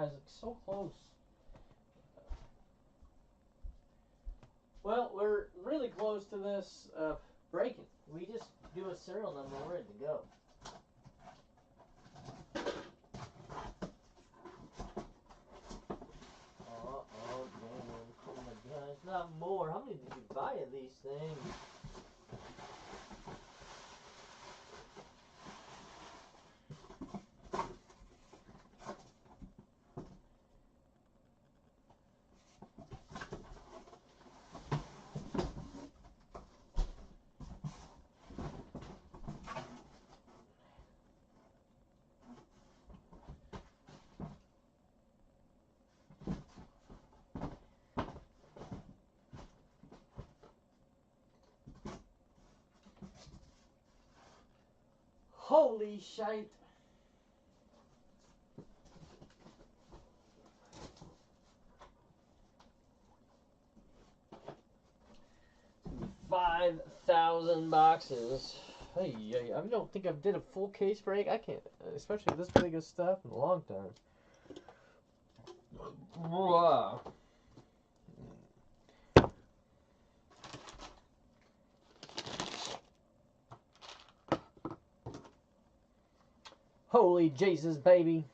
Guys, it's so close. Well, we're really close to this breaking. We just do a serial number, we're ready to go. Oh, damn. Oh my gosh, not more. How many did you buy of these things? Holy shite. $5,000 boxes. Hey, I don't think I did a full case break. I can't, especially this big of stuff in a long time. Wow. Holy Jesus, baby.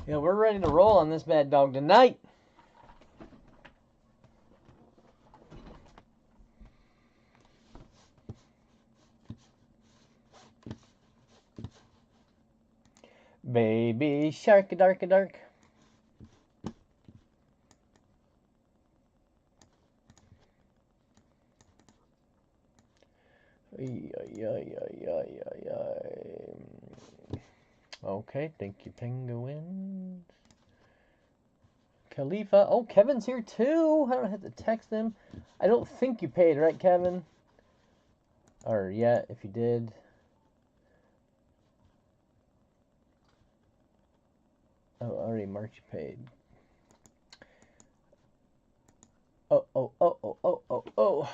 Yeah, we're ready to roll on this bad dog tonight. Baby shark, dark, dark. Okay, thank you, penguins. Khalifa. Oh, Kevin's here too. I don't have to text him. I don't think you paid, right, Kevin? Or yeah, if you did. Oh, already marked you paid. Oh.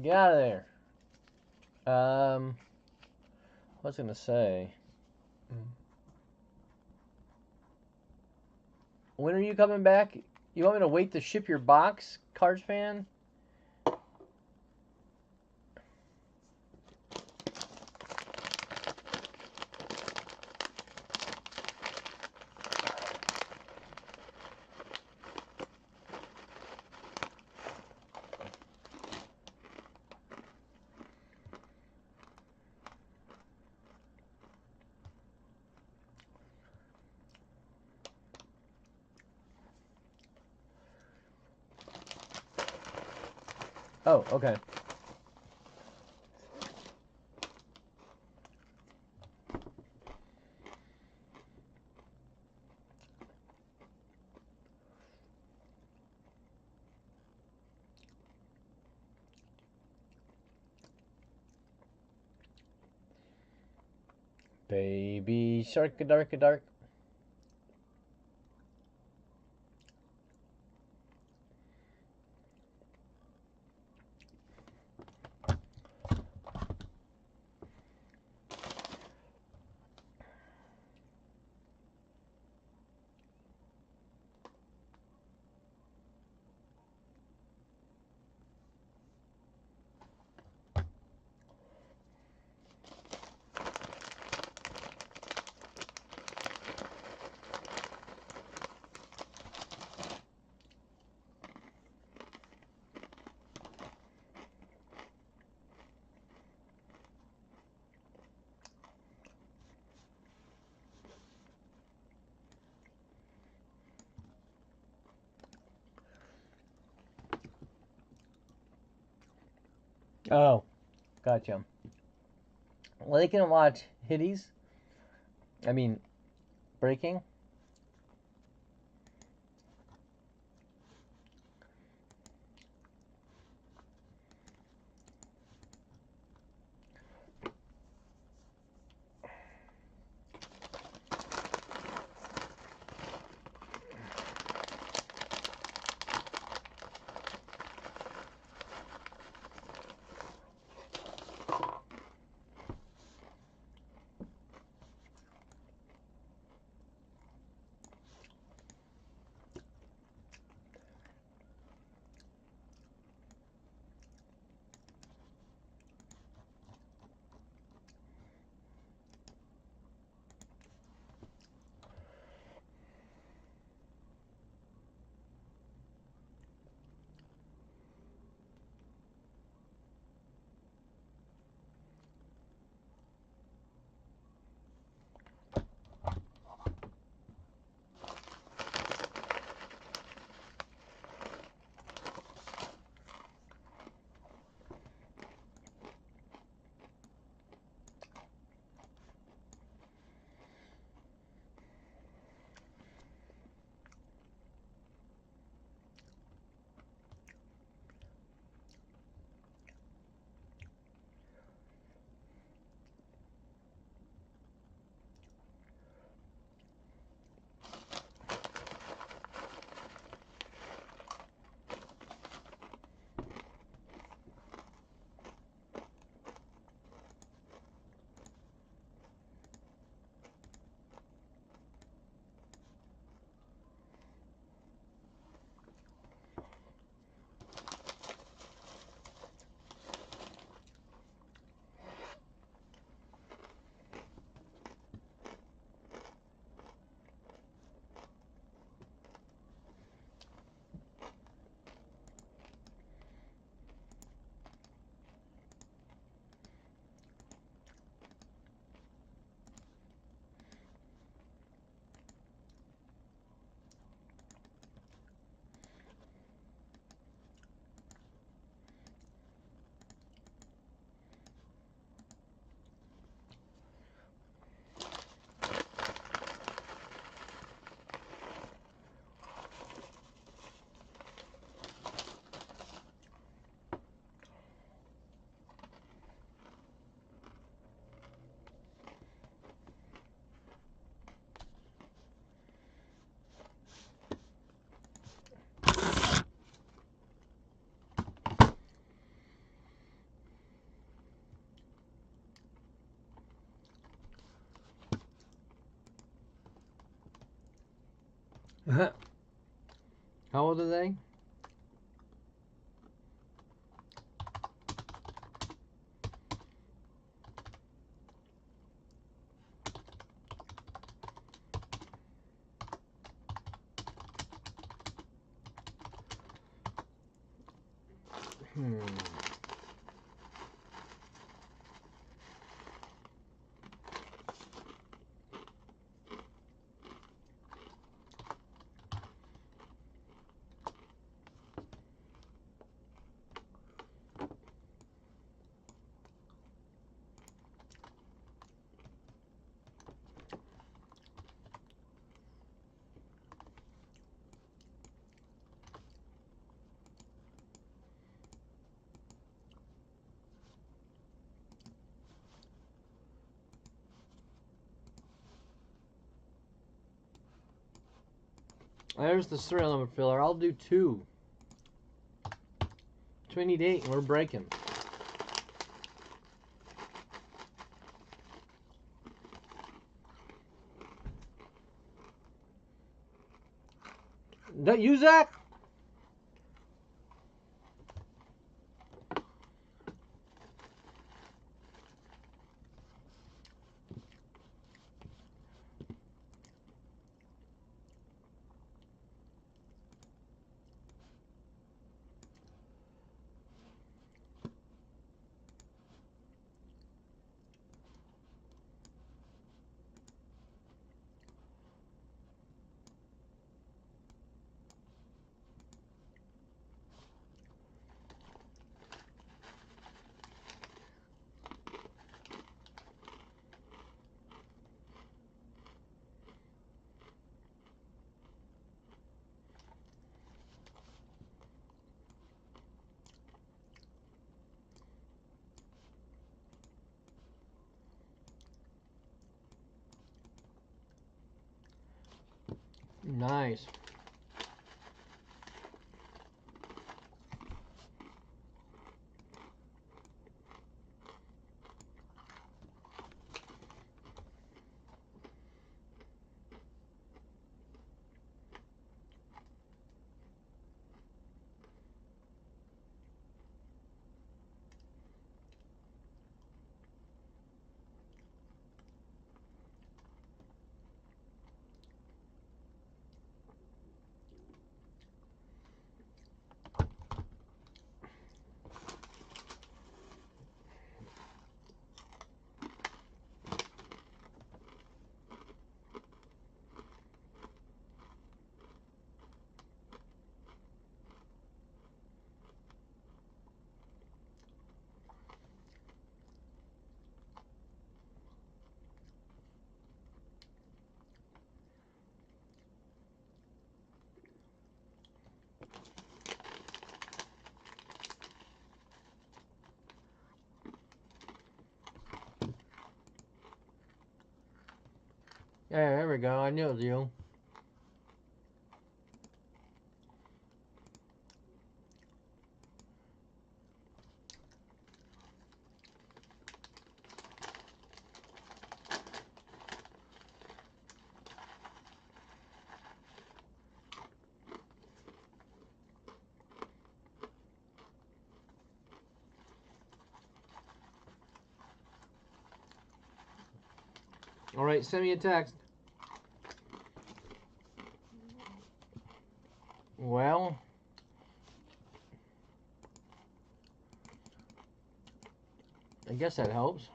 Get out of there. What was I gonna say? When are you coming back? You want me to wait to ship your box, Cards fan? Oh, okay. Baby shark, a dark, a dark. Oh, gotcha. Well, they can watch Hitties. I mean, Breaking. How old are they? There's the serial number filler. I'll do 2. 28, and we're breaking. Is that you, Zach? Nice. Yeah, there we go. I knew it was you. All right, send me a text. Well, I guess that helps.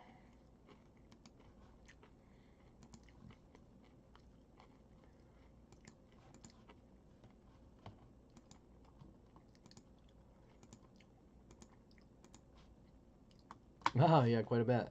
Oh, yeah, quite a bit.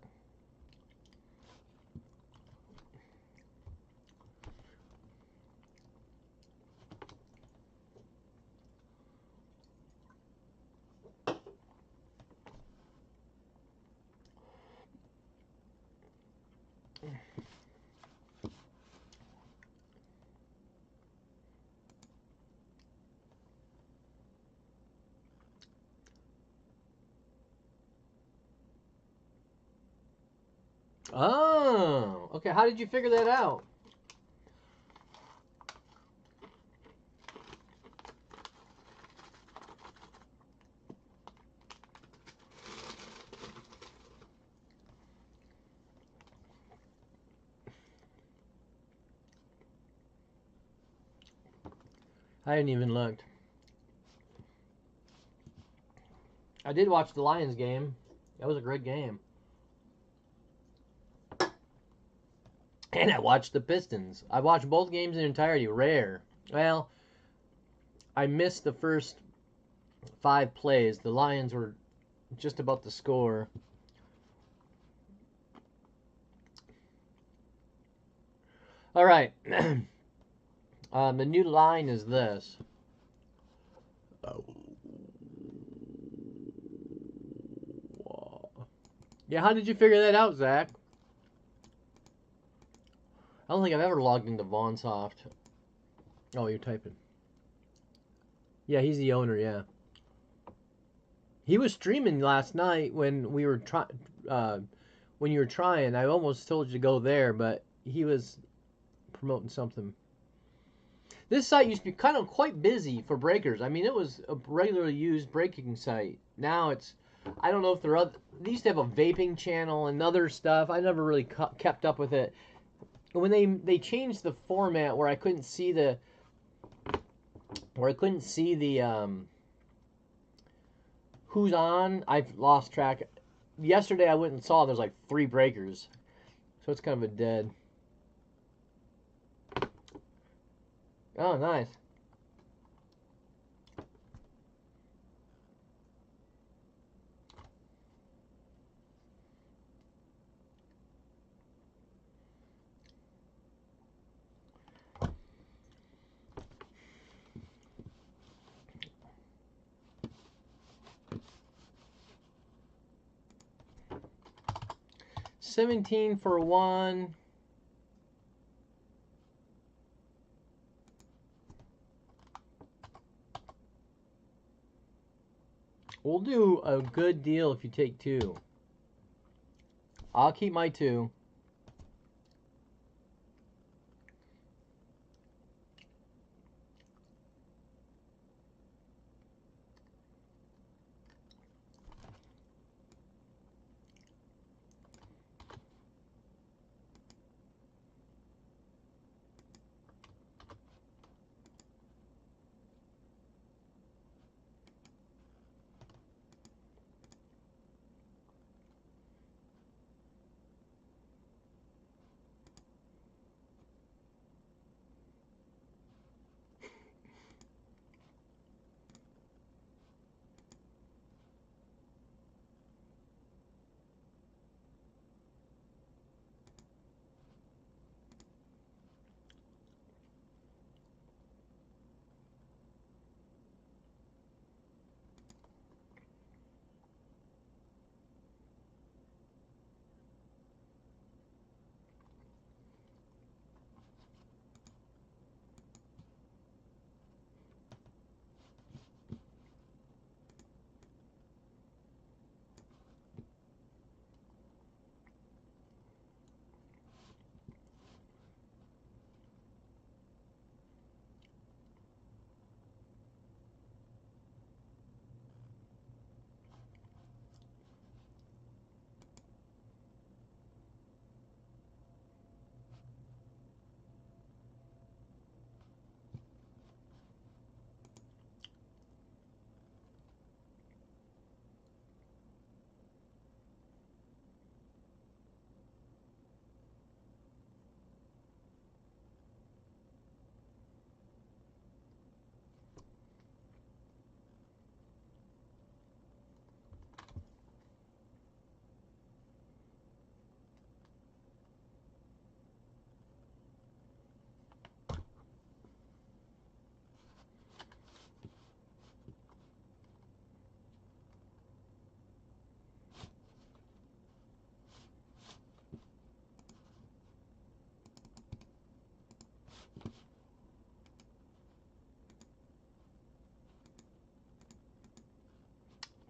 Oh, okay. How did you figure that out? I hadn't even looked. I did watch the Lions game. That was a great game. And I watched the Pistons. I watched both games in entirety. Rare. Well, I missed the first 5 plays. The Lions were just about to score. All right. The new line is this. Yeah, how did you figure that out, Zach? I don't think I've ever logged into VaughnSoft. Oh, you're typing. Yeah, he's the owner. Yeah, he was streaming last night when we were when you were trying. I almost told you to go there, but he was promoting something. This site used to be kind of quite busy for breakers. I mean, it was a regularly used breaking site. Now it's, I don't know if they're other. They used to have a vaping channel and other stuff. I never really kept up with it. When they changed the format where I couldn't see the who's on, I've lost track. Yesterday I went and saw there's like 3 breakers, so it's kind of a dead. Oh, nice. $17 for 1. We'll do a good deal if you take 2. I'll keep my 2.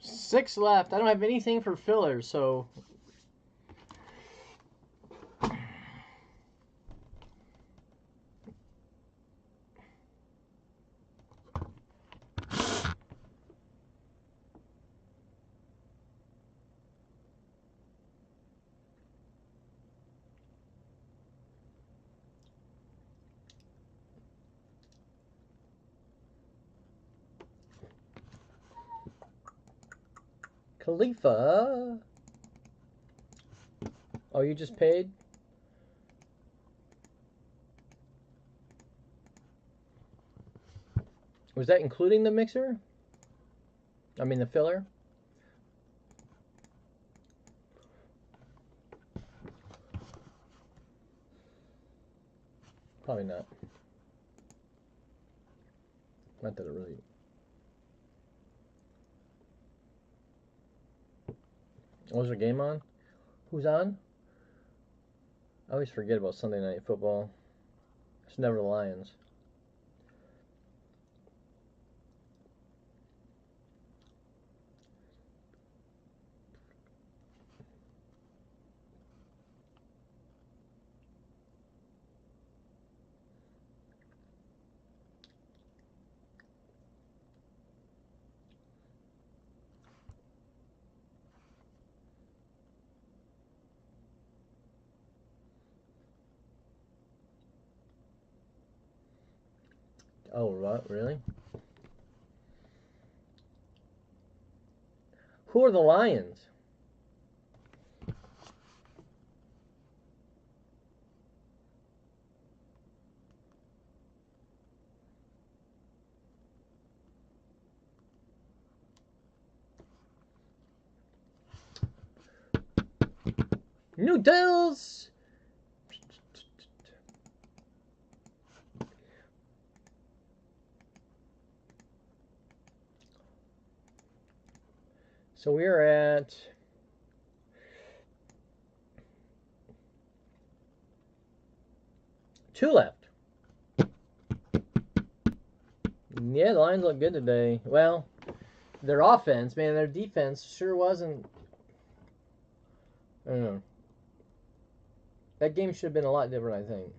Six left. I don't have anything for fillers, so Khalifa. Oh, you just paid? Was that including the mixer? I mean the filler? Probably not. Not that it really. Was there a game on? Who's on? I always forget about Sunday Night Football. It's never the Lions. Oh, what? Really? Who are the Lions? Noodles! So we are at 2 left. Yeah, the Lions look good today. Well, their offense, man, their defense sure wasn't. I don't know. That game should have been a lot different, I think.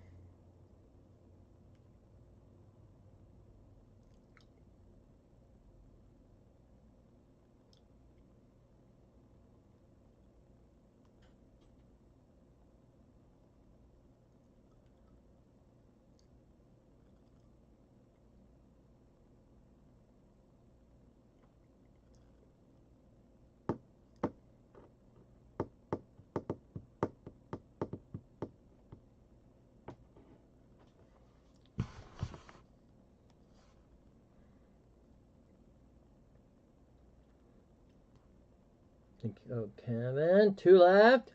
Oh, Kevin, 2 left.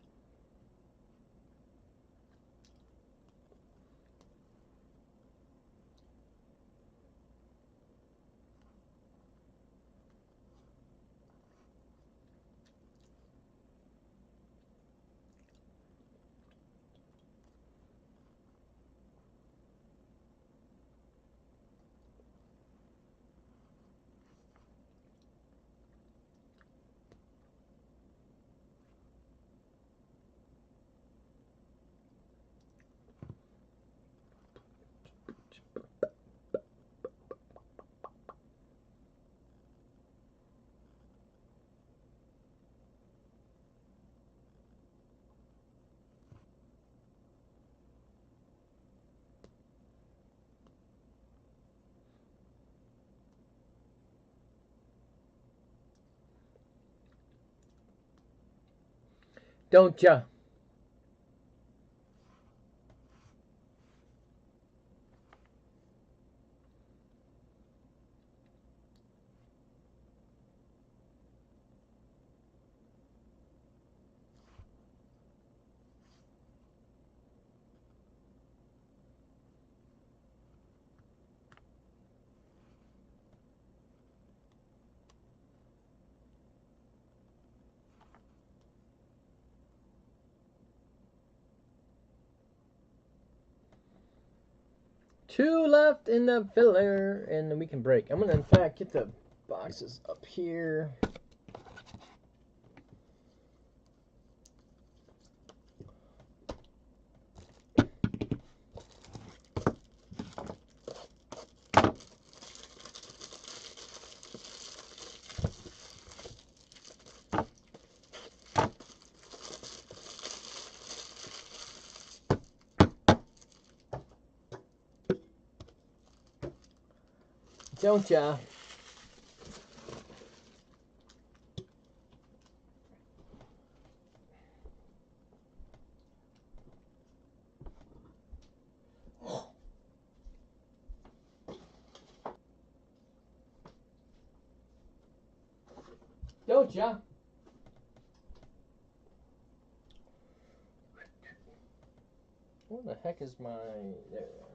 Don't ya? Two left in the filler, and then we can break. I'm gonna, in fact, get the boxes up here. Don't ya? Don't ya? Where the heck is my... There we go.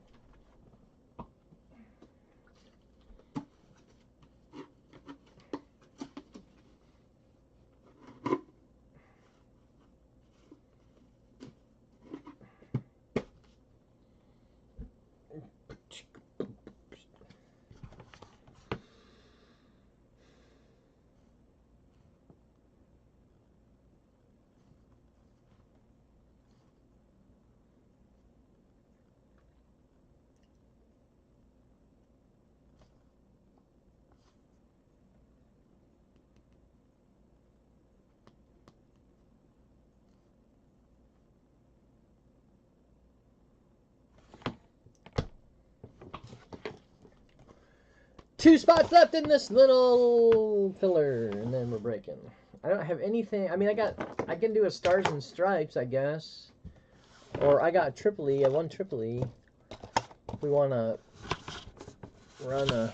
2 spots left in this little filler, and then we're breaking. I don't have anything. I mean, I can do a Stars and Stripes, I guess. Or I got Triple E. I won Triple E. If we want to run a...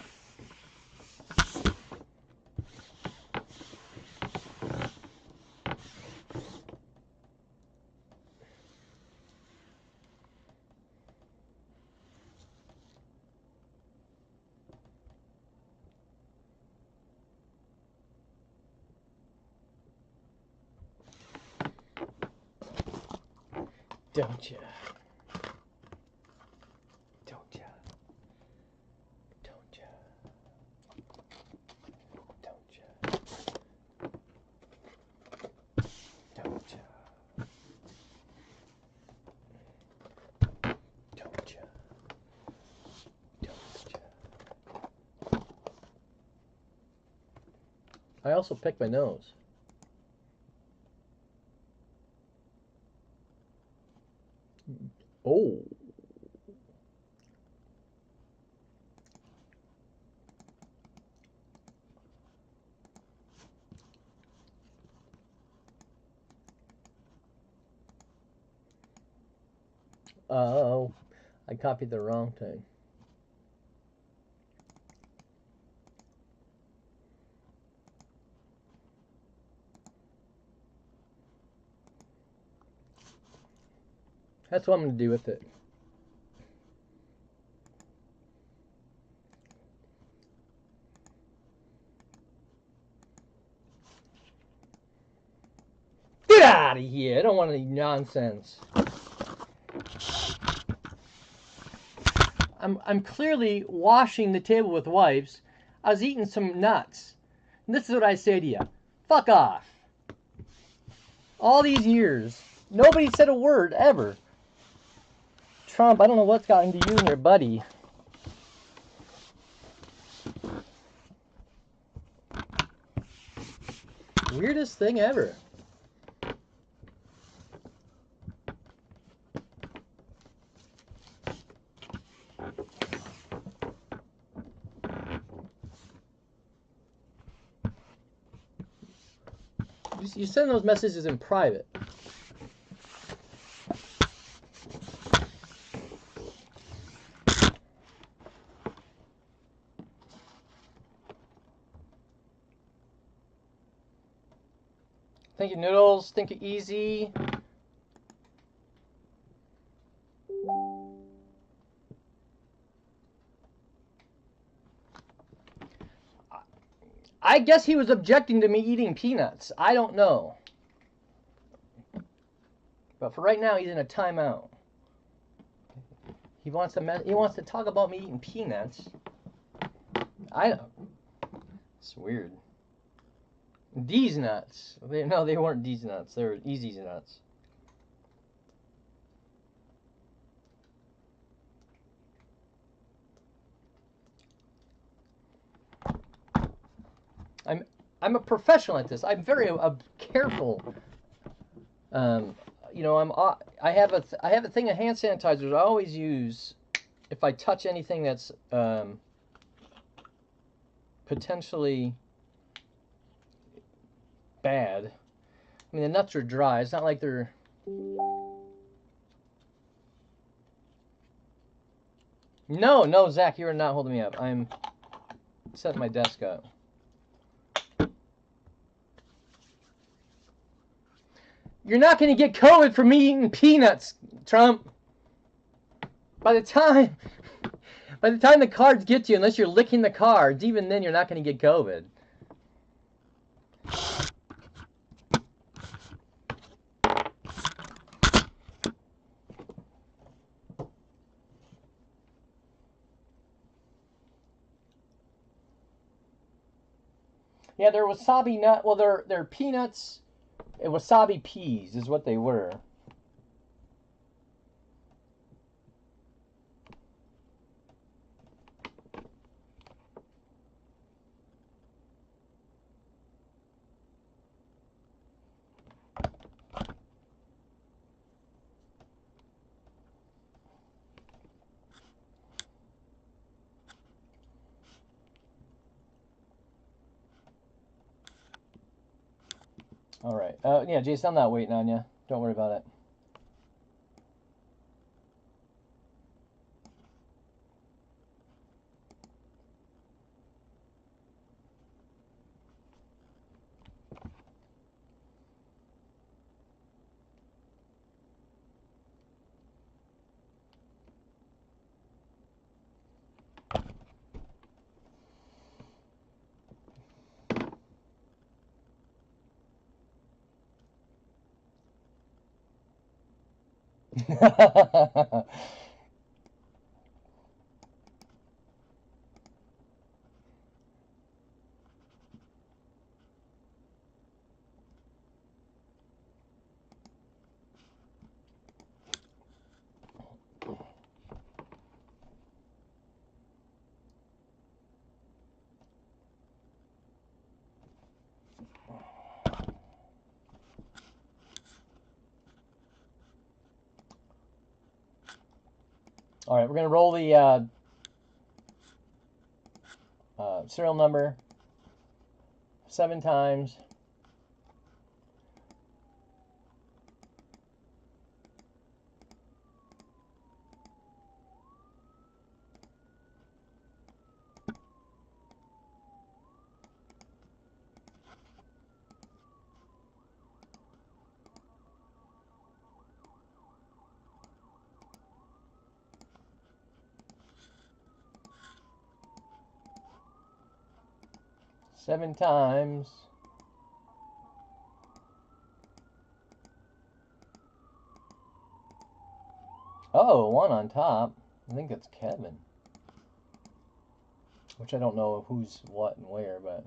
Don't ya? Don't ya? Don't ya? Don't ya? Don't ya? Don't ya? Don't ya? I also picked my nose. Oh. Oh, I copied the wrong thing. That's what I'm going to do with it. Get out of here! I don't want any nonsense. I'm clearly washing the table with wipes. I was eating some nuts. And this is what I say to you. Fuck off. All these years, nobody said a word, ever. Trump, I don't know what's gotten to you and your buddy. Weirdest thing ever. You send those messages in private. Thank you, Noodles. Thank you, Easy. I guess he was objecting to me eating peanuts. I don't know. But for right now, he's in a timeout. He wants to talk about me eating peanuts. I don't. It's weird. These nuts. No, they weren't these nuts. They were Easy's nuts. I'm a professional at this. I'm very careful. You know, I have a thing of hand sanitizers I always use if I touch anything that's potentially bad. I mean, the nuts are dry. It's not like they're... No, Zach, you are not holding me up. I'm setting my desk up. You're not going to get COVID from me eating peanuts, Trump. By the time the cards get to you, unless you're licking the cards, even then you're not going to get COVID. Yeah, they're wasabi nut. Well, they're peanuts and wasabi peas is what they were. All right. Yeah, Jason, I'm not waiting on you. Don't worry about it. All right, we're gonna roll the serial number 7 times. Seven times. Oh, one on top. I think it's Kevin. Which I don't know who's what and where, but.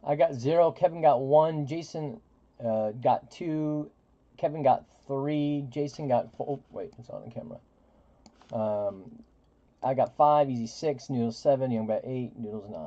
I got 0. Kevin got 1. Jason got 2. Kevin got 3. Jason got 4. Oh, wait, it's on the camera. I got 5. Easy 6. Noodles 7. Young got 8. Noodles 9.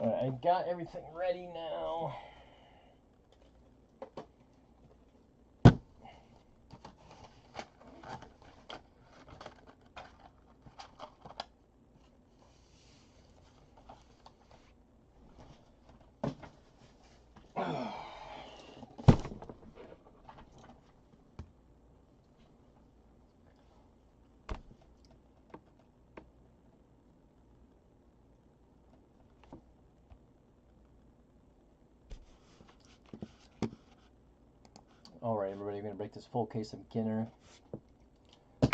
Alright, I got everything ready now. Alright, everybody, we're going to break this full case of Ginner. It's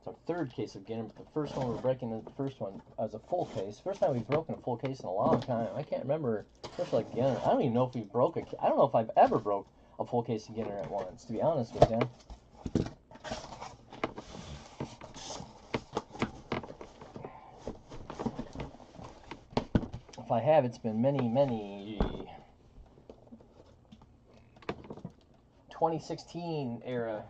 our 3rd case of Ginner, but the first one we're breaking, the first one as a full case. First time we've broken a full case in a long time. I can't remember, especially like Ginner. I don't even know if we broke I don't know if I've ever broke a full case of Ginner at once, to be honest with you. If I have, it's been many 2016 era.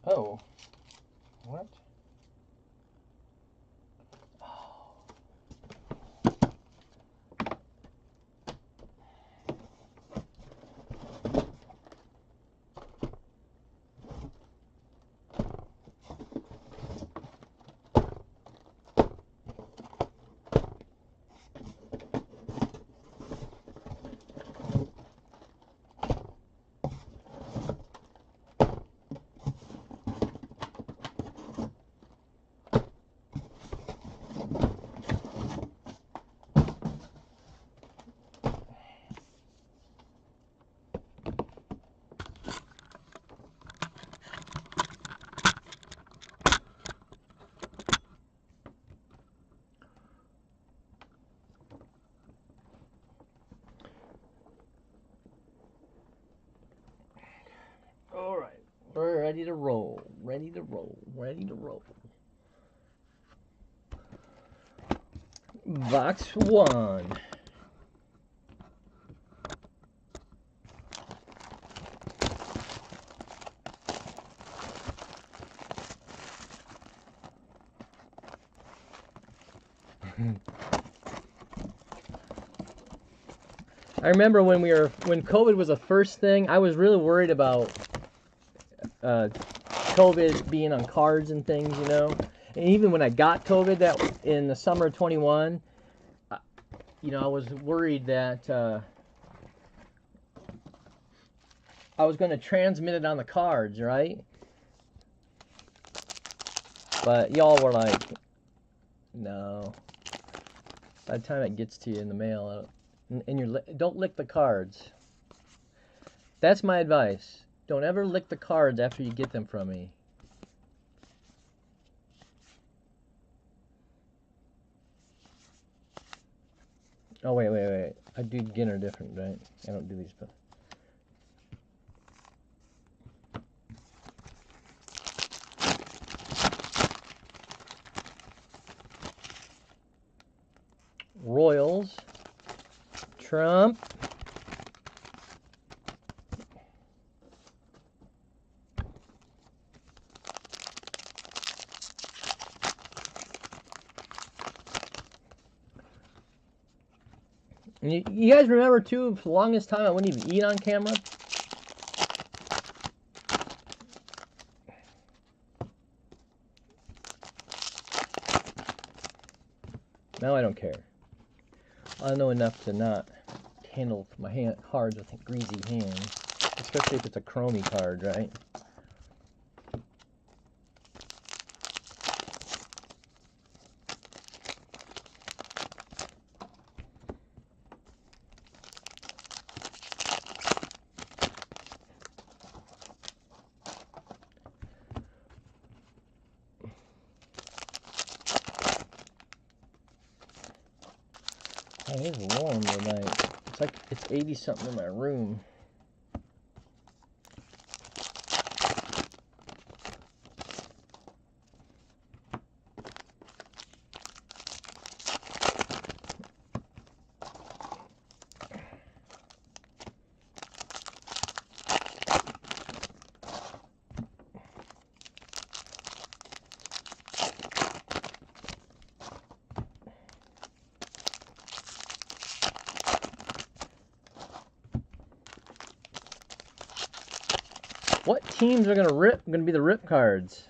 Oh. What? All right, we're ready to roll. Ready to roll. Ready to roll. Box 1. I remember when COVID was the first thing, I was really worried about COVID being on cards and things, you know. And even when I got COVID that in the summer of 21, you know, I was worried that I was going to transmit it on the cards, right? But y'all were like, no. By the time it gets to you in the mail, and don't lick the cards. That's my advice. Don't ever lick the cards after you get them from me. Oh, wait. I do Ginner different, right? I don't do these, but... Royals. Trump. And you guys remember, too, for the longest time I wouldn't even eat on camera? Now I don't care. I know enough to not handle my cards with greasy hands. Especially if it's a chromey card, right? Oh, it's warm tonight. It's like it's 80 something in my room. What teams are gonna be the rip cards?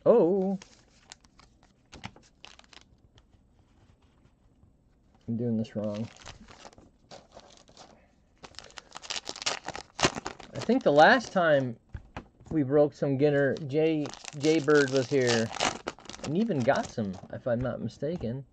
Oh. I'm doing this wrong. I think the last time we broke some Ginner, Bird was here and even got some, if I'm not mistaken.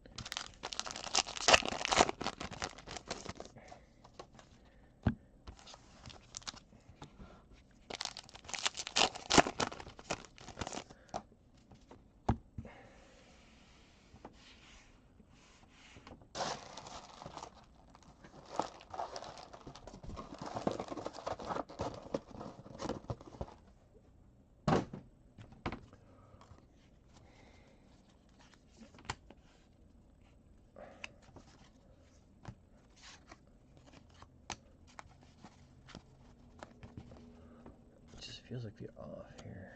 feels like they're off here.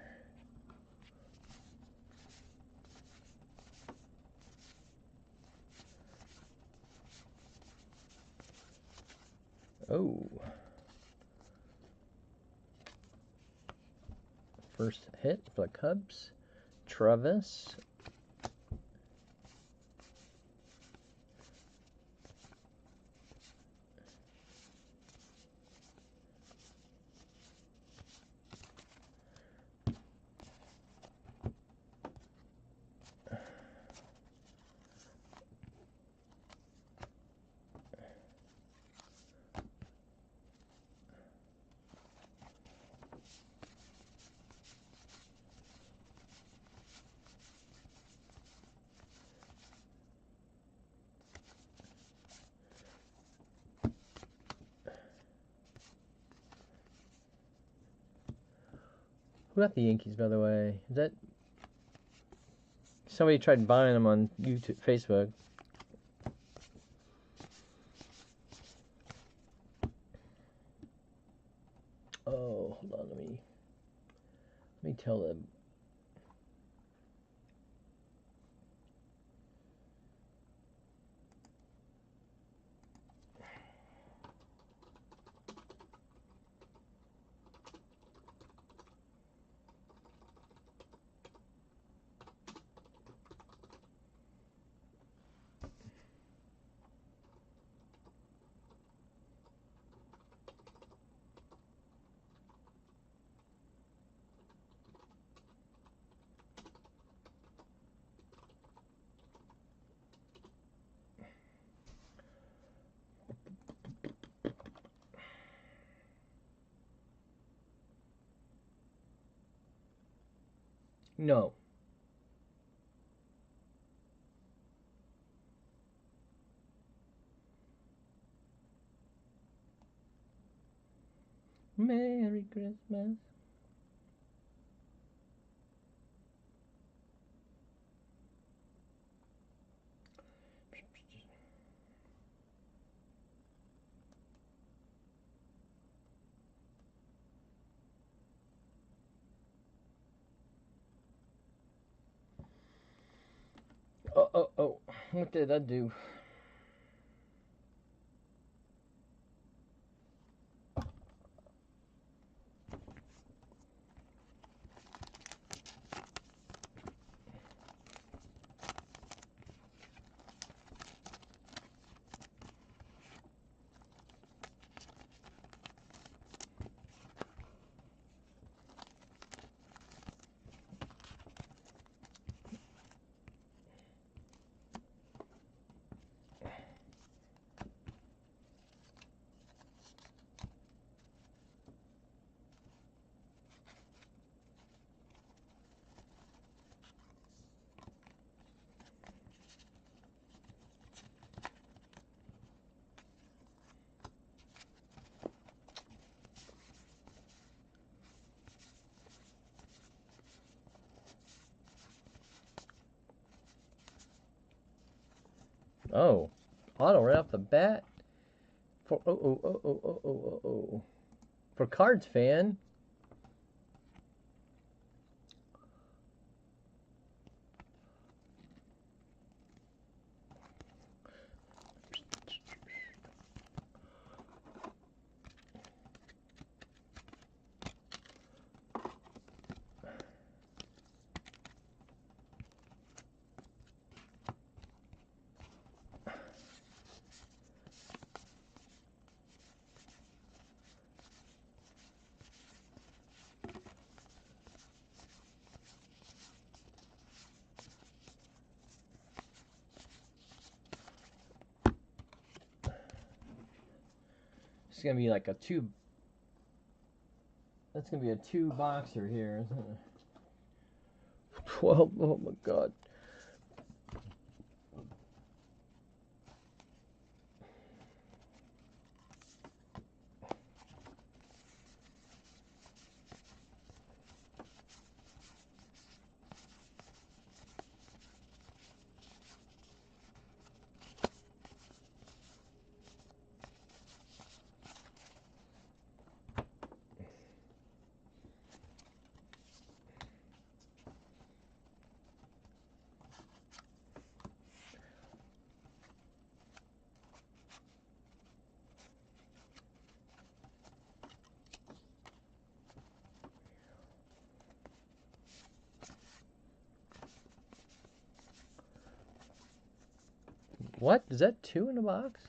Oh. First hit for the Cubs. Travis. Who got the Yankees, by the way? Is that somebody tried buying them on YouTube, Facebook? Oh, hold on, let me tell them. No. Merry Christmas. Oh. What did I do? Oh, auto right off the bat. For For Cards fan. It's gonna be like a two. That's gonna be a two boxer here, isn't it? 12. Oh my God. What? Is that 2 in a box?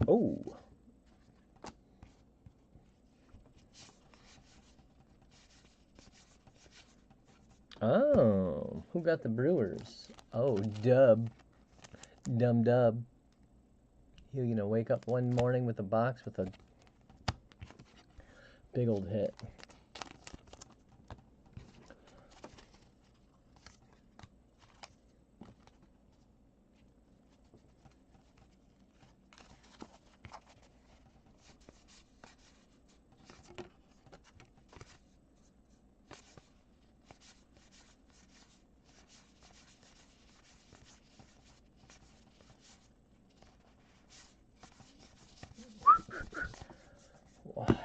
Oh. Oh, who got the Brewers? Oh, Dub. Dub. You're gonna wake up one morning with a box with a big old hit. Why?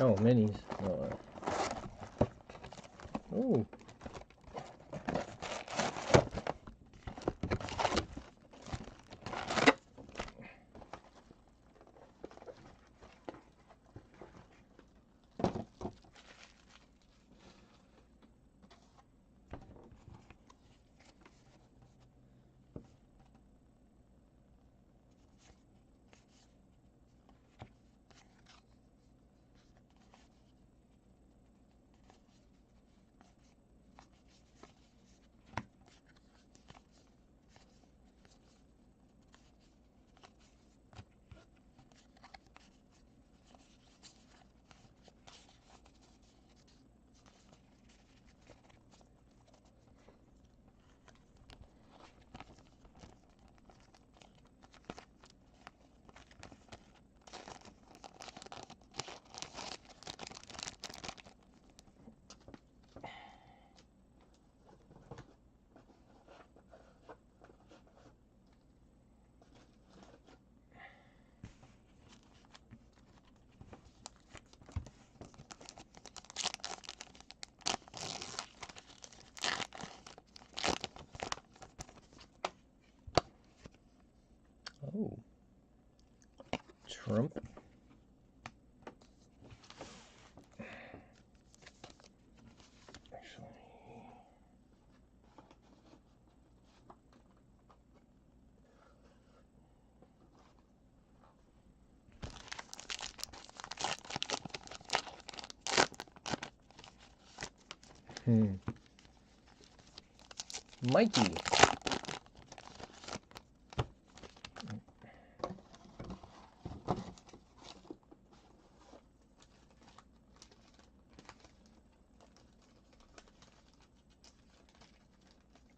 Oh, minis. Oh. Oh. Trump. Actually. Mikey.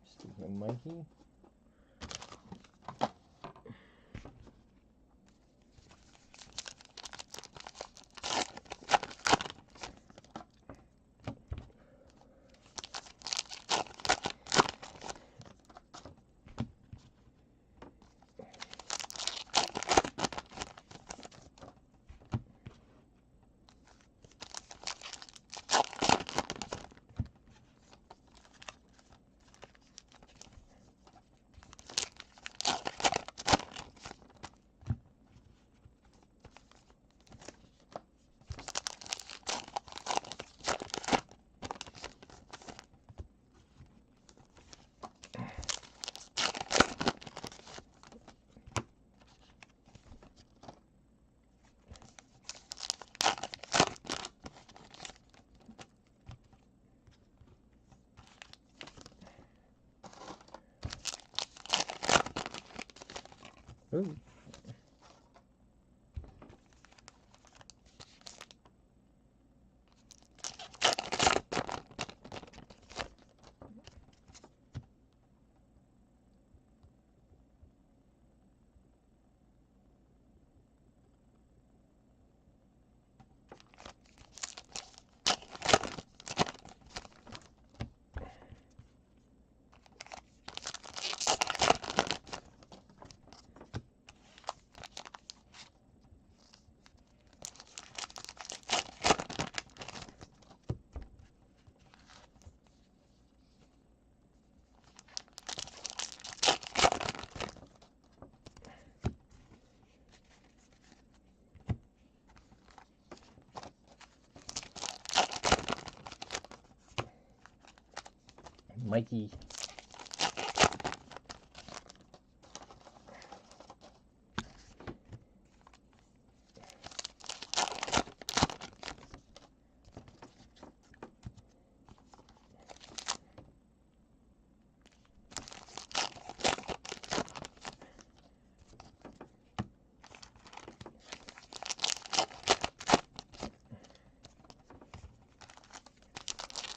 Stupid Mikey. Ooh. Mikey.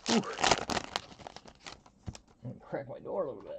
Whew. I'm gonna crack my door a little bit.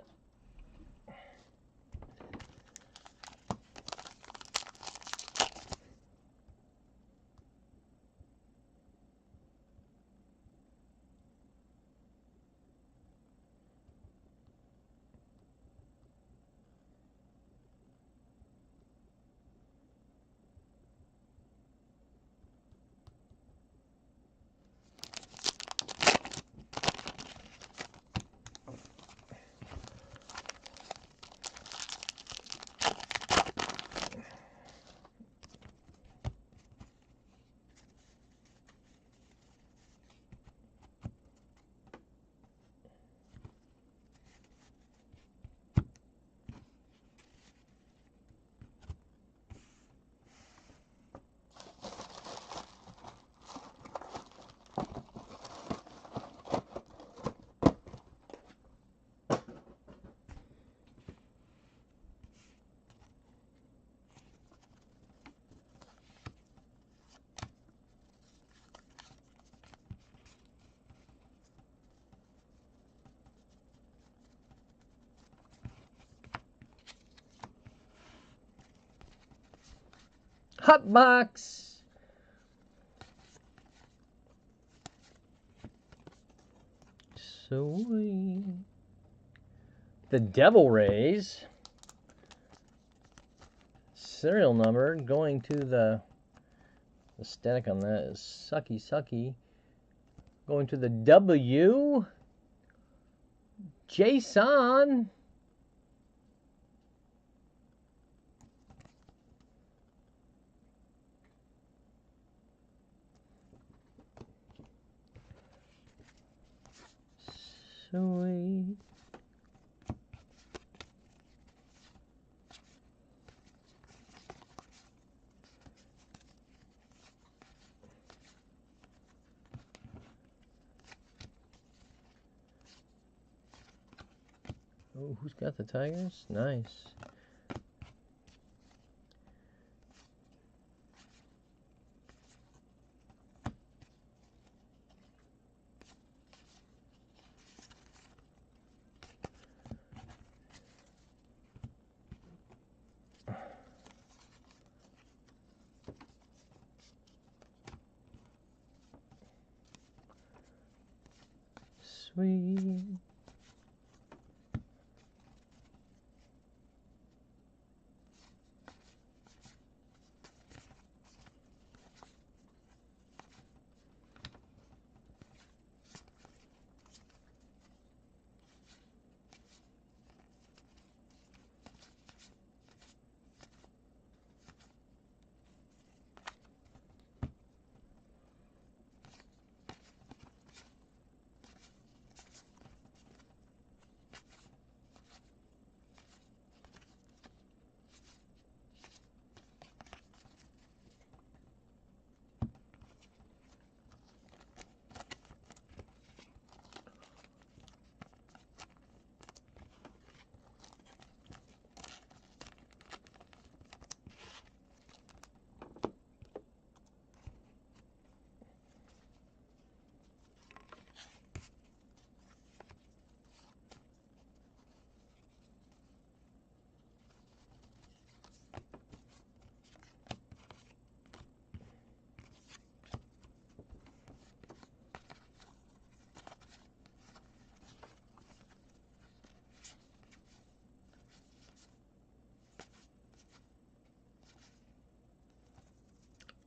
Hot box. Sweet. The Devil Rays. Serial number going to the static on that is sucky. Going to the W. Jason. Sweet. Oh, who's got the Tigers? Nice. Sweet.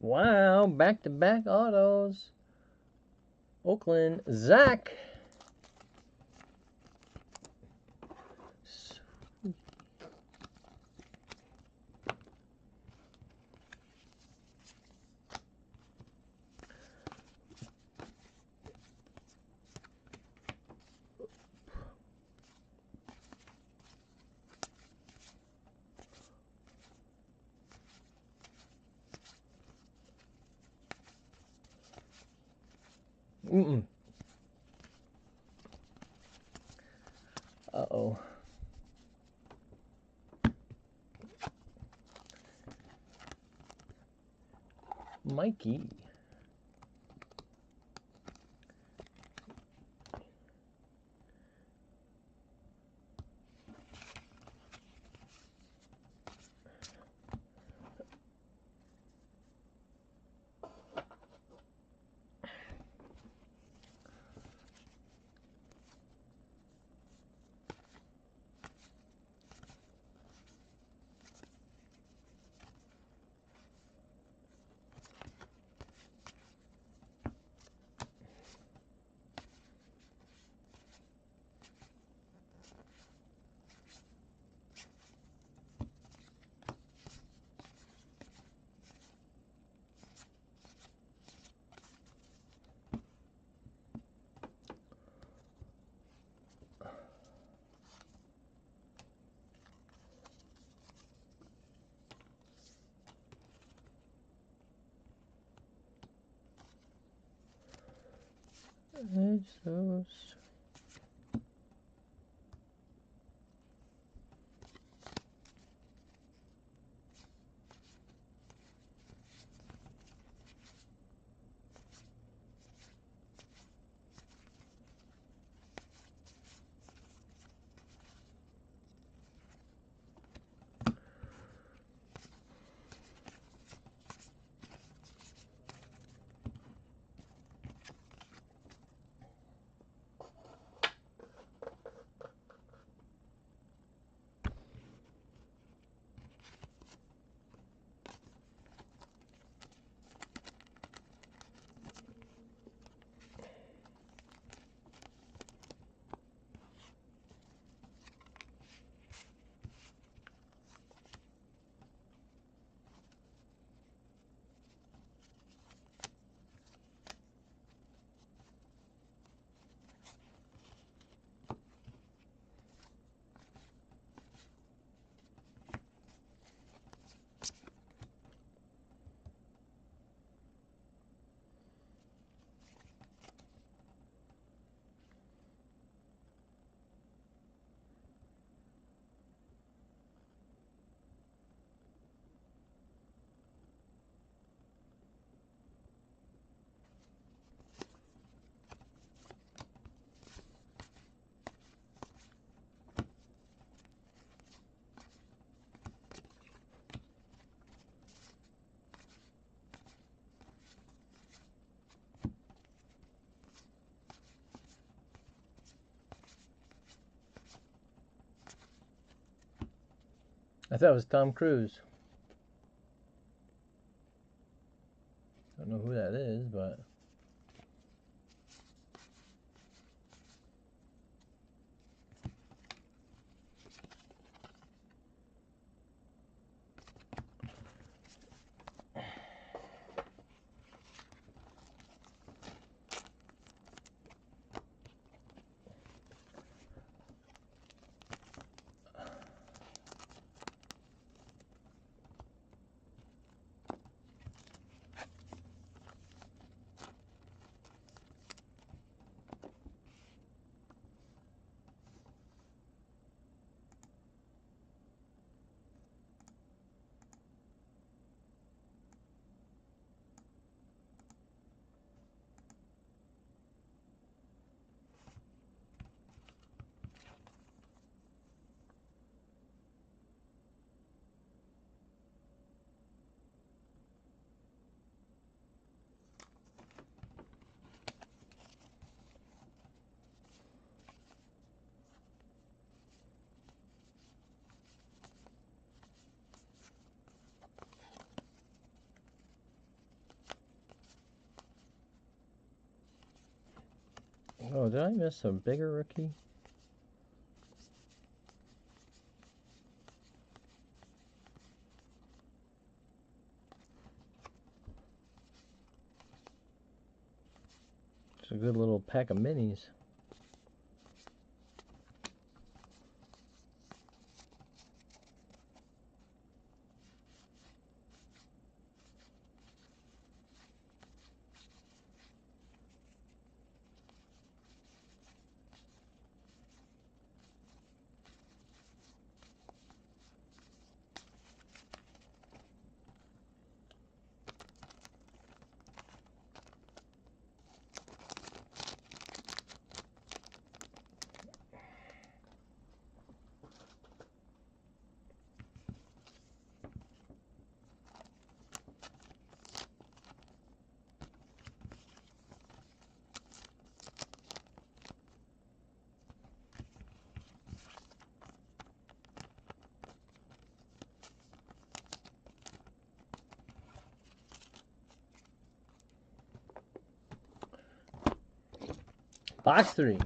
Wow, back-to-back autos. Oakland, Zach. Mm-mm. Uh-oh. Mikey. Jesus. I thought it was Tom Cruise. I don't know who that is, but... Oh, did I miss a bigger rookie? It's a good little pack of minis. Box 3.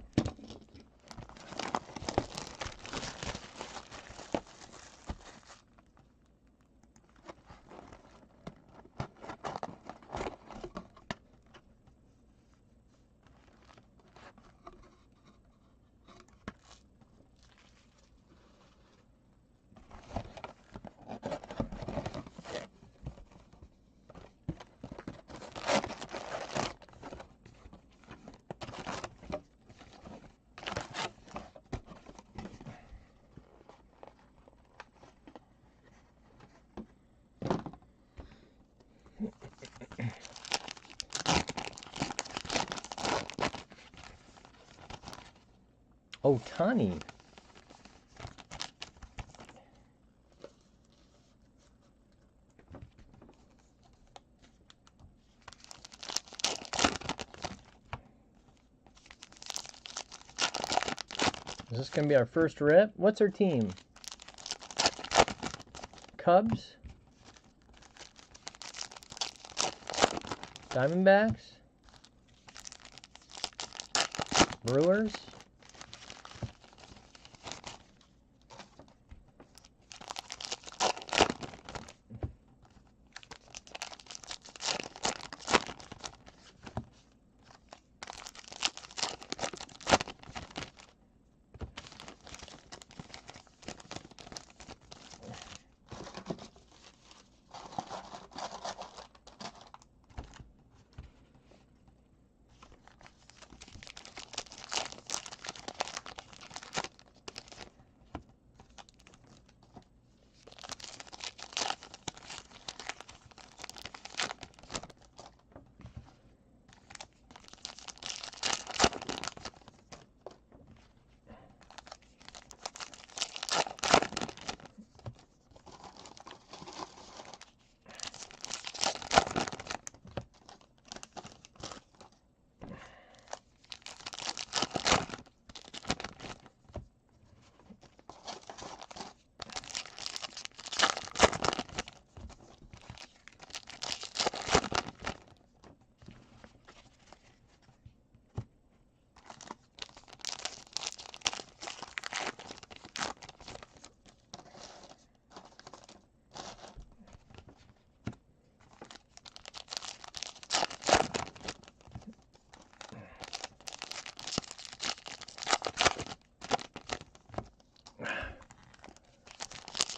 Oh, Tani. Is this going to be our first rip? What's our team? Cubs? Diamondbacks? Brewers?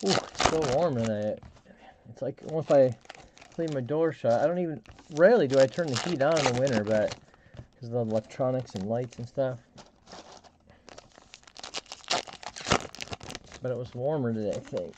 Ooh, it's so warm tonight. It's like if I leave my door shut. I don't even, rarely do I turn the heat on in the winter, but because of the electronics and lights and stuff. But it was warmer today, I think.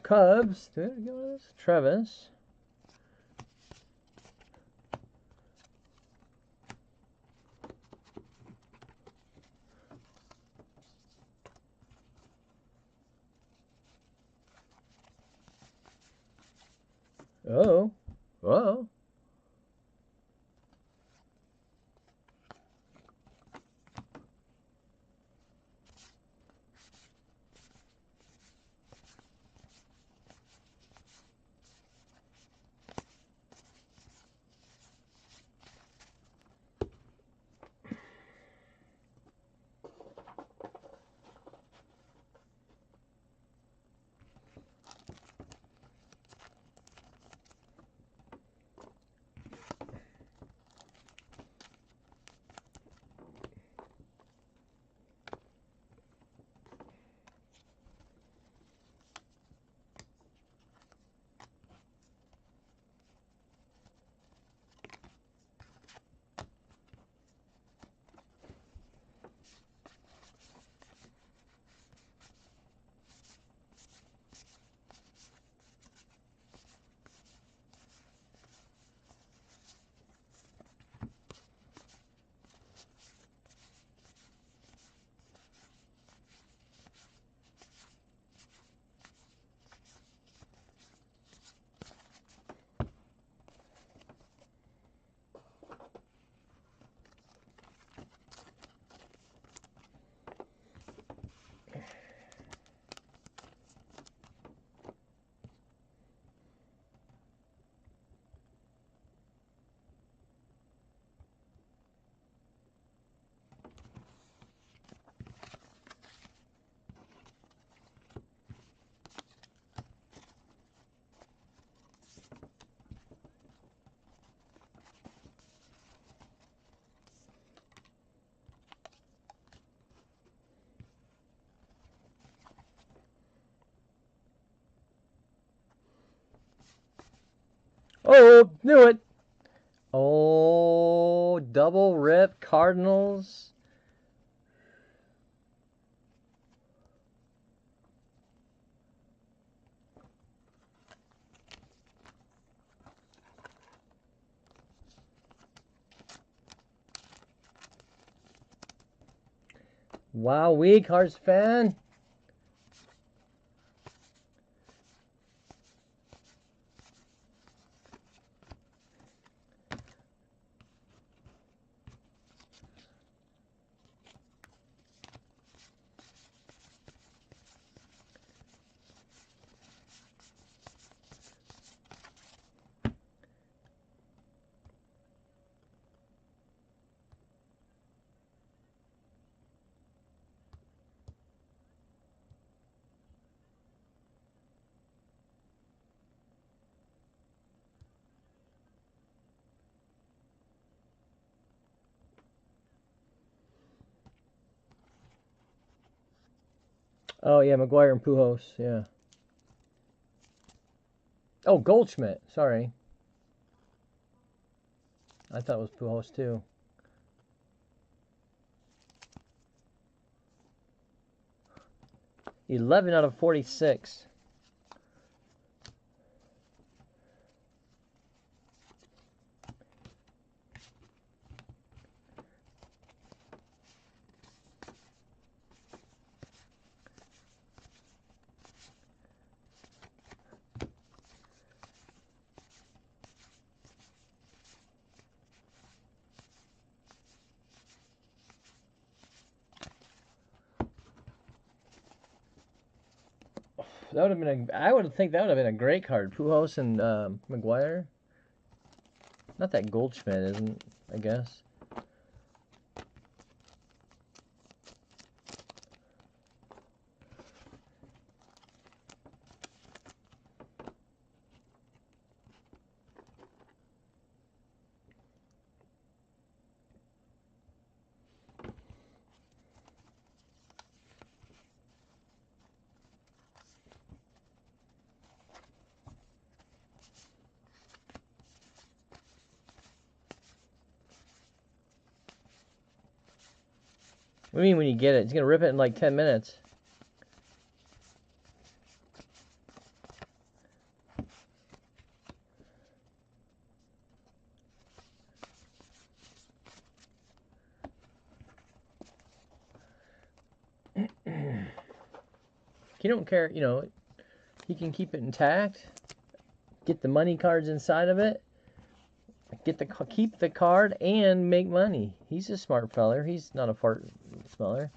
Cubs. There we go. Travis. Oh. Oh. Oh, knew it. Oh, double rip Cardinals. Wowee, Cards fan. Oh, yeah, McGuire and Pujols, yeah. Oh, Goldschmidt, sorry. I thought it was Pujols, too. $11 out of 46. That would have been I would think that would have been a great card. Pujols and McGuire. Not that Goldschmidt isn't, I guess. What do you mean when you get it? He's going to rip it in like 10 minutes. He don't care, you know, he can keep it intact, get the money cards inside of it, keep the card and make money. He's a smart feller. He's not a fart smeller.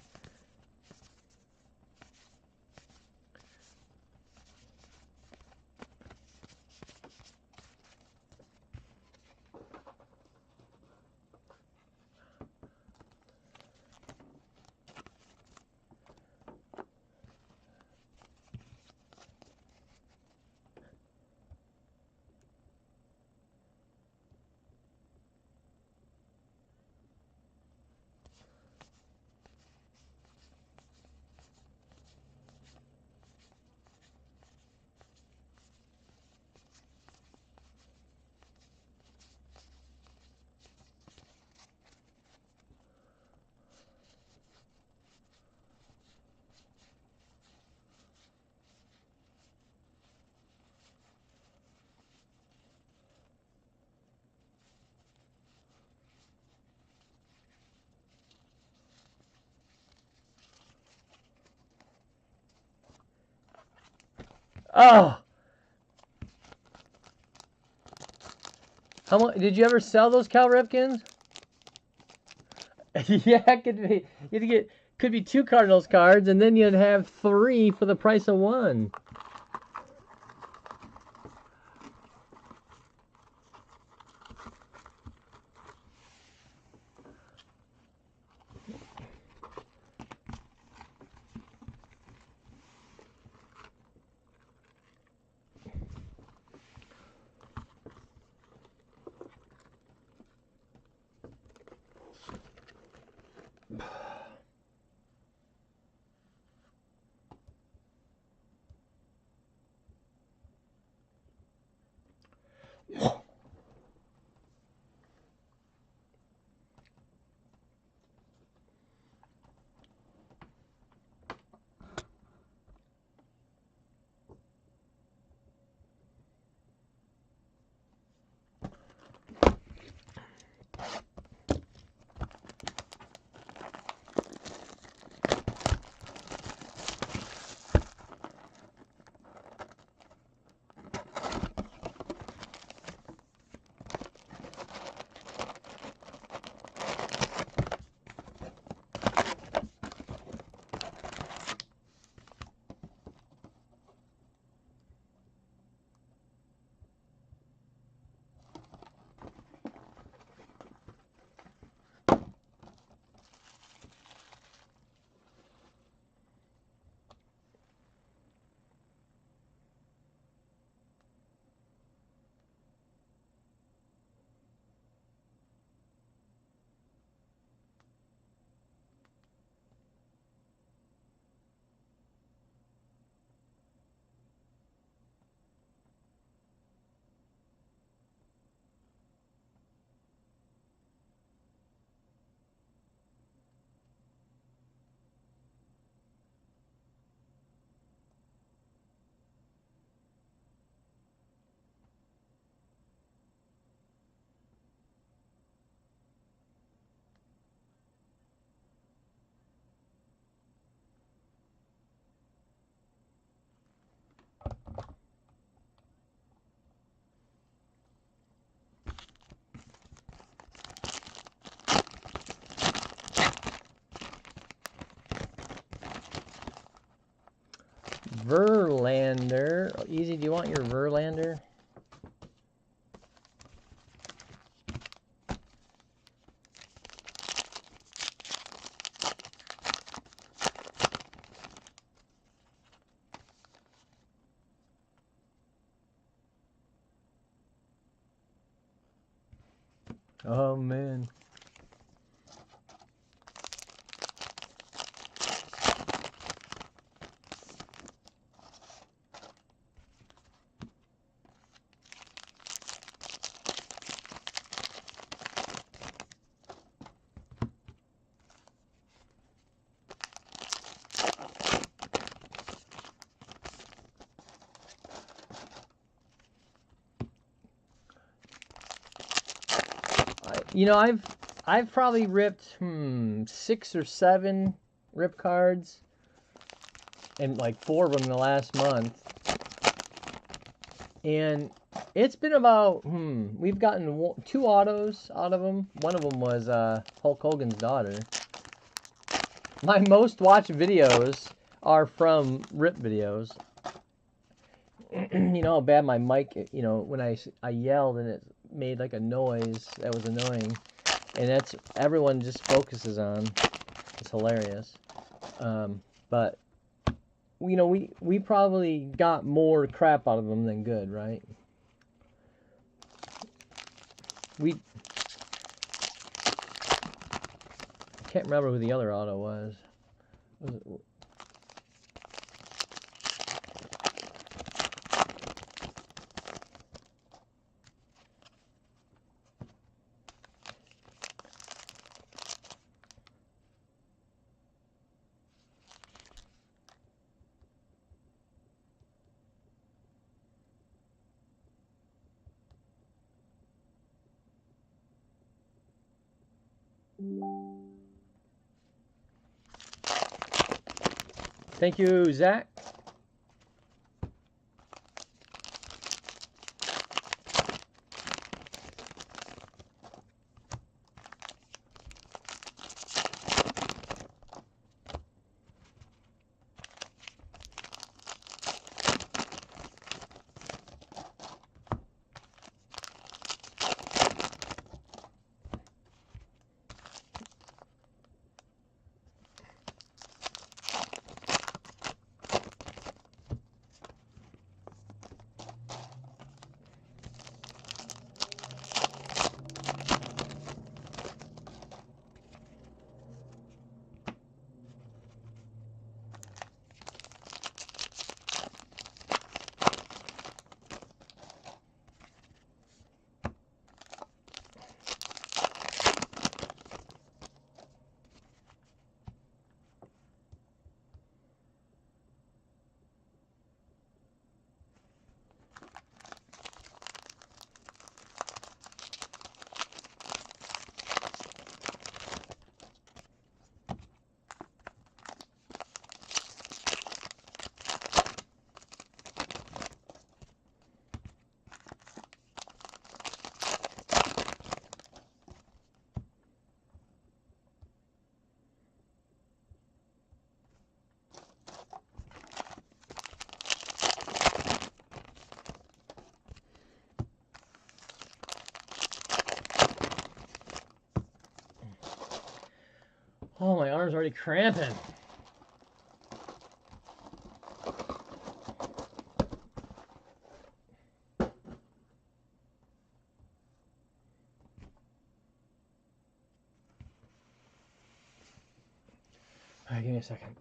Oh! How much did you ever sell those Cal Ripkins? Yeah, it could be. You'd get could be 2 Cardinals cards, and then you'd have 3 for the price of 1. Verlander. Easy, do you want your Verlander? Oh, man. You know, I've probably ripped 6 or 7 rip cards, and like 4 of them in the last month. And it's been about we've gotten 2 autos out of them. One of them was Hulk Hogan's daughter. My most watched videos are from rip videos. You know how bad my mic, you know, when I yelled and it made like a noise that was annoying, and that's everyone just focuses on. It's hilarious. But you know, we probably got more crap out of them than good, right? I can't remember who the other auto was. Thank you, Zach. Oh, my arm's already cramping. All right, give me a second.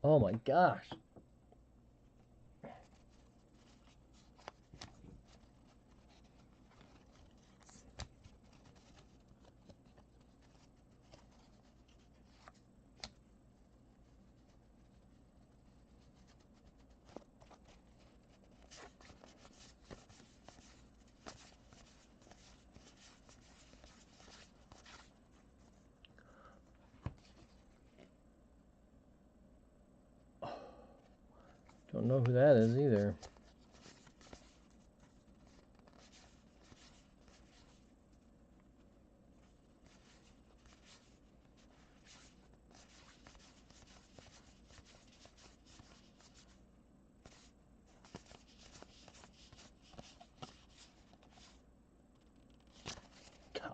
Oh my gosh. Don't know who that is either.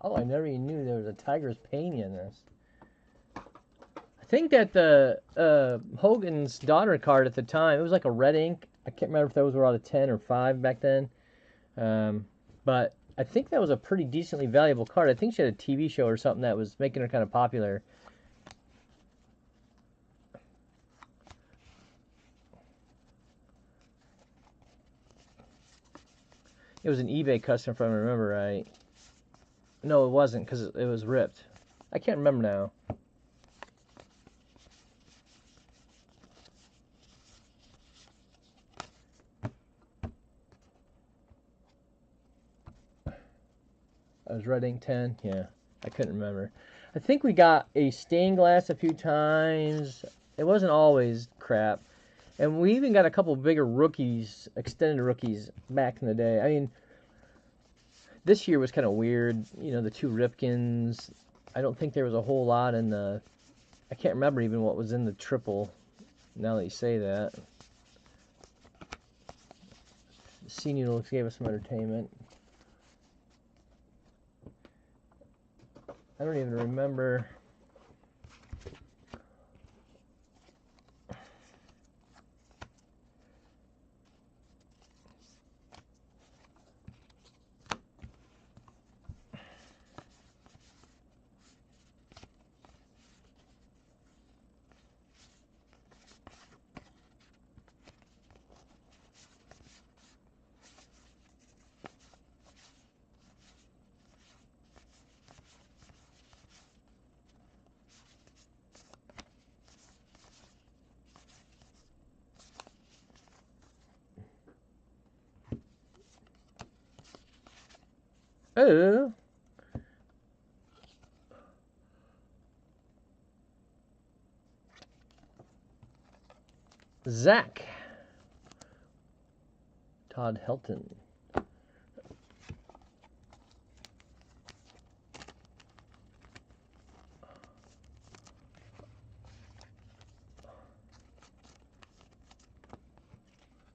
Oh, I never even knew there was a Tiger's Pania in this. I think that the Hogan's daughter card at the time, it was like a red ink. I can't remember if those were out of 10 or 5 back then. But I think that was a pretty decently valuable card. I think she had a TV show or something that was making her kind of popular. It was an eBay custom, if I remember right. No, it wasn't, because it was ripped. I can't remember now. I was red ink 10. Yeah, I couldn't remember. I think we got a stained glass a few times. It wasn't always crap. And we even got a couple bigger rookies, extended rookies, back in the day. I mean, this year was kind of weird. You know, the 2 Ripkins. I don't think there was a whole lot in the... I can't remember even what was in the triple, now that you say that. The Senior Noodles gave us some entertainment. I don't even remember... Oh! Zach. Todd Helton.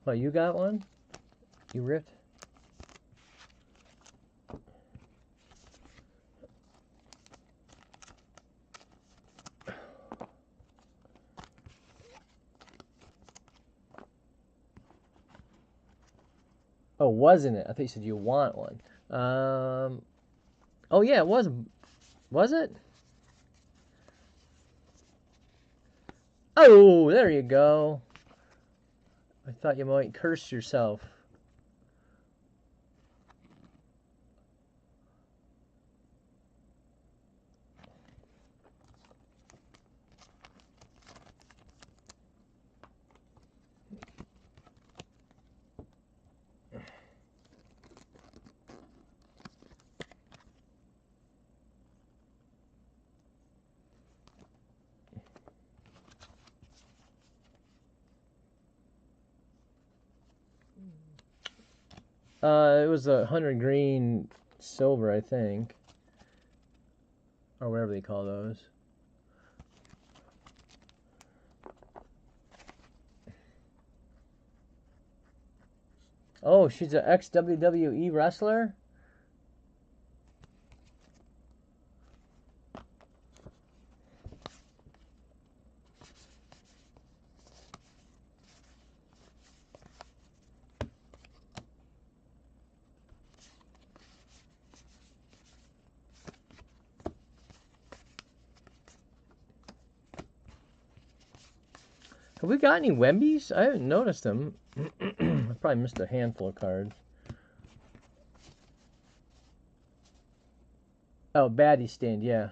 What, you got one? You ripped? Oh, wasn't it? I thought you said you want one. Oh yeah, it was. Was it? Oh, there you go. I thought you might curse yourself. It was 100 green silver, I think. Or whatever they call those. Oh, she's an ex-WWE wrestler? Have we got any Wembies? I haven't noticed them. I probably missed a handful of cards. Oh, baddie stand, yeah.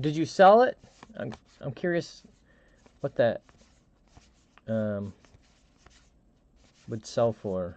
Did you sell it? I'm curious what that would sell for.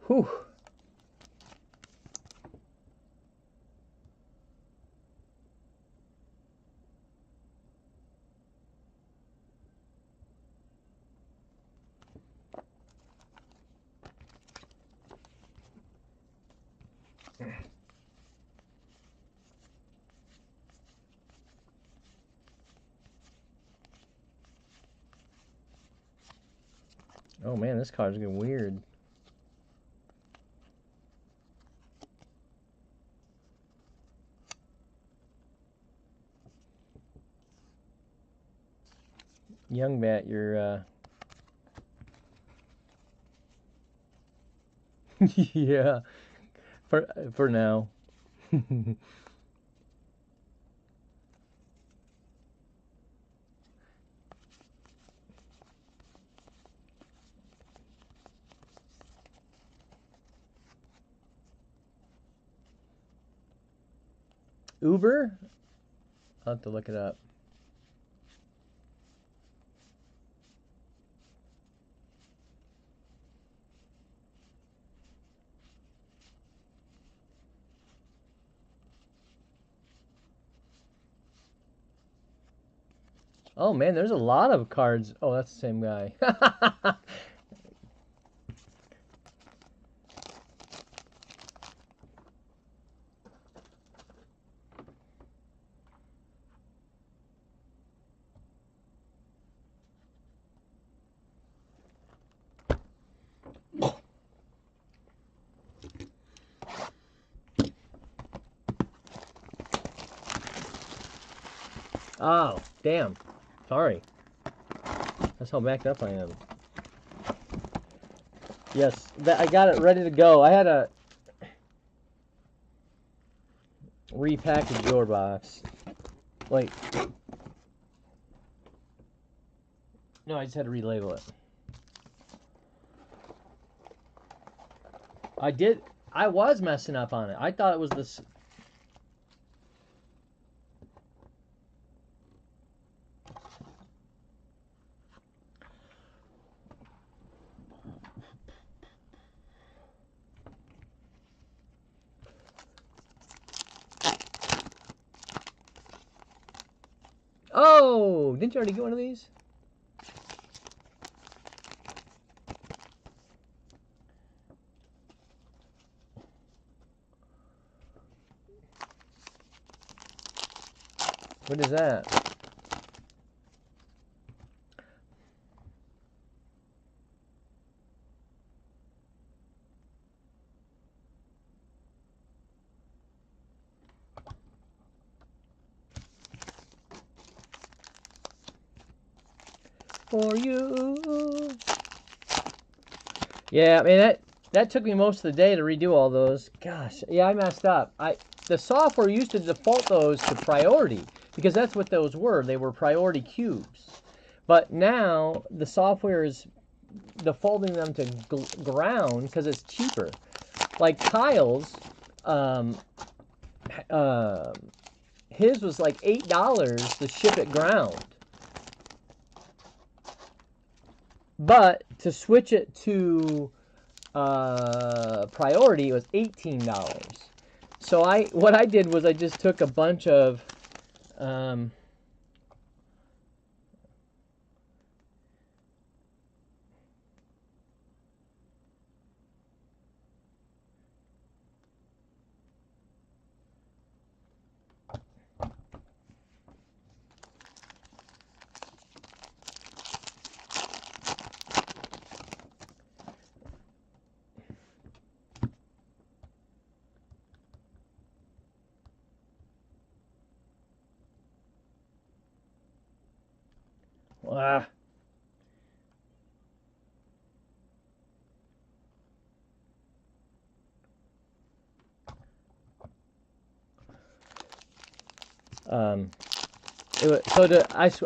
Whew. Oh man, this card's getting weird. Young Bat, you're yeah, for now. Uber? I'll have to look it up. Oh man, there's a lot of cards. Oh, that's the same guy. Oh, damn. Sorry. That's how backed up I am. Yes, I got it ready to go. I had to repackage your box. Wait. No, I just had to relabel it. I was messing up on it. I thought it was this. Oh, didn't you already get one of these? What is that? For you. Yeah, I mean, that took me most of the day to redo all those. Gosh, yeah, I messed up. The software used to default those to priority because that's what those were. They were priority cubes. But now the software is defaulting them to ground because it's cheaper. Like Kyle's, his was like $8 to ship it ground. But to switch it to priority, it was $18. So what I did was I just took a bunch of ah,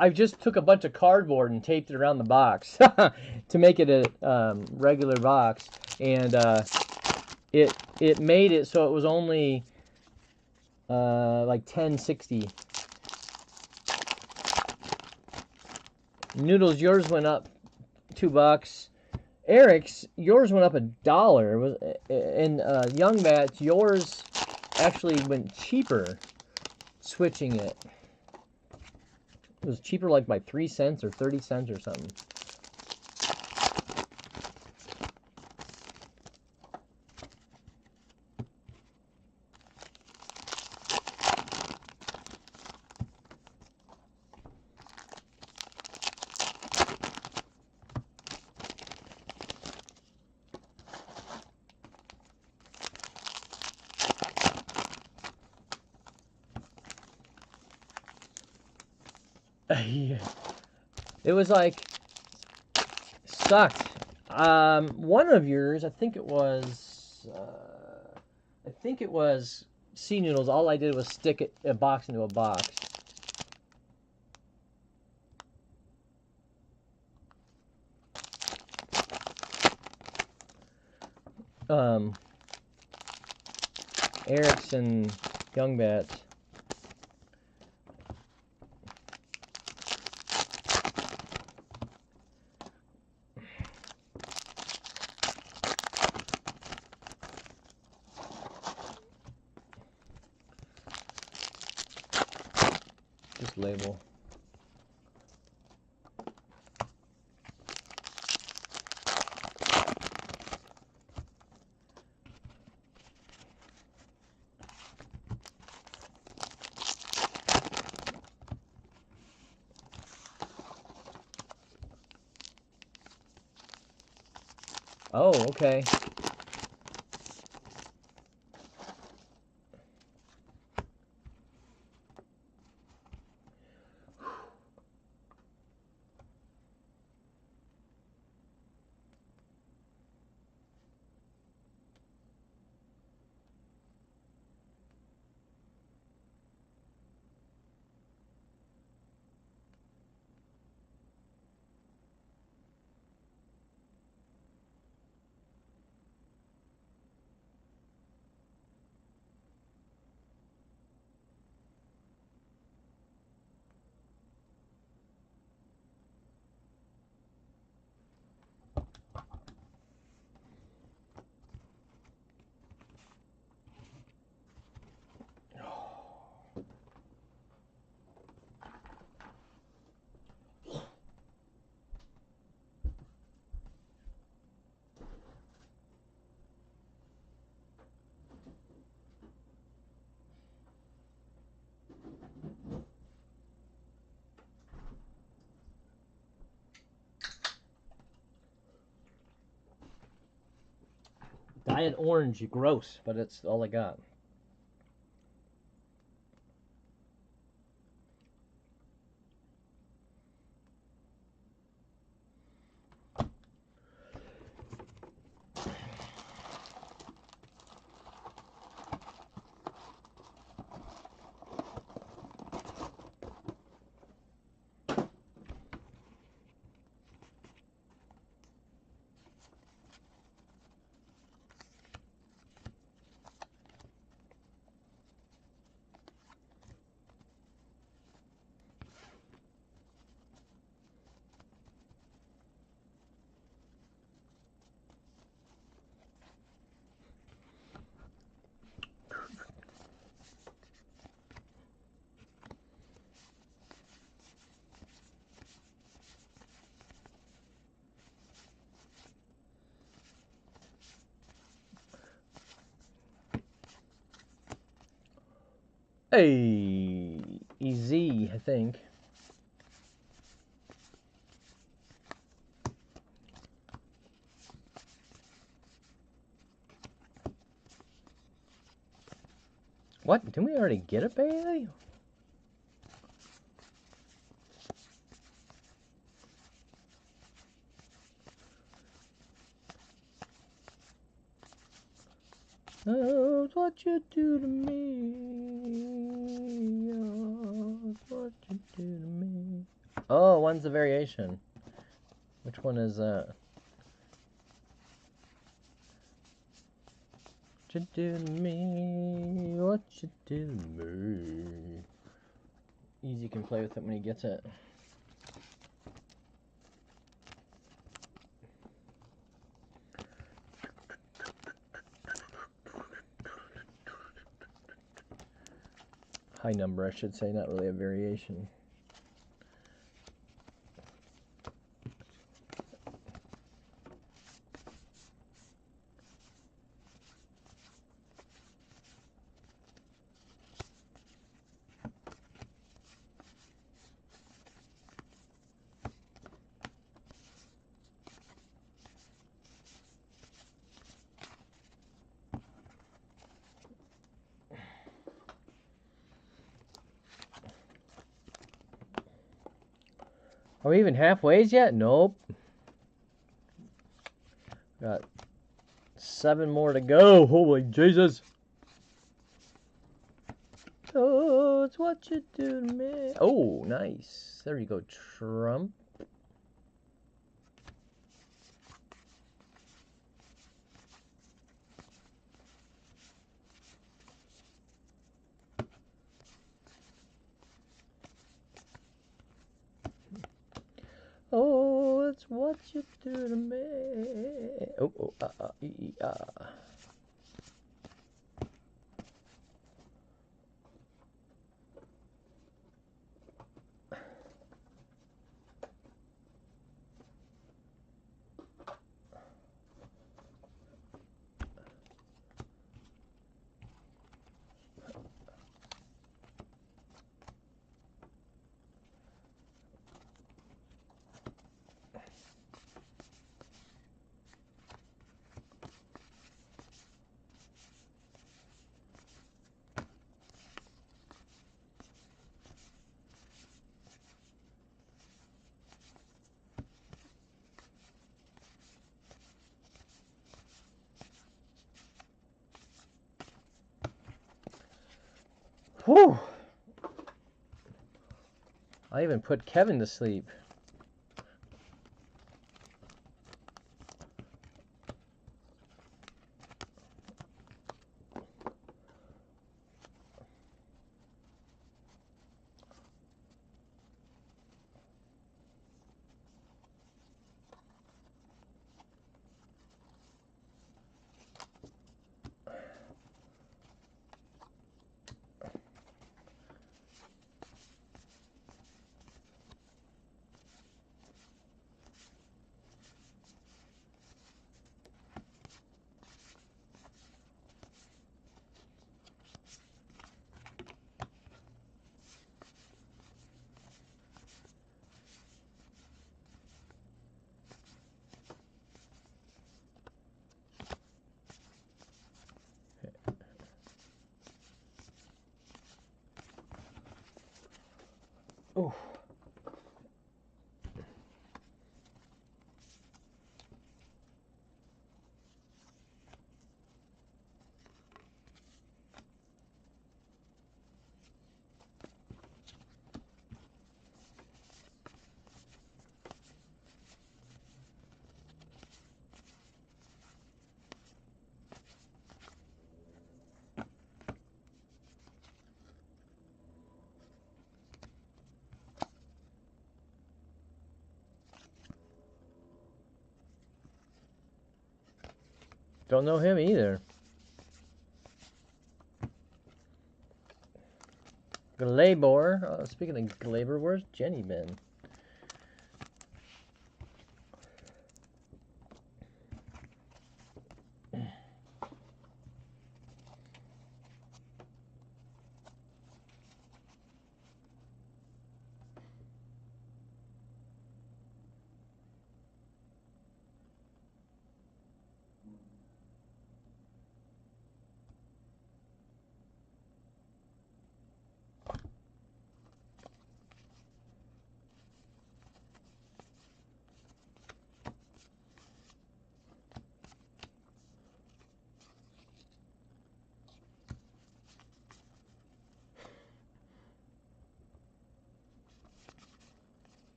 I just took a bunch of cardboard and taped it around the box to make it a regular box, and it made it so it was only like 1060. Noodles, yours went up $2. Eric's, yours went up $1. And Young Batch, yours actually went cheaper switching it. It was cheaper like by 3 cents or 30 cents or something. It was like sucked. One of yours, I think it was Sea Noodles. All I did was stick a box into a box. Eric's and Young Bats. Just label. Oh, okay. Diet orange, gross, but it's all I got. Hey, easy, I think. What? Didn't we already get a Bailey? Oh, what you do to me. Oh, what you do to me. Oh, one's a variation. Which one is that? What you do to me? What you do to me? Easy can play with it when he gets it. High number, I should say, not really a variation. Are we even halfway yet? Nope. Got 7 more to go. Holy Jesus. Oh, it's what you do to me. Oh, nice. There you go, Trump. Oh, it's what you do to me. Oh, Whew. I even put Kevin to sleep. Oh. Don't know him either. Glabor. Speaking of Glabor, where's Jenny been?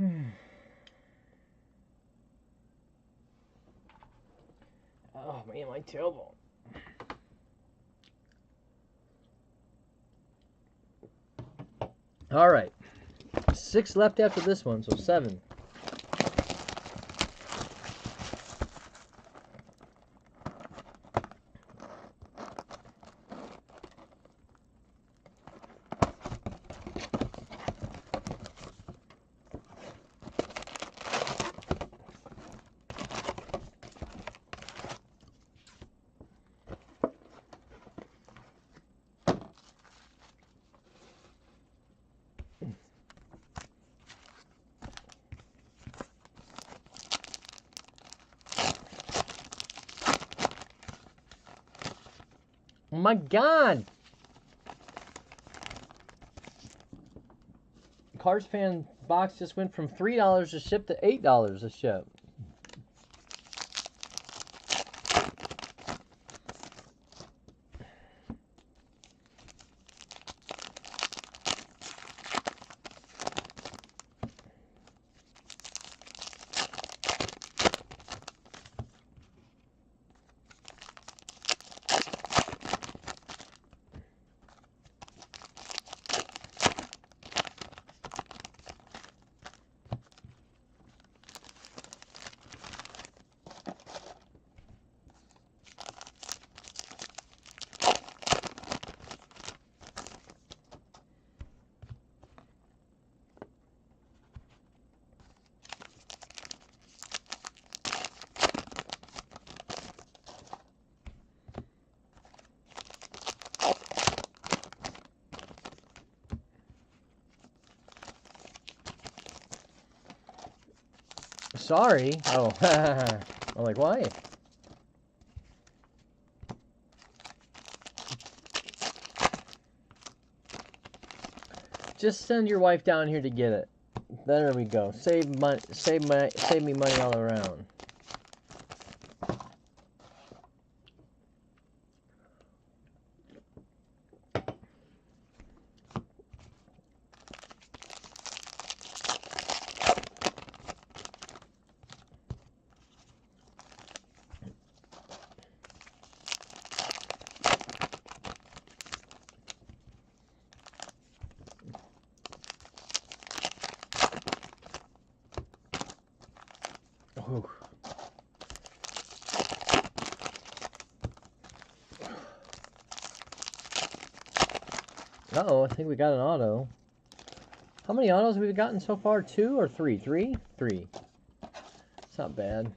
Oh man, my tailbone. All right, 6 left after this one, so 7. Oh my God! Cards Fan box just went from $3 a ship to $8 a ship. Sorry. Oh, I'm like, why? Just send your wife down here to get it. There we go. Save money. Save me money all around. Whew. Uh-oh, I think we got an auto. How many autos have we gotten so far? 2 or 3? 3? 3. It's not bad.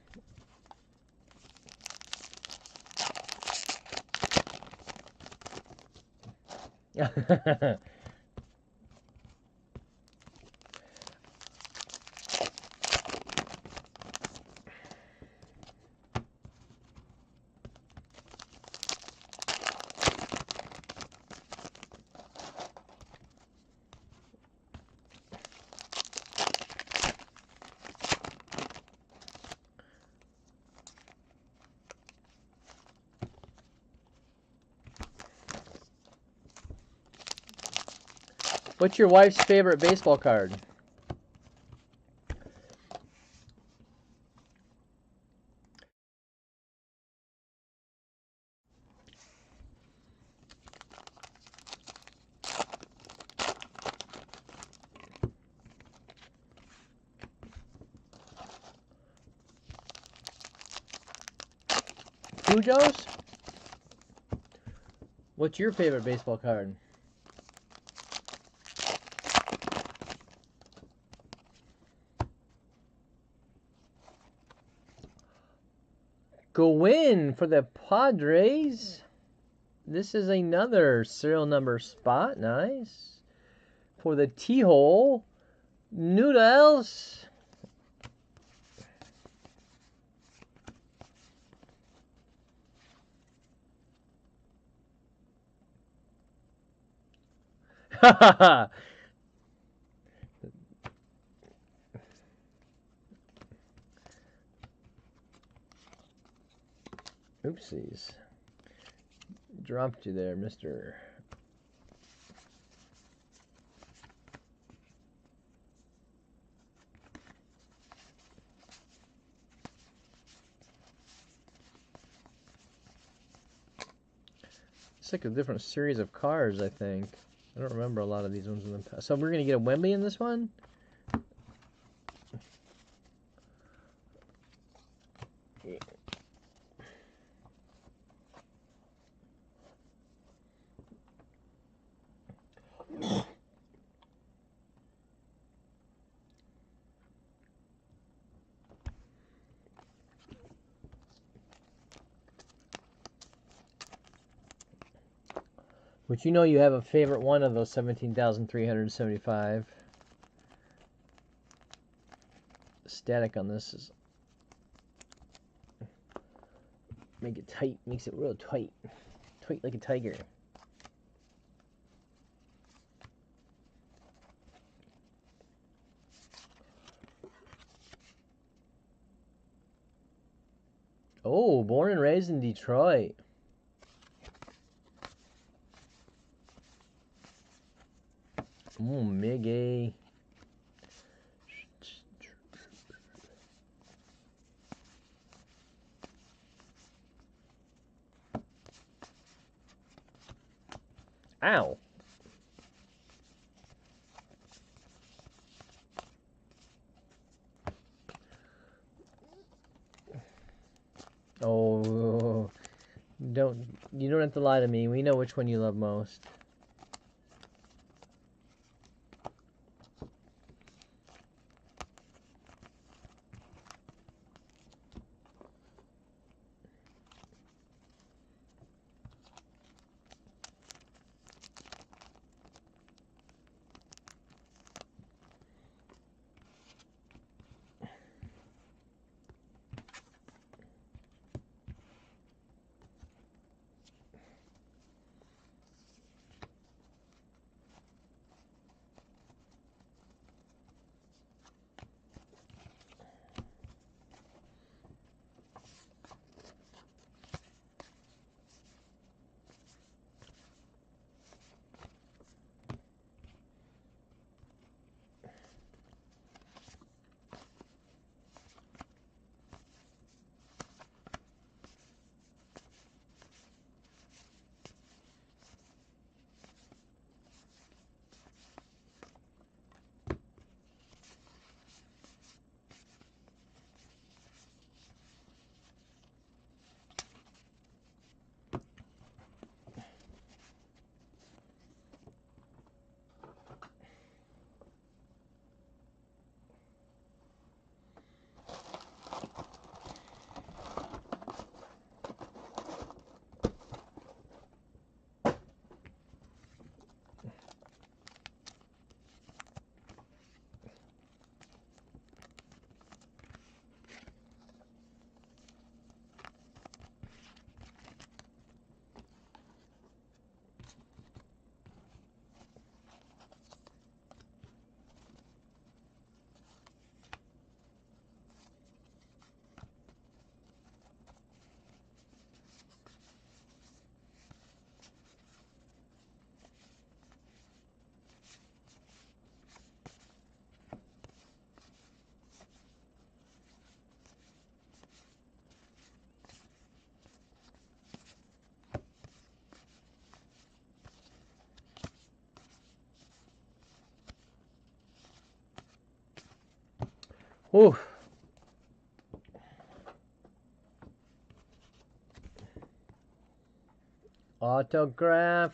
What's your wife's favorite baseball card? Cujo's? What's your favorite baseball card? Go in for the Padres. This is another serial number spot. Nice. For the T-hole. Noodles. Oopsies. Dropped you there, mister. It's like a different series of cards, I think. I don't remember a lot of these ones in the past. So we're going to get a Wemby in this one? Which you know you have a favorite one of those 17,375. Static on this is make it tight, makes it real tight. Tight like a tiger. Oh, born and raised in Detroit. Miggy. Ow. Oh, you don't have to lie to me. We know which one you love most. Whew. Autograph.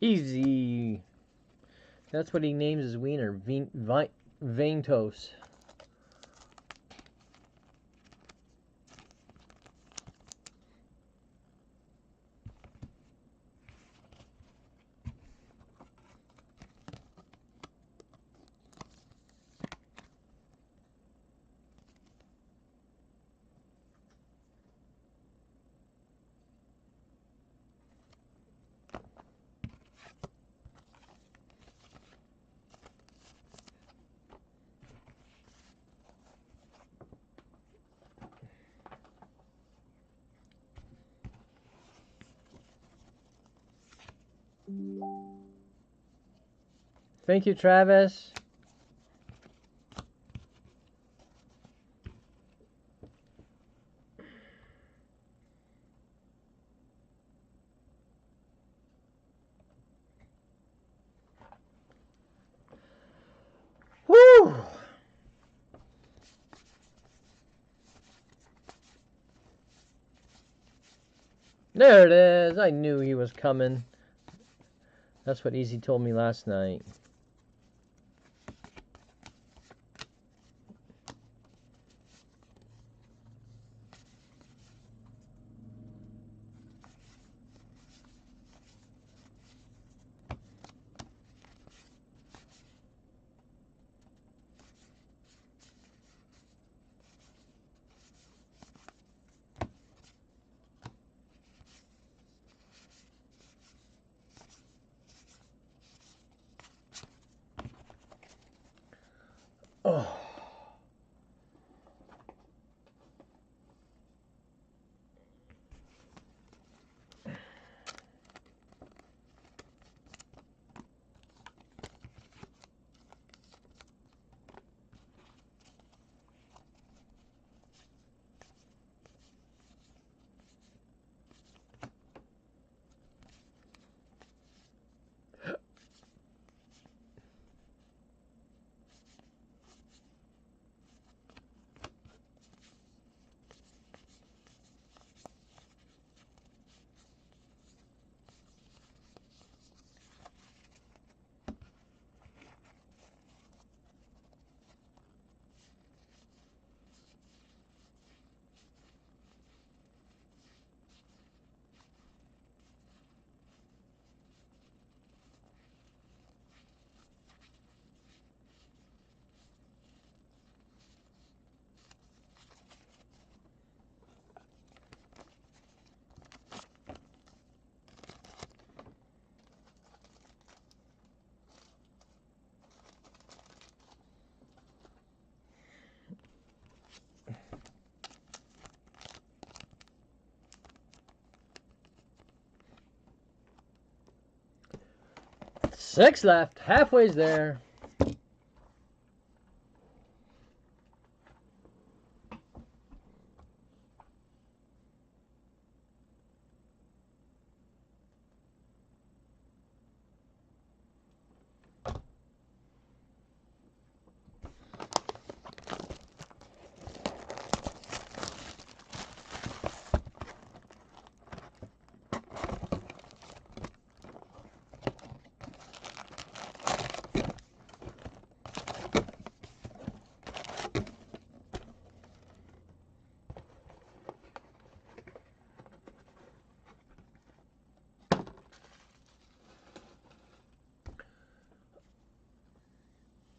Easy. That's what he names his wiener. Vaintos. Thank you, Travis. Woo! There it is. I knew he was coming. That's what Easy told me last night. Oh. Six left. Halfway's there.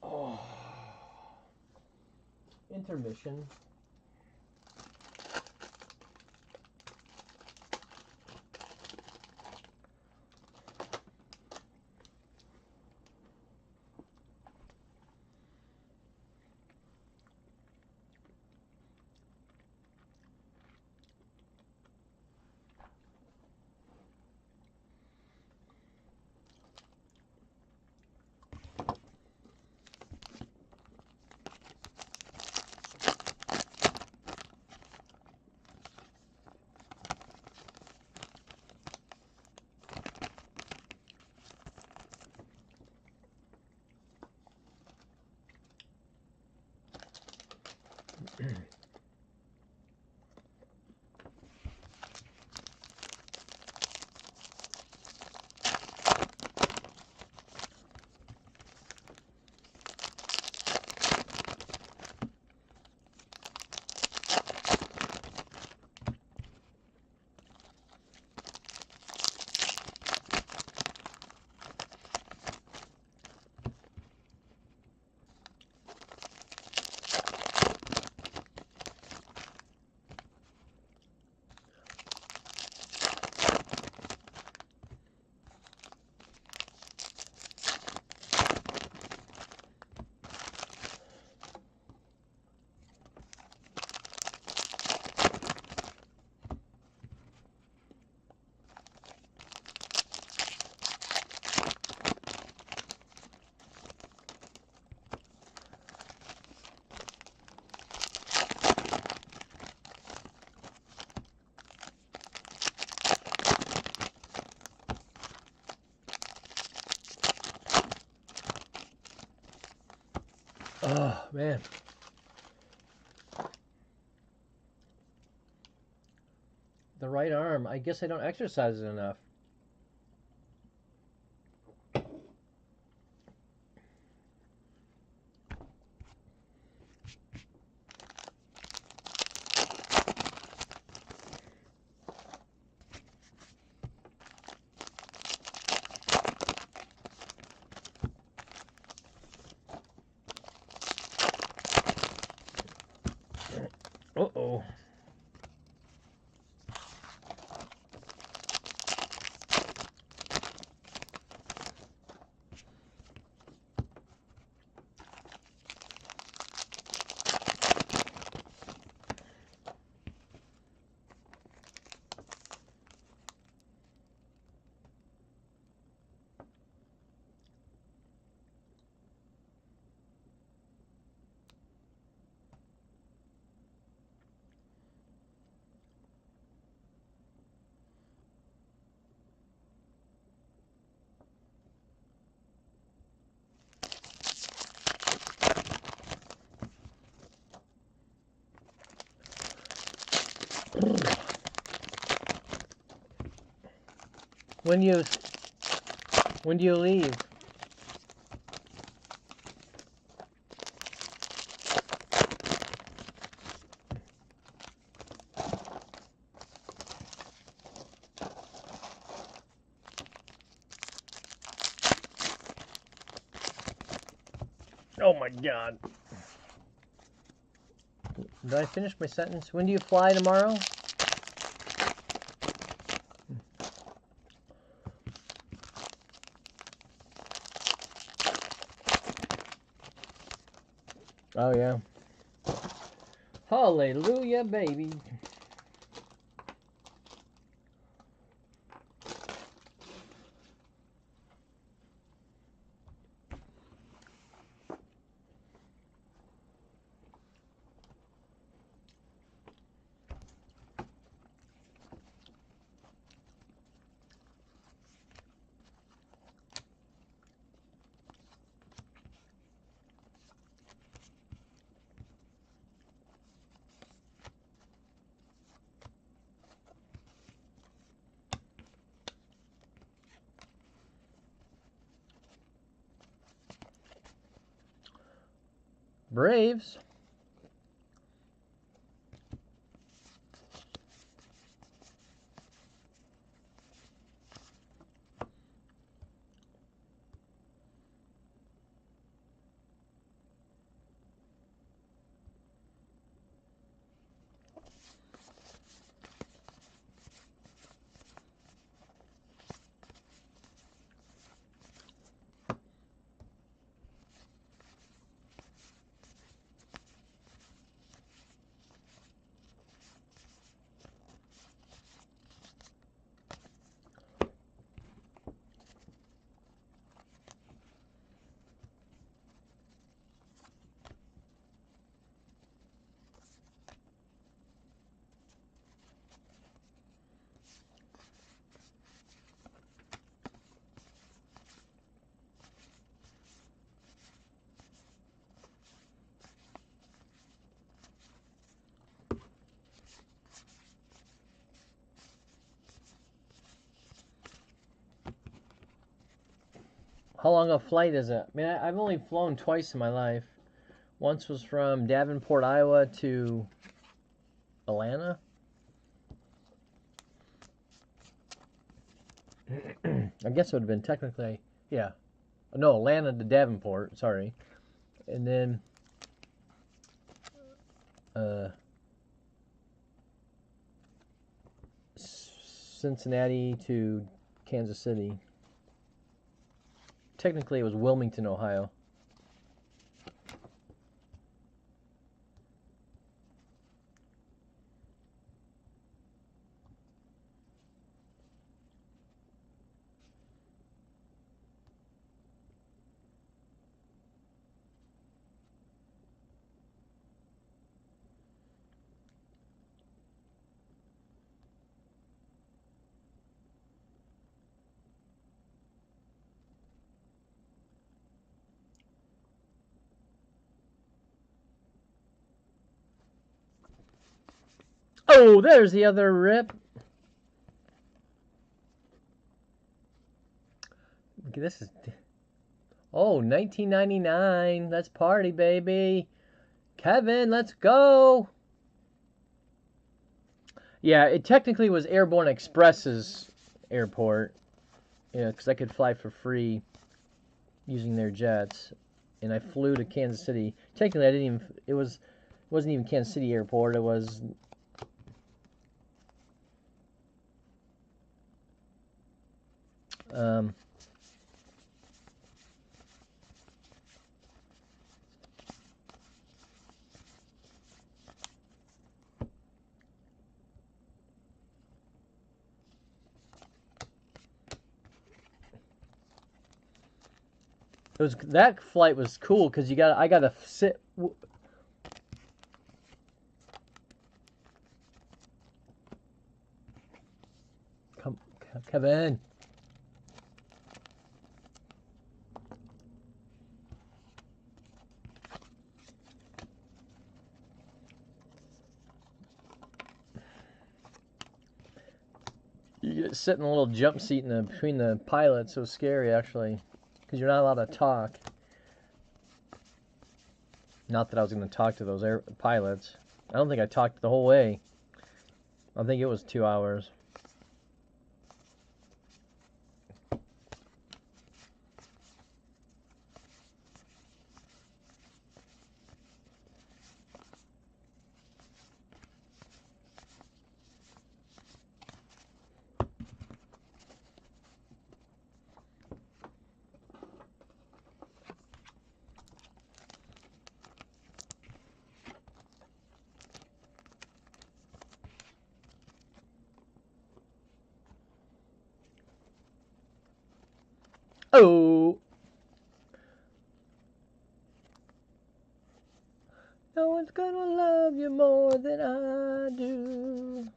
Oh. Intermission. Oh, man. The right arm. I guess I don't exercise it enough. Uh-oh. When you when do you leave? Oh my God. Did I finish my sentence? When do you fly tomorrow? Oh yeah. Hallelujah, baby. Braves. How long a flight is it? I mean, I've only flown twice in my life. Once was from Davenport, Iowa to Atlanta. I guess it would have been technically, yeah. No, Atlanta to Davenport, sorry. And then uh, Cincinnati to Kansas City. Technically, it was Wilmington, Ohio. Oh, there's the other rip. This is... Oh, 1999. Let's party, baby. Kevin, let's go. Yeah, it technically was Airborne Express's airport. Yeah, because I could fly for free using their jets. And I flew to Kansas City. Technically, I didn't even... wasn't even Kansas City Airport. It was... that flight was cool because I got to sit. Come, Kevin. You get to sit in a little jump seat between the pilots. So scary, actually, because you're not allowed to talk. Not that I was going to talk to those pilots. I don't think I talked the whole way. I think it was 2 hours. Oh! No one's gonna love you more than I do.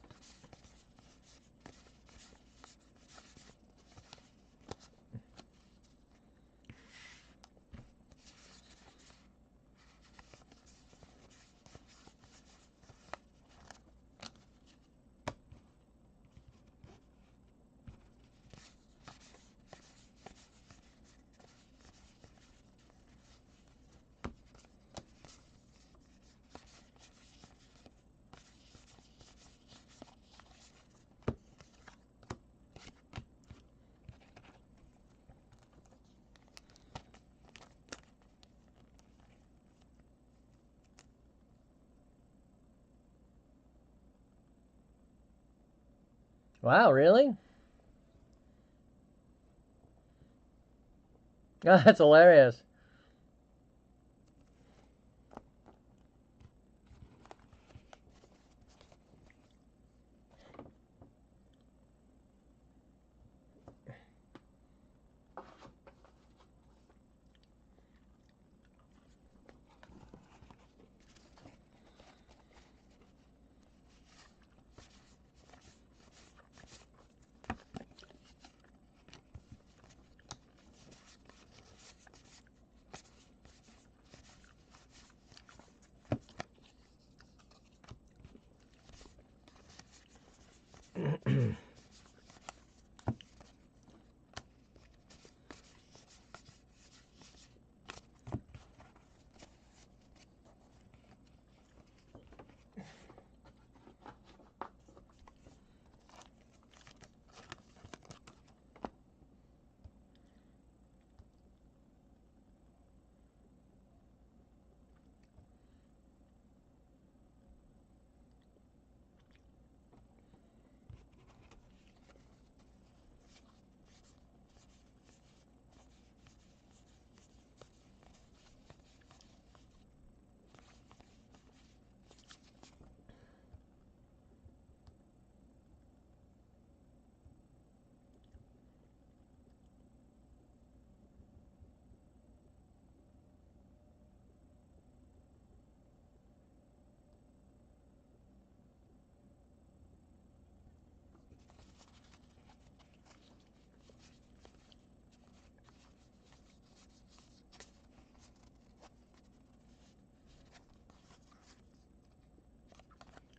Wow, really? Oh, that's hilarious.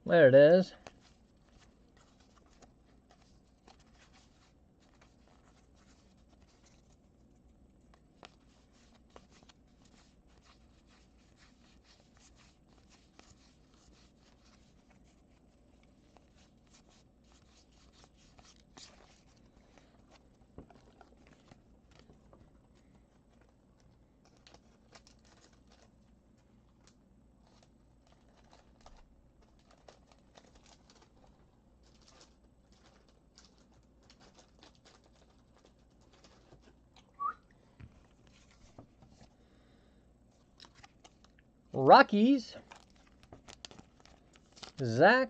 There it is. Rockies. Zach.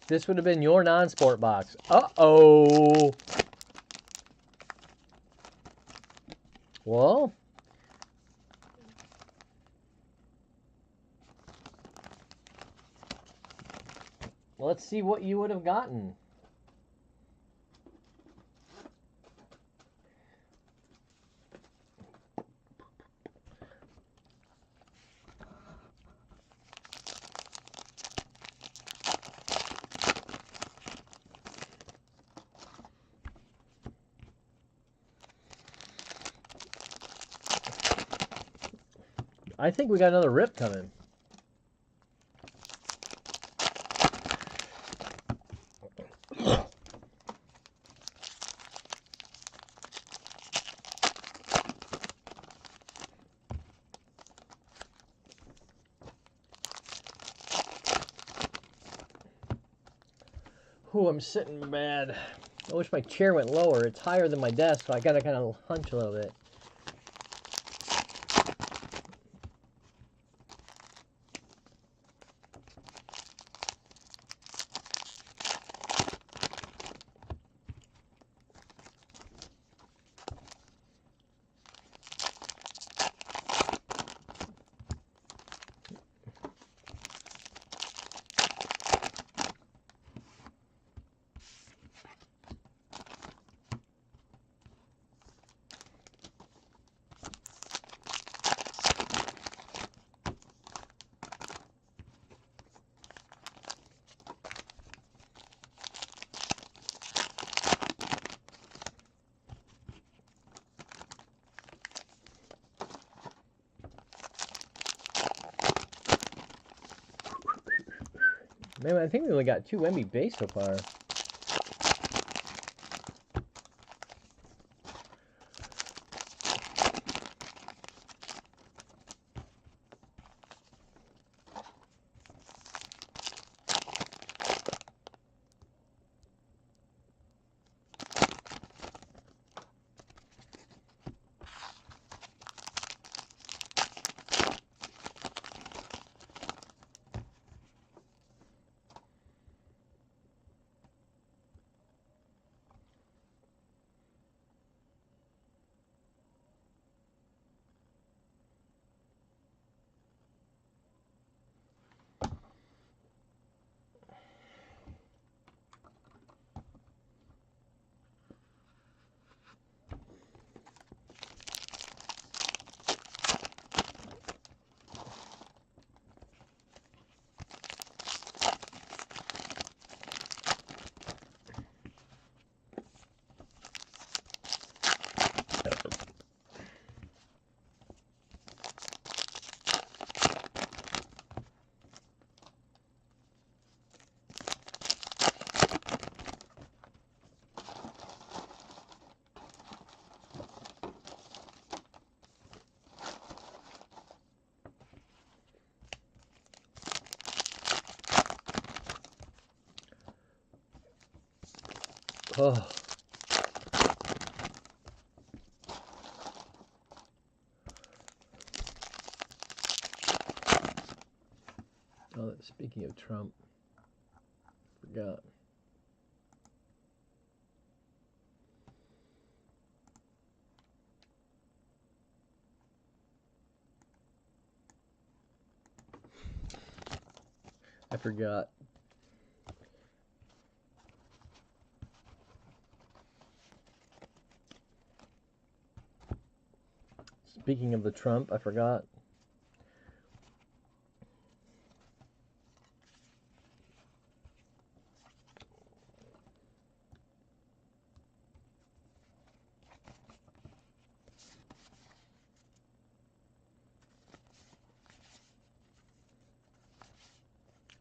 This would have been your non-sport box. Uh-oh. Well, let's see what you would have gotten. I think we got another rip coming. Ooh, I'm sitting bad. I wish my chair went lower. It's higher than my desk, so I gotta kind of hunch a little bit. Man, I think we only got 2 Wemby base so far. Oh. Oh, speaking of Trump, forgot. I forgot. Speaking of the Trump, I forgot.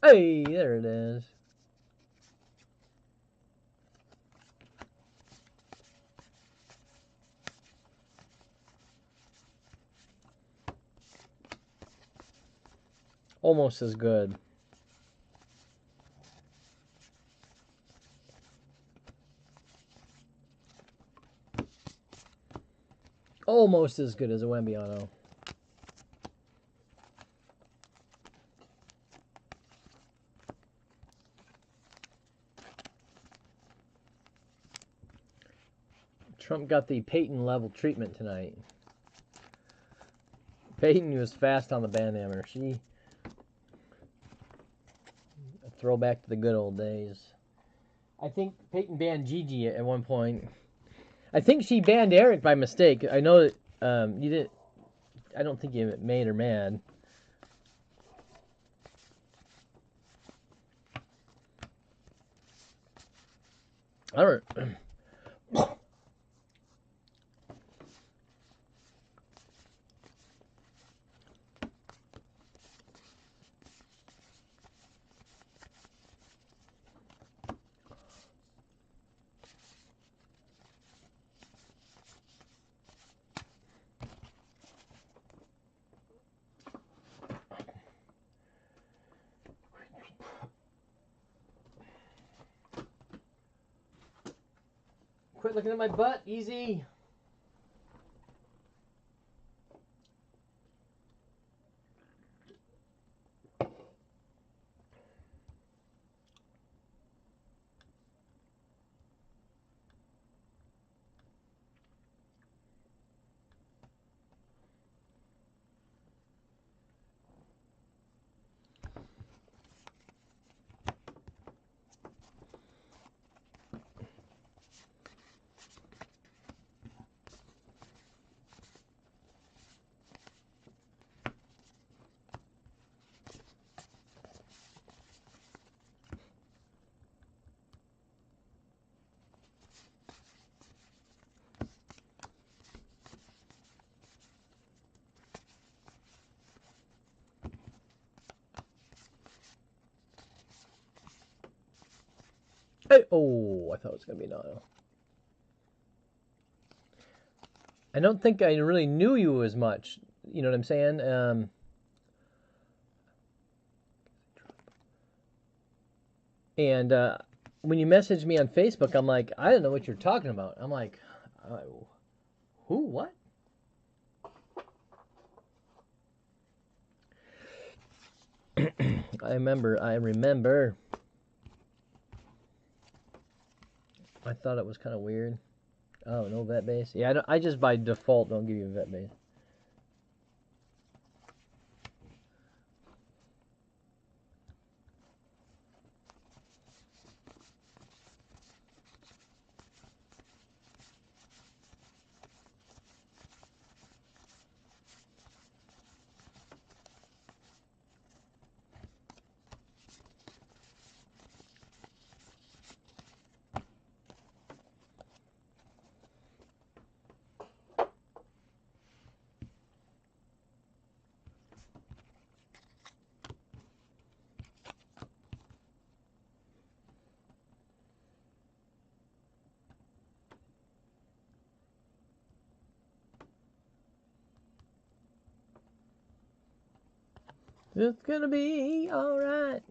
Hey, there it is. Almost as good. Almost as good as a Wembiano. Trump got the Peyton level treatment tonight. Peyton was fast on the bandhammer. She a throwback to the good old days. I think Peyton banned Gigi at one point. I think she banned Eric by mistake. I know that you didn't. I don't think you made her mad. I don't. Quit looking at my butt, easy. Hey, oh, I thought it was gonna be an auto. I don't think I really knew you as much. You know what I'm saying? And when you messaged me on Facebook, I'm like, I don't know what you're talking about. I'm like, who? What? I remember. I thought it was kind of weird. Oh, no vet base? Yeah, I just by default don't give you a vet base. It's gonna be alright.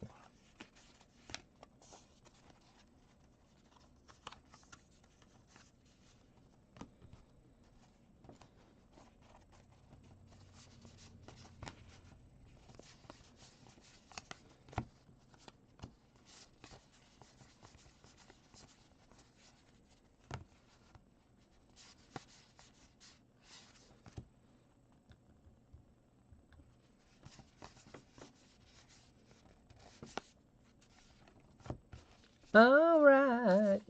All right.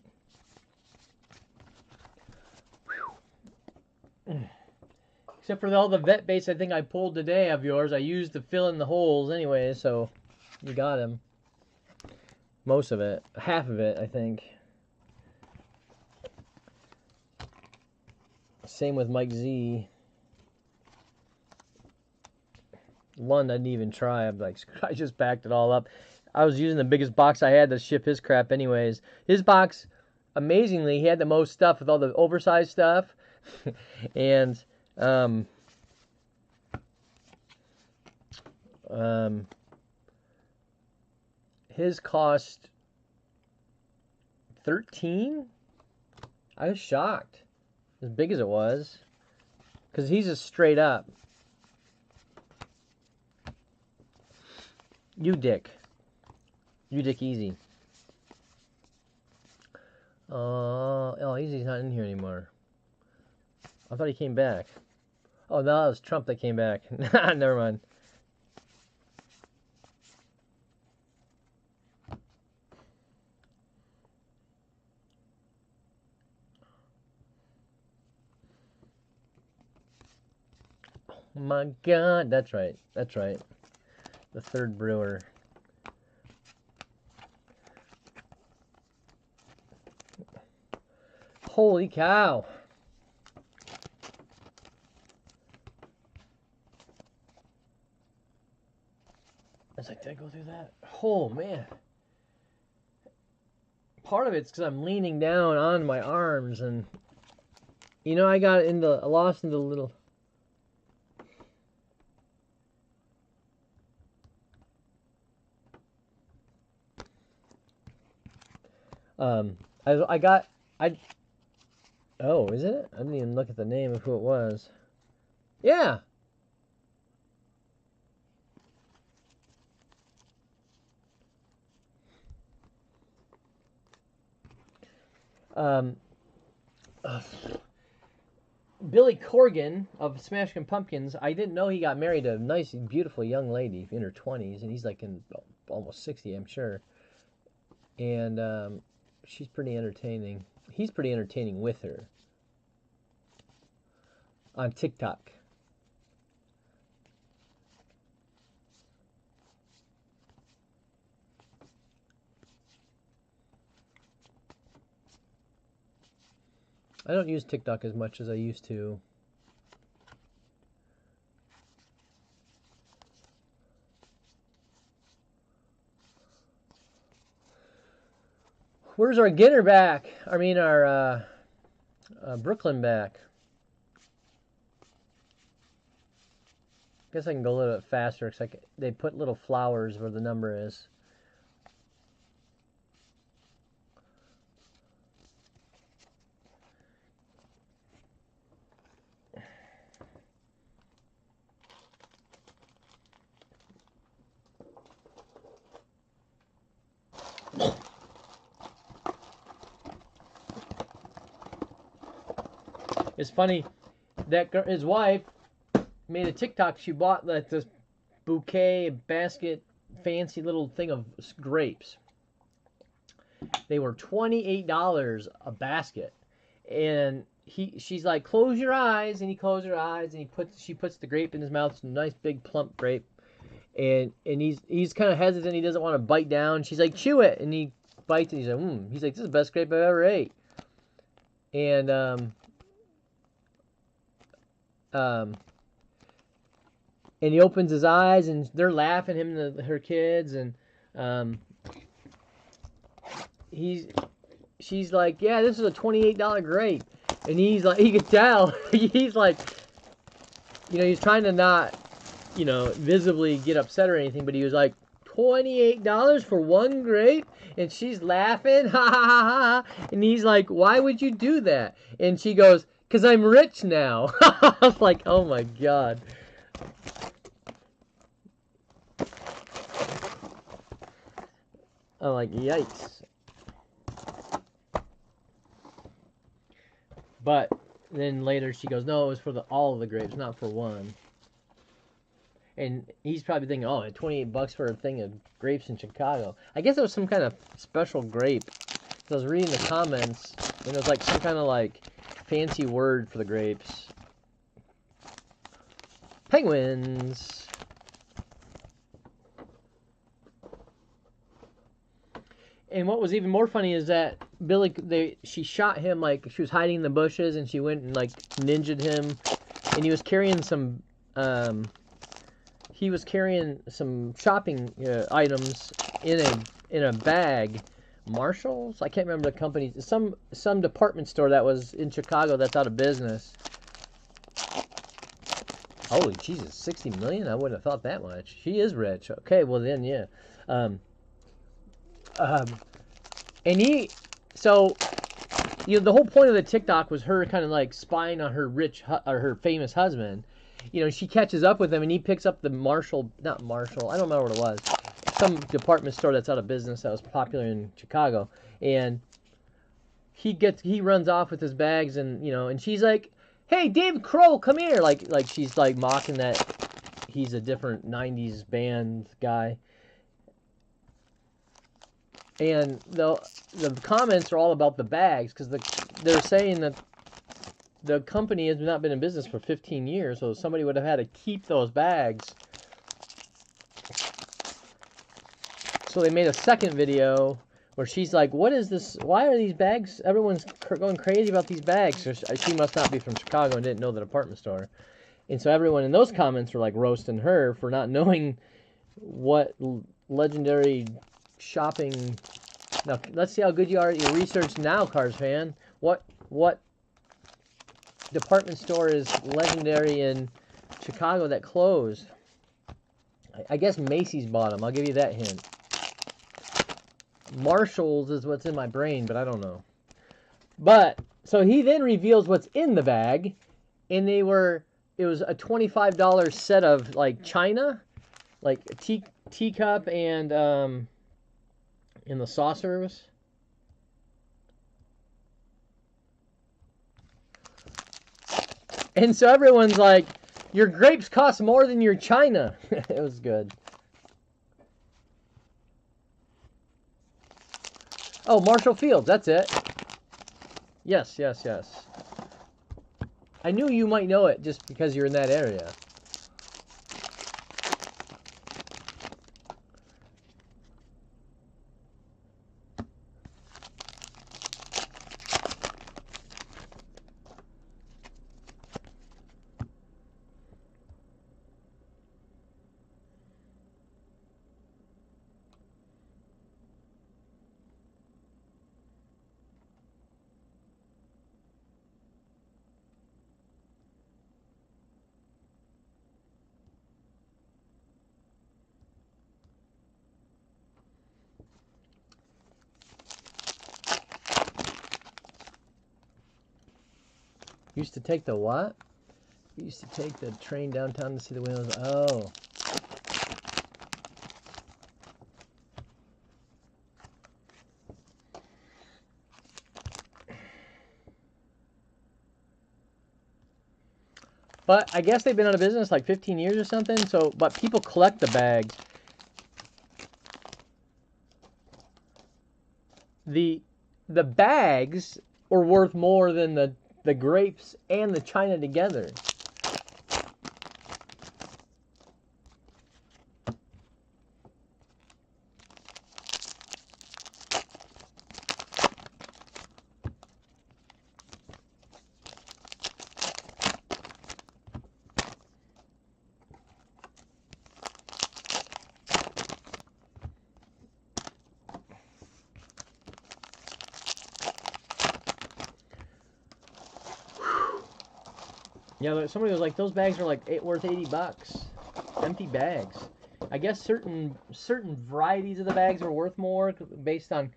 Except for all the vet baits I think I pulled today of yours, I used to fill in the holes anyway, so you got him. Most of it. Half of it, I think. Same with Mike Z. One I didn't even try. I'm like, I just backed it all up. I was using the biggest box I had to ship his crap anyways. His box, amazingly, he had the most stuff with all the oversized stuff. And his cost 13. I was shocked, as big as it was, because he's just straight up. You dick easy. Oh, Easy's not in here anymore. I thought he came back. Oh, no, that was Trump that came back. Never mind. Oh my God, that's right. That's right. The third brewer. Holy cow. I was like, did I go through that? Oh, man. Part of it's because I'm leaning down on my arms, and you know, I lost into the little. Oh, is it? I didn't even look at the name of who it was. Yeah. Um, Billy Corgan of Smashing Pumpkins. I didn't know he got married to a nice, beautiful young lady in her 20s, and he's like in almost 60, I'm sure. And she's pretty entertaining. He's pretty entertaining with her on TikTok. I don't use TikTok as much as I used to. Where's our Ginner back? I mean, our Brooklyn back. Guess I can go a little bit faster because they put little flowers where the number is. It's funny that his wife made a TikTok. She bought this bouquet, basket, fancy little thing of grapes. They were $28 a basket, and she's like, close your eyes, and he closed her eyes, and she puts the grape in his mouth. It's a nice big plump grape, and he's kind of hesitant. He doesn't want to bite down. She's like, chew it, and he bites it. He's like, He's like, this is the best grape I've ever ate. And he opens his eyes, and they're laughing, him and her kids, and she's like, yeah, this is a $28 grape, and he's like, he could tell, he's like, he's trying to not, visibly get upset or anything, but he was like, $28 for one grape? And she's laughing, ha ha ha ha, and he's like, why would you do that? And she goes, because I'm rich now. I was like, oh my God. I'm like, yikes. But then later she goes, no, it was for all of the grapes, not for one. And he's probably thinking, oh, $28 for a thing of grapes in Chicago. I guess it was some kind of special grape. I was reading the comments, and it was like some kind of like fancy word for the grapes. Penguins. And what was even more funny is that she shot him, like she was hiding in the bushes, and she went and like ninja'd him, and he was carrying some shopping items in a bag. Marshalls? I can't remember the company. Some department store that was in Chicago that's out of business. Holy Jesus, 60 million? I wouldn't have thought that much. She is rich. Okay, well then, yeah. Um, and the whole point of the TikTok was her kind of like spying on her her famous husband. She catches up with him, and he picks up the not Marshall, I don't remember what it was, some department store that's out of business that was popular in Chicago, and he runs off with his bags, and she's like, "Hey, Dave Kroll, come here!" Like she's like mocking that he's a different '90s band guy, and the comments are all about the bags because they're saying that the company has not been in business for 15 years, so somebody would have had to keep those bags. So they made a second video where she's like, "What is this? Why are these bags? Everyone's going crazy about these bags." So she must not be from Chicago and didn't know the department store. And so everyone in those comments were like roasting her for not knowing what legendary shopping. Now let's see how good you are at your research now, Cars fan. What department store is legendary in Chicago that closed? I guess Macy's bought them. I'll give you that hint. Marshall's is what's in my brain, but I don't know. But so he then reveals what's in the bag, and it was a $25 set of like china, like a teacup and in the saucers. And so everyone's like, "Your grapes cost more than your china." It was good. Oh, Marshall Fields, that's it. Yes. I knew you might know it just because you're in that area. Used to take the what? Used to take the train downtown to see the windows. Oh. But I guess they've been out of business like 15 years or something. So, but people collect the bags. The bags are worth more than the grapes and the china together. Yeah, somebody was like, those bags are like worth $80. Empty bags. I guess certain varieties of the bags are worth more based on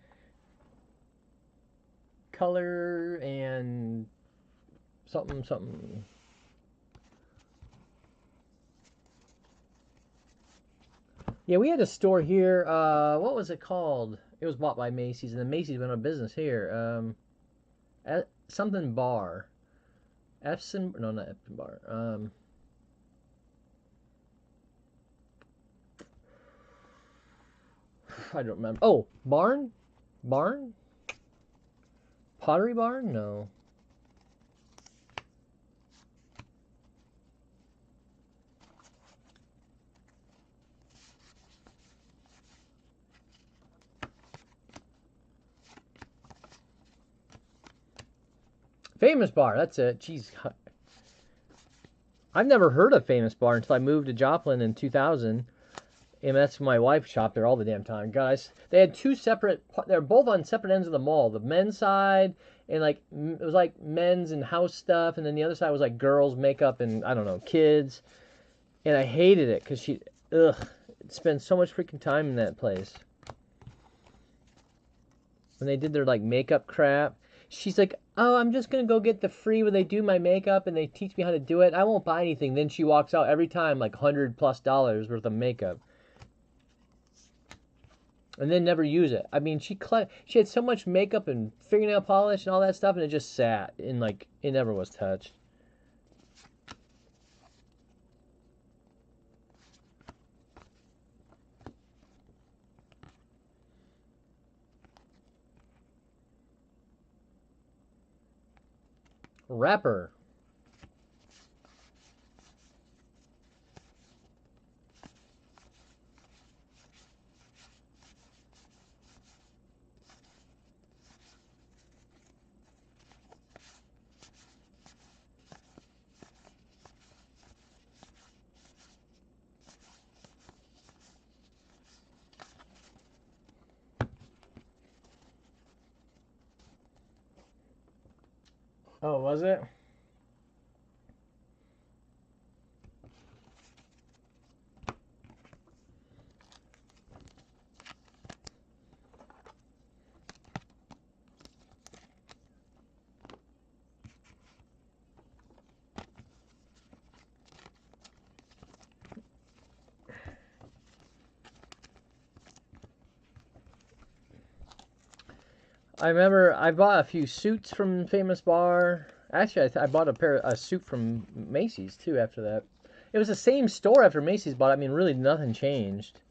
color and something. Yeah, we had a store here. What was it called? It was bought by Macy's, and then Macy's went out of business here. Something bar. Epson? No, not Epson bar. I don't remember. Oh, barn? Barn? Pottery barn? No. Famous Bar, that's it. Jeez. I've never heard of Famous Bar until I moved to Joplin in 2000. And that's my wife shopped there all the damn time. Guys, they had two separate, they're both on separate ends of the mall. The men's side, and like, it was like men's and house stuff. And then the other side was like girls' makeup and, I don't know, kids. And I hated it because spent so much freaking time in that place. When they did their like makeup crap, she's like, "Oh, I'm just gonna go get the free where they do my makeup and they teach me how to do it. I won't buy anything." Then she walks out every time like $100+ worth of makeup, and then never use it. I mean, she had so much makeup and fingernail polish and all that stuff, and it just sat and like it never was touched. Rapper. Oh, was it? I remember I bought a few suits from Famous Bar. Actually, I bought a suit from Macy's too after that. It was the same store after Macy's bought it. I mean, really nothing changed.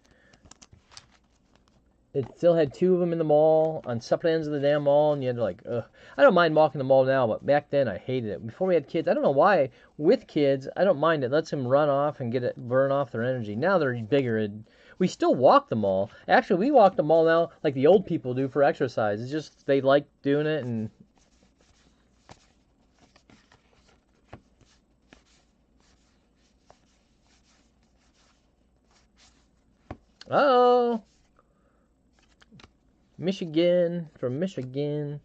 It still had two of them in the mall on separate ends of the damn mall, and you had to like, ugh. I don't mind walking the mall now, but back then I hated it. Before we had kids, I don't know why. With kids, I don't mind it. It lets them run off and burn off their energy. Now they're bigger, and we still walk the mall. Actually, we walk the mall now like the old people do for exercise. It's just they like doing it, and oh, Michigan from Michigan.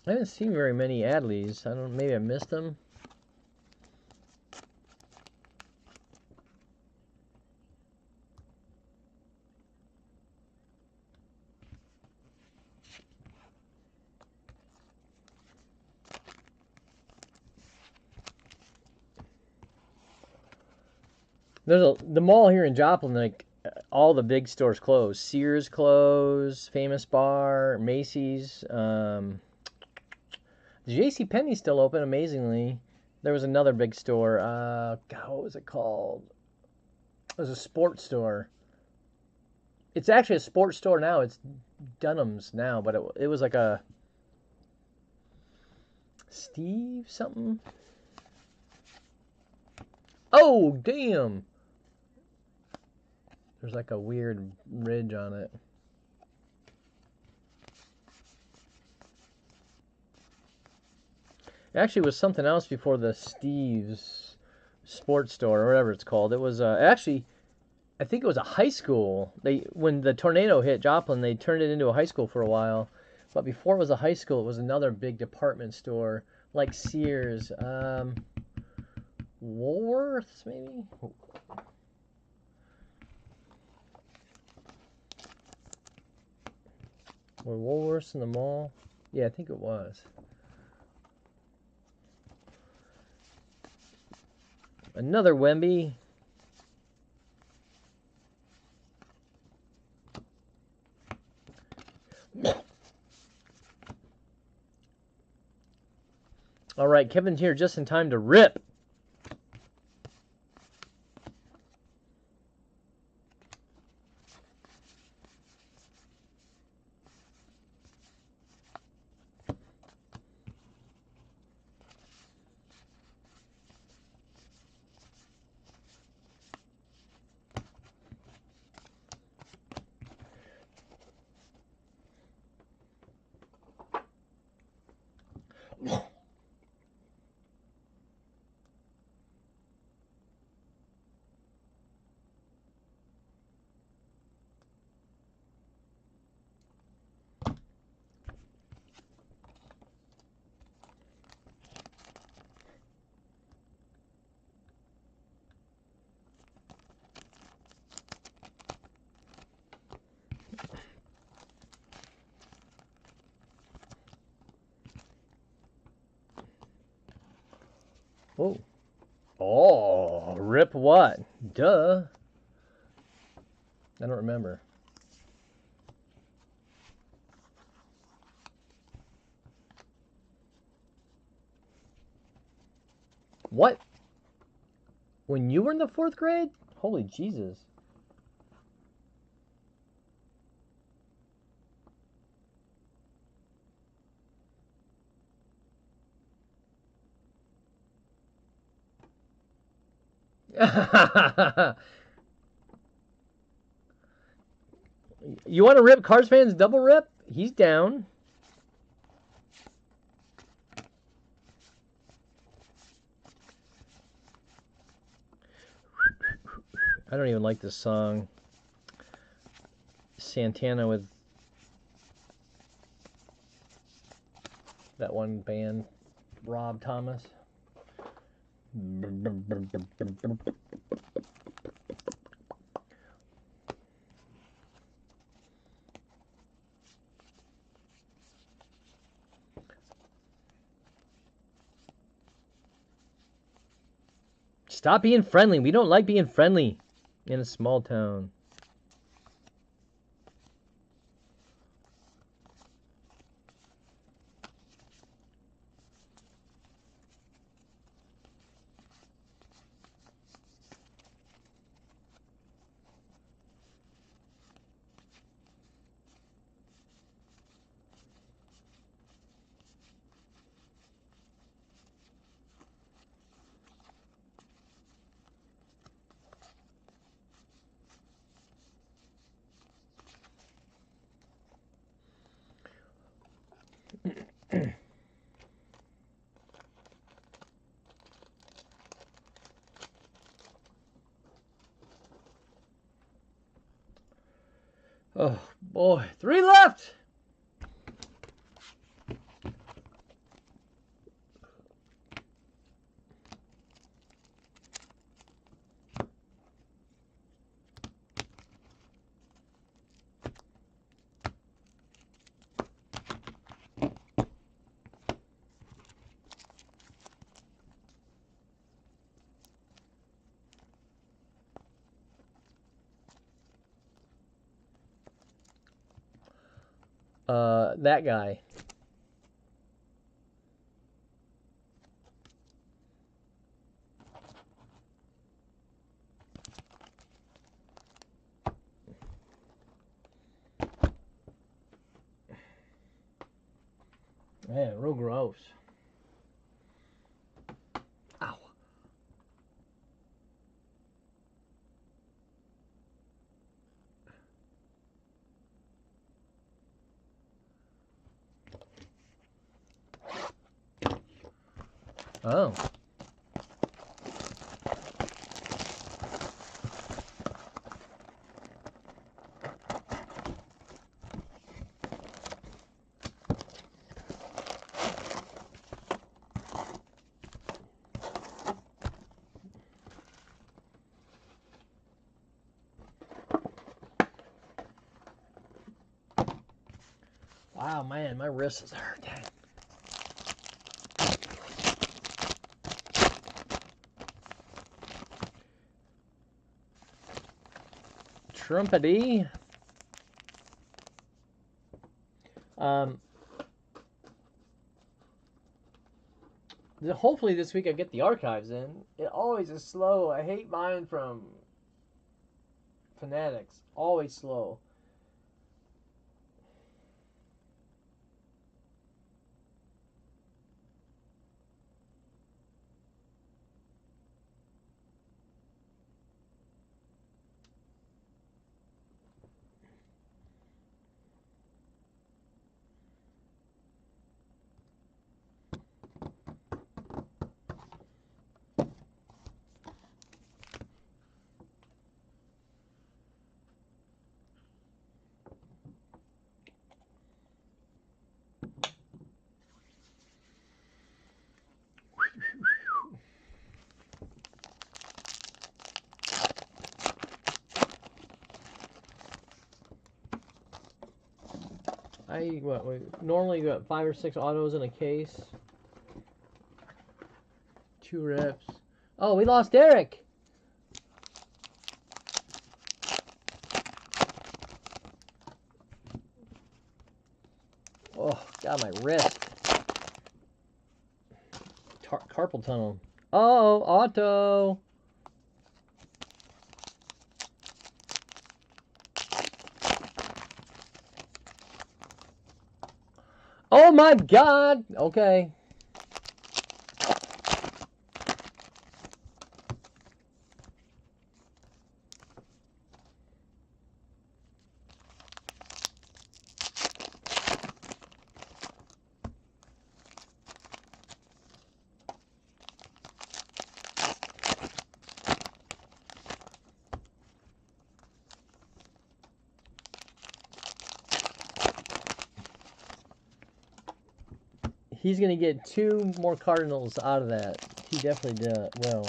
I haven't seen very many Adleys. I don't. Maybe I missed them. The mall here in Joplin. Like all the big stores closed. Sears closed. Famous Bar, Macy's. J.C. Penney's still open. Amazingly, there was another big store. God, what was it called? It was a sports store. It's actually a sports store now. It's Dunham's now, but it was like a Steve something. Oh, damn! There's like a weird ridge on it. It actually was something else before the Steve's sports store or whatever it's called. It was actually, I think it was a high school. When the tornado hit Joplin, they turned it into a high school for a while. But before it was a high school, it was another big department store like Sears. Woolworths maybe. Were Woolworths in the mall? Yeah, I think it was. Another Wemby. All right, Kevin's here just in time to rip. Oh. Oh, rip what? Duh. I don't remember. What? When you were in the 4th grade? Holy Jesus. You want to rip Cards fans double rip? He's down. I don't even like this song. Santana with that one band, Rob Thomas. Stop being friendly. We don't like being friendly in a small town. Oh boy, 3 left. That guy. Man, real gross. Ow. Oh. Wow, man, my wrist is hurt. Trumpety. Hopefully this week I get the archives in. It always is slow. I hate buying from Fanatics. Always slow. Normally got 5 or 6 autos in a case. 2 reps. Oh, we lost Eric. Oh, got my wrist. Carpal tunnel. Oh, auto. Oh my God. Okay. He's going to get 2 more Cardinals out of that. He definitely did well.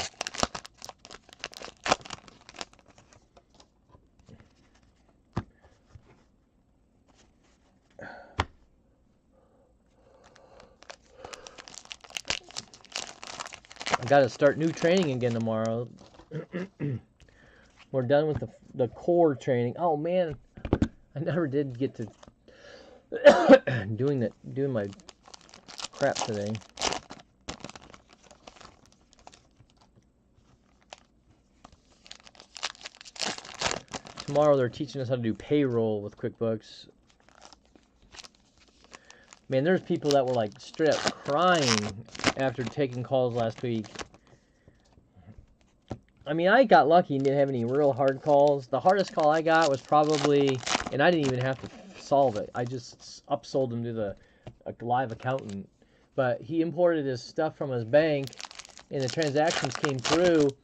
I got to start new training again tomorrow. We're done with the core training. Oh man, I never did get to doing my crap today. Tomorrow they're teaching us how to do payroll with QuickBooks. Man, there's people that were like straight up crying after taking calls last week. I mean, I got lucky and didn't have any real hard calls. The hardest call I got was probably, and I didn't even have to solve it. I just upsold him to a live accountant. But he imported his stuff from his bank, and the transactions came through,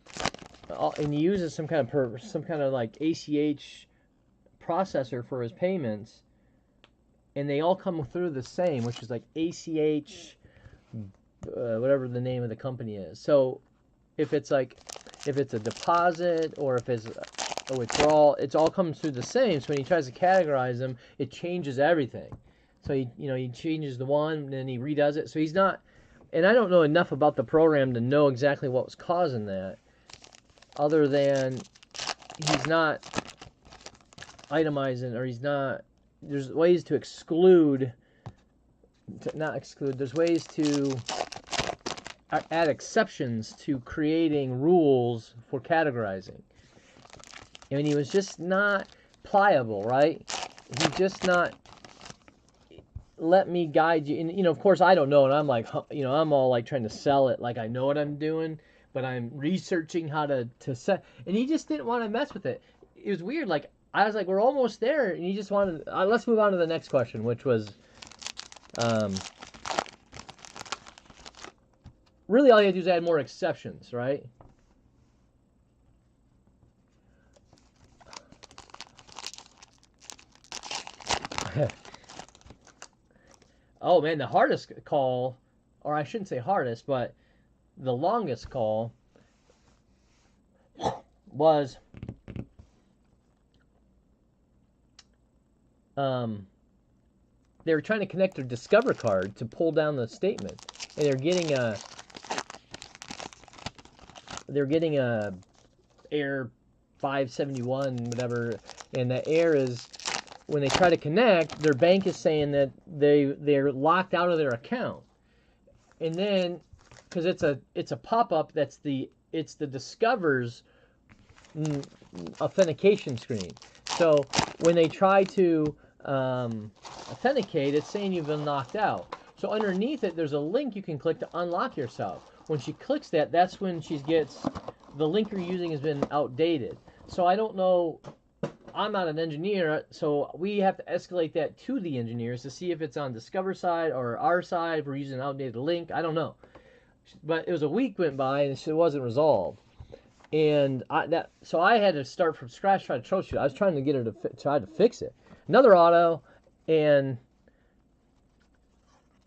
and he uses some kind of like ACH processor for his payments, and they all come through the same, which is like ACH, whatever the name of the company is. So if it's a deposit or if it's a withdrawal, it's all comes through the same. So when he tries to categorize them, it changes everything. So he changes the one, and then he redoes it. So he's not, and I don't know enough about the program to know exactly what was causing that, other than he's not itemizing, or he's not. There's ways to exclude, not exclude. There's ways to add exceptions to creating rules for categorizing. I mean, he was just not pliable, right? He just not let me guide you. And, of course, I don't know, and I'm like, I'm all like trying to sell it like I know what I'm doing, but I'm researching how to set. And he just didn't want to mess with it. It was weird. Like, I was like, we're almost there, and he just wanted. Let's move on to the next question, which was, really all you have to do is add more exceptions, right? Oh man, the hardest call, or I shouldn't say hardest, but the longest call was they're trying to connect their Discover card to pull down the statement, and they're getting a error 571 whatever, and the error is when they try to connect, their bank is saying that they're locked out of their account, and then because it's a pop-up that's it's the Discover's authentication screen. So when they try to authenticate, it's saying you've been locked out. So underneath it, there's a link you can click to unlock yourself. When she clicks that, that's when she gets the link you're using has been outdated. So I don't know. I'm not an engineer, so we have to escalate that to the engineers to see if it's on Discover side or our side. If we're using an outdated link. I don't know. But it was a week went by and it wasn't resolved. And so I had to start from scratch trying to troubleshoot. I was trying to get her to try to fix it. Another auto,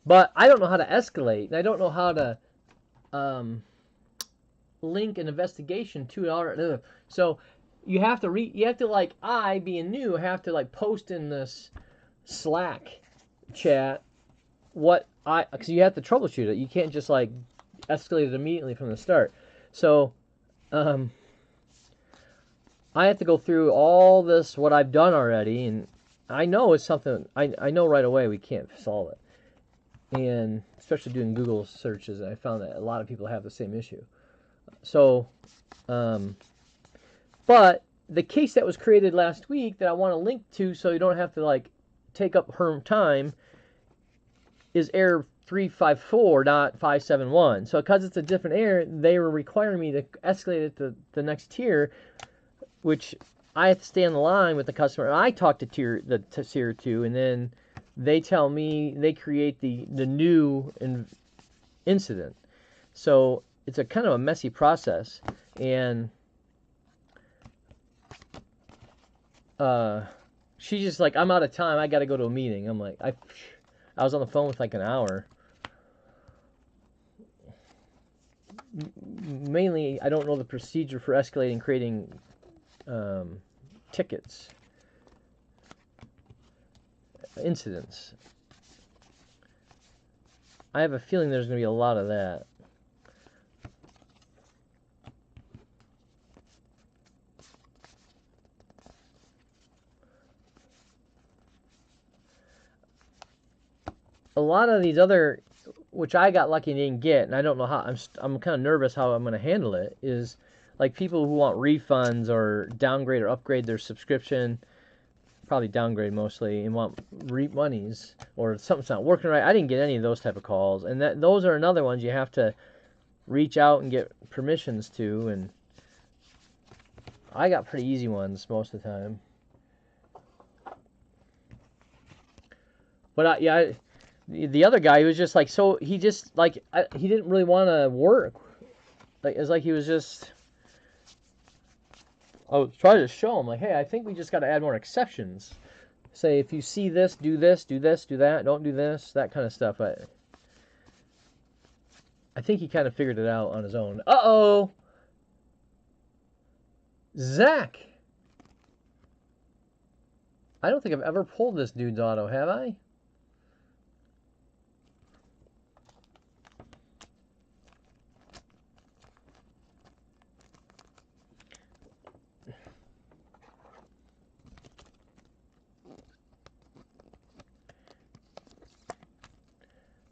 but I don't know how to escalate, and I don't know how to link an investigation to an auto. So you have to like, I being new have to like post in this Slack chat because you have to troubleshoot it. You can't just like escalate it immediately from the start. So I have to go through all this, what I've done already, and I know it's something, I know right away we can't solve it. And especially doing Google searches, I found that a lot of people have the same issue. So, but the case that was created last week that I want to link to so you don't have to like take up her time is error 354.571. So because it's a different error, they were requiring me to escalate it to the next tier, which I have to stay on the line with the customer. And I talk to tier 2, and then they tell me they create the new incident. So it's a kind of a messy process. And she's just like, I'm out of time. I got to go to a meeting. I'm like, I was on the phone with like an hour. Mainly, I don't know the procedure for escalating, creating tickets, incidents. I have a feeling there's going to be a lot of that. A lot of these other, which I got lucky and didn't get, and I don't know how, I'm kind of nervous how I'm going to handle it, is like people who want refunds or downgrade or upgrade their subscription, probably downgrade mostly, and want monies, or something's not working right. I didn't get any of those type of calls, and those are another ones you have to reach out and get permissions to, and I got pretty easy ones most of the time. But the other guy, he was just like, so he just like, he didn't really want to work. Like, it's like he was just, I was trying to show him like, hey, I think we just got to add more exceptions. Say, if you see this, do this, do this, do that, don't do this, that kind of stuff. I think he kind of figured it out on his own. Uh-oh! Zach! I don't think I've ever pulled this dude's auto, have I?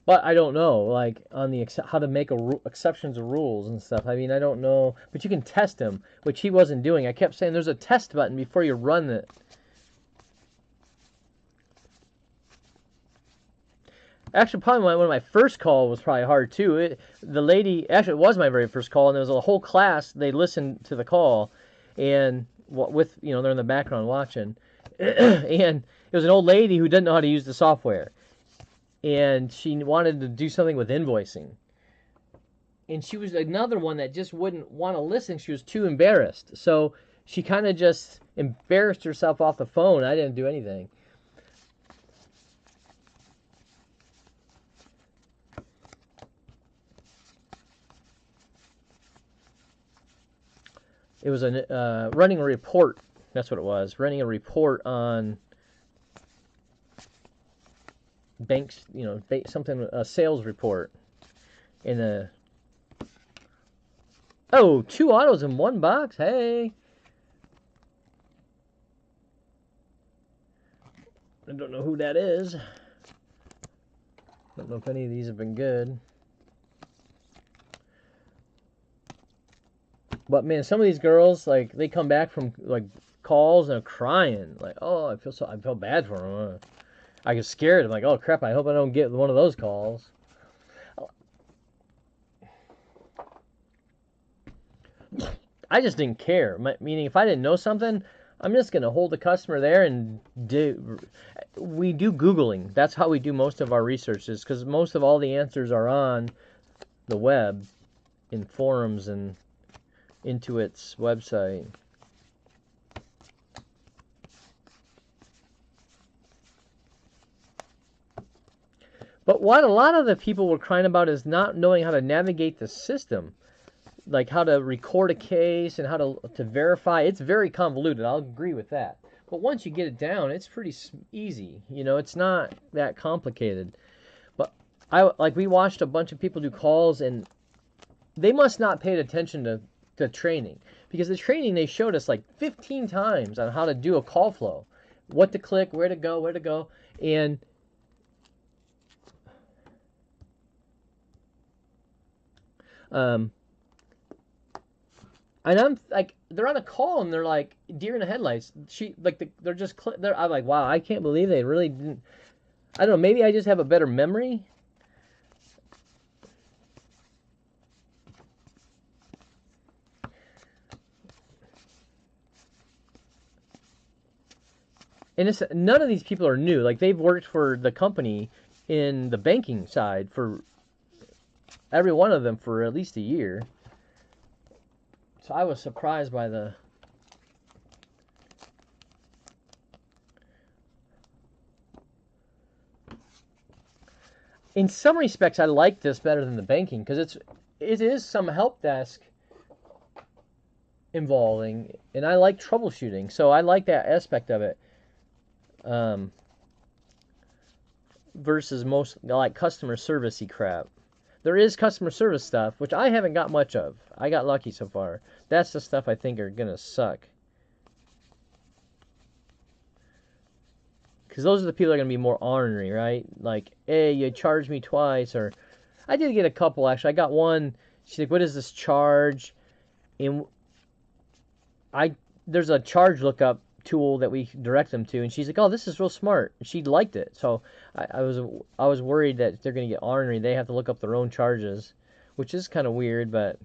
But I don't know, like, on the how to make exceptions or rules and stuff. I mean, I don't know. But you can test him, which he wasn't doing. I kept saying there's a test button before you run it. Actually, probably one of my first call was probably hard, too. The lady, actually, it was my very first call, and there was a whole class. They listened to the call, and with, they're in the background watching. And it was an old lady who didn't know how to use the software. And she wanted to do something with invoicing. And she was another one that just wouldn't want to listen. She was too embarrassed. So she kind of just embarrassed herself off the phone. I didn't do anything. It was running a report. That's what it was. Running a report on banks, something, a sales report in a. Oh, 2 autos in one box. Hey. I don't know who that is. Don't know if any of these have been good. But man, some of these girls, like, they come back from like calls and are crying, like, oh, I feel bad for them. I get scared. I'm like, oh crap, I hope I don't get one of those calls. I just didn't care. Meaning, if I didn't know something, I'm just gonna hold the customer there and do. We do Googling. That's how we do most of our researches, because most of all the answers are on the web, in forums and Intuit's website. But what a lot of the people were crying about is not knowing how to navigate the system, like how to record a case and how to verify. It's very convoluted. I'll agree with that. But once you get it down, it's pretty easy. It's not that complicated. But we watched a bunch of people do calls, and they must not paid attention to training, because the training they showed us like 15 times on how to do a call flow, what to click, where to go, and and I'm like, they're on a call and they're like deer in the headlights. They're just I'm like, wow, I can't believe they really didn't. I don't know. Maybe I just have a better memory. And none of these people are new. Like, they've worked for the company in the banking side, for every one of them, for at least a year. So I was surprised by the. In some respects, I like this better than the banking, because it is some help desk involving, and I like troubleshooting, so I like that aspect of it. Versus most, like, customer servicey crap. There is customer service stuff, which I haven't got much of. I got lucky so far. That's the stuff I think are gonna suck. Because those are the people that are gonna be more ornery, right? Like, hey, you charged me twice, or I did get a couple actually. I got one. She's like, "What is this charge?" And there's a charge lookup tool that we direct them to, and she's like, "Oh, this is real smart." And she liked it, so I was worried that if they're gonna get ornery, they have to look up their own charges, which is kind of weird, but.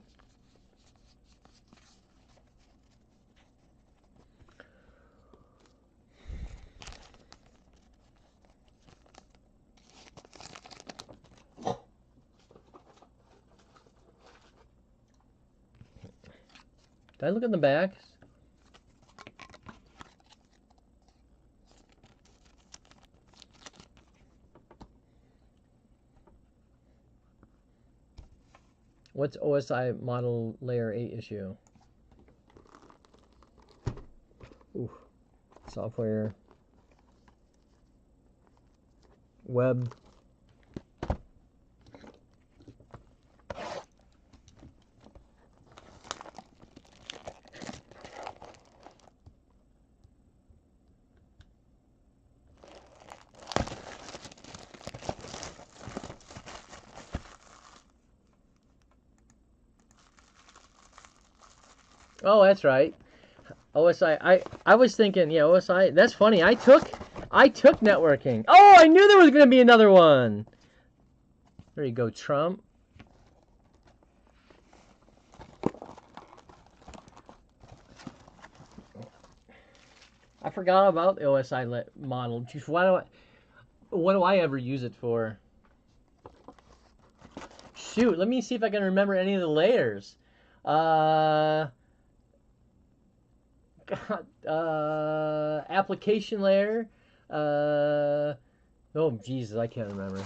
Did I look in the back? What's OSI model layer 8 issue? Ooh, software. Web. Oh, that's right. OSI. I was thinking, yeah, OSI. That's funny. I took networking. Oh, I knew there was gonna be another one. There you go, Trump. I forgot about the OSI model. What do I ever use it for? Shoot, let me see if I can remember any of the layers. Application layer. Oh, Jesus, I can't remember.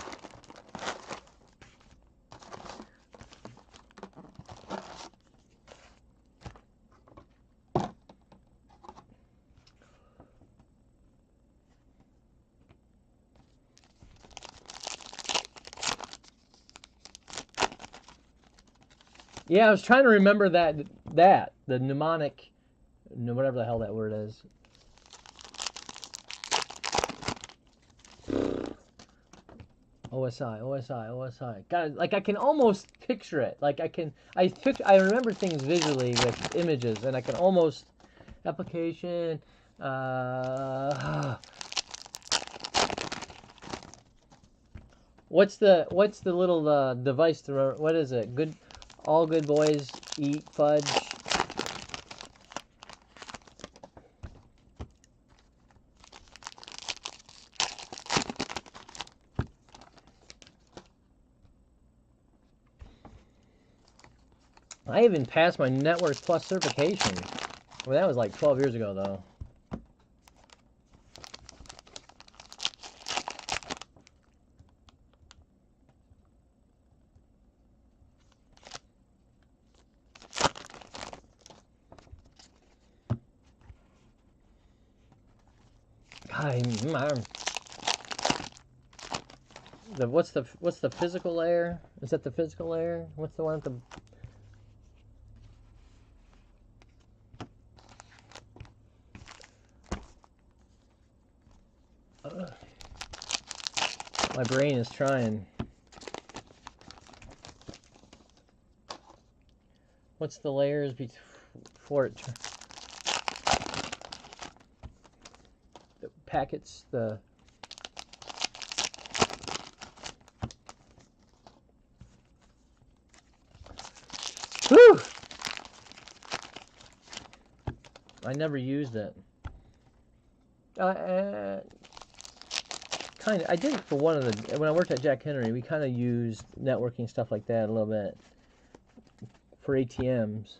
Yeah, I was trying to remember the mnemonic, whatever the hell that word is. OSI. God, like I can almost picture it. Like I remember things visually with images, and I can almost application. What's the little device to remember? What is it? All good boys eat fudge. I even passed my Network Plus certification. Well, that was like 12 years ago, though. What's the physical layer? Is that the physical layer? What's the one at the... My brain is trying. What's the layers before it? The packets, the... Whew! I never used it. Kind of. I did it for one of the... When I worked at Jack Henry, we kind of used networking stuff like that a little bit for ATMs.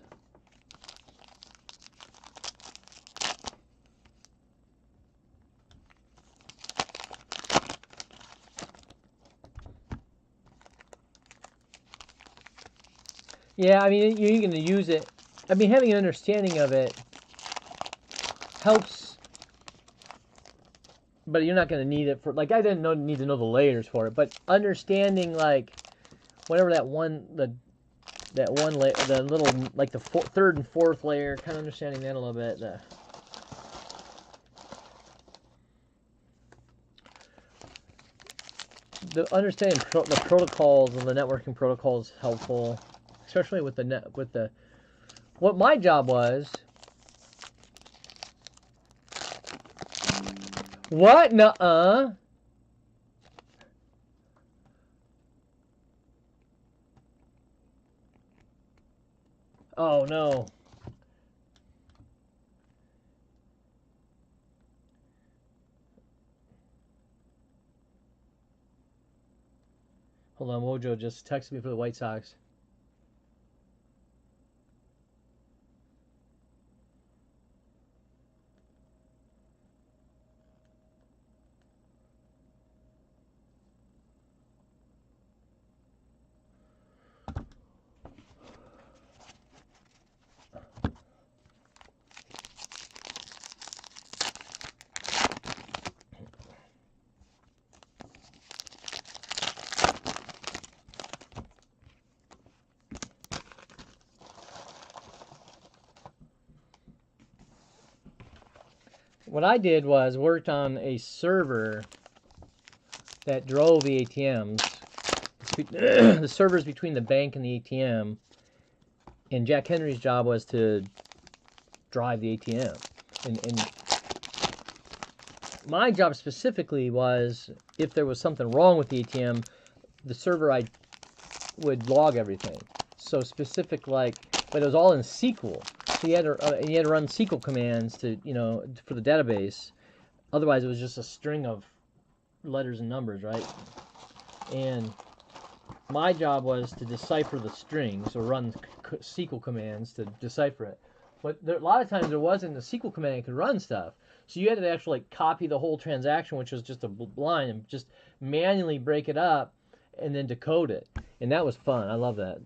Yeah, I mean, you're going to use it. I mean, having an understanding of it helps, but you're not going to need it for, like, I didn't need to know the layers for it, but understanding, like, whatever that one layer, the little, like, the third and fourth layer, kind of understanding that a little bit. The understanding the protocols and the networking protocols is helpful, especially with what my job was. What? Nuh-uh. Oh, no. Hold on, Wojo just texted me for the White Sox. What I did was worked on a server that drove the ATMs, the servers between the bank and the ATM, and Jack Henry's job was to drive the ATM. And my job specifically was, if there was something wrong with the ATM, the server I would log everything. So specific, like, but it was all in SQL. So you had to run SQL commands to, for the database. Otherwise, it was just a string of letters and numbers, right? And my job was to decipher the strings or run SQL commands to decipher it. But a lot of times there wasn't a SQL command that could run stuff. So you had to actually copy the whole transaction, which was just a line, and just manually break it up and then decode it. And that was fun. I love that.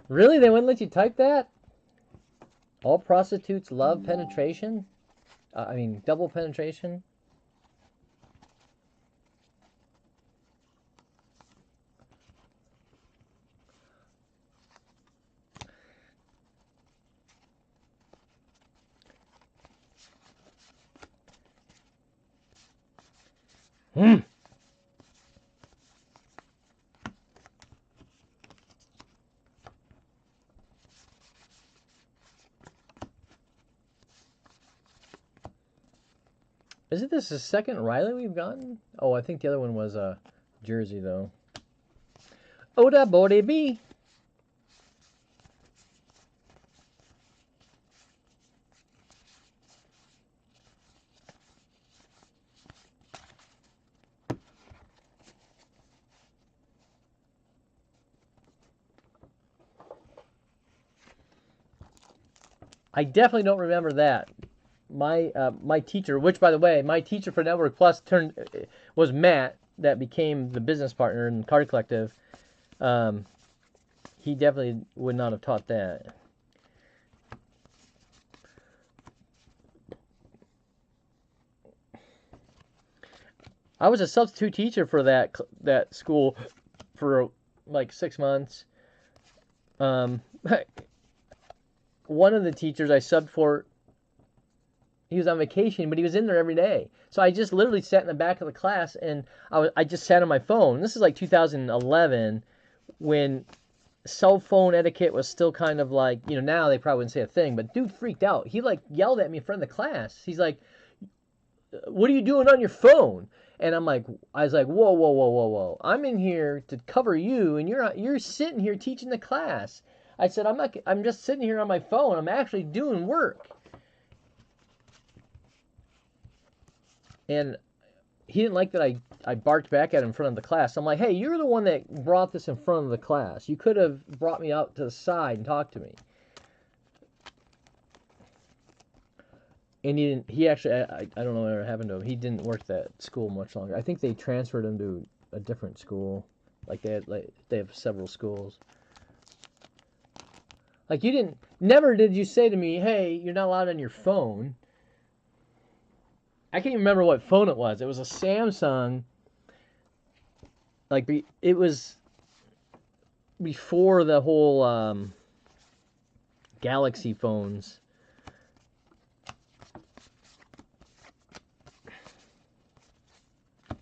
Really? They wouldn't let you type that? All prostitutes love penetration? I mean, double penetration? Hmm. Isn't this the second Riley we've gotten? Oh, I think the other one was Jersey, though. Oda Bode B. I definitely don't remember that. My teacher, which by the way, my teacher for Network Plus was Matt, that became the business partner in CardCollective. Um, he definitely would not have taught that. I was a substitute teacher for that school for like 6 months. Um, one of the teachers I subbed for, he was on vacation, but he was in there every day. So I just literally sat in the back of the class and I just sat on my phone. This is like 2011 when cell phone etiquette was still kind of like, now they probably wouldn't say a thing, but dude freaked out. He like yelled at me in front of the class. He's like, "What are you doing on your phone?" And I was like, "Whoa, whoa, whoa, whoa, whoa! I'm in here to cover you, and you're sitting here teaching the class." I said, "I'm not. I'm just sitting here on my phone. I'm actually doing work." And he didn't like that I barked back at him in front of the class. I'm like, "Hey, you're the one that brought this in front of the class. You could have brought me out to the side and talked to me." And he didn't. He actually, I don't know what happened to him. He didn't work that school much longer. I think they transferred him to a different school. They have several schools. Like you didn't. Never did you say to me, "Hey, you're not allowed on your phone." I can't even remember what phone it was. It was a Samsung. It was before the whole Galaxy phones.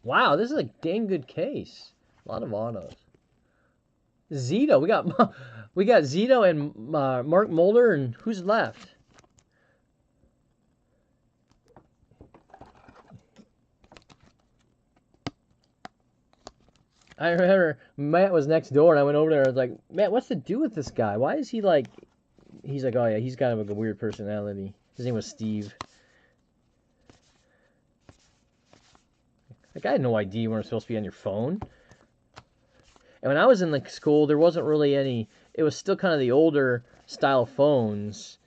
Wow, this is a dang good case. A lot of autos. Zito, we got Zito and Mark Mulder, and who's left? I remember Matt was next door, and I went over there. I was like, "Matt, what's to do with this guy? Why is he like?" He's like, "Oh yeah, he's kind of a weird personality." His name was Steve. Like I had no idea you weren't supposed to be on your phone. And when I was in the school, there wasn't really any. It was still kind of the older style phones.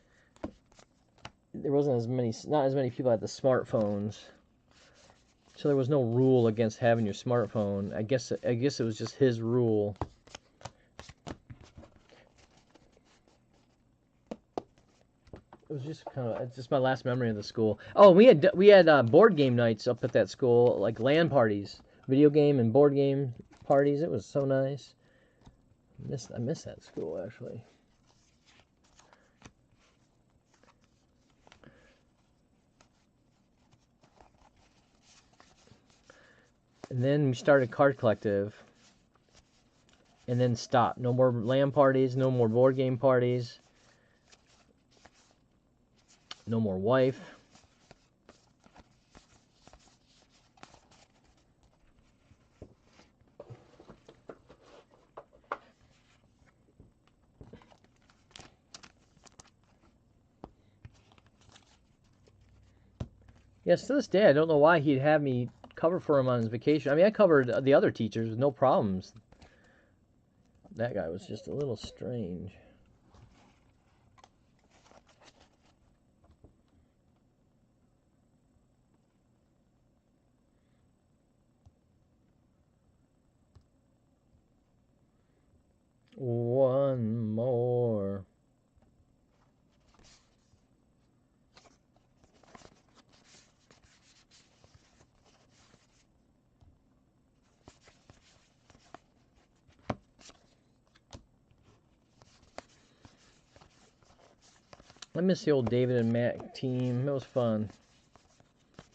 There wasn't not as many people had the smartphones. So there was no rule against having your smartphone. I guess it was just his rule. It was just it's just my last memory of the school. Oh, we had board game nights up at that school, like LAN parties, video game and board game parties. It was so nice. I miss that school actually. And then we started CardCollective, and then stopped. No more LAN parties, no more board game parties, no more wife. Yes, to this day, I don't know why he'd have me cover for him on his vacation. I mean, I covered the other teachers with no problems. That guy was just a little strange. One more. I miss the old David and Matt team. It was fun.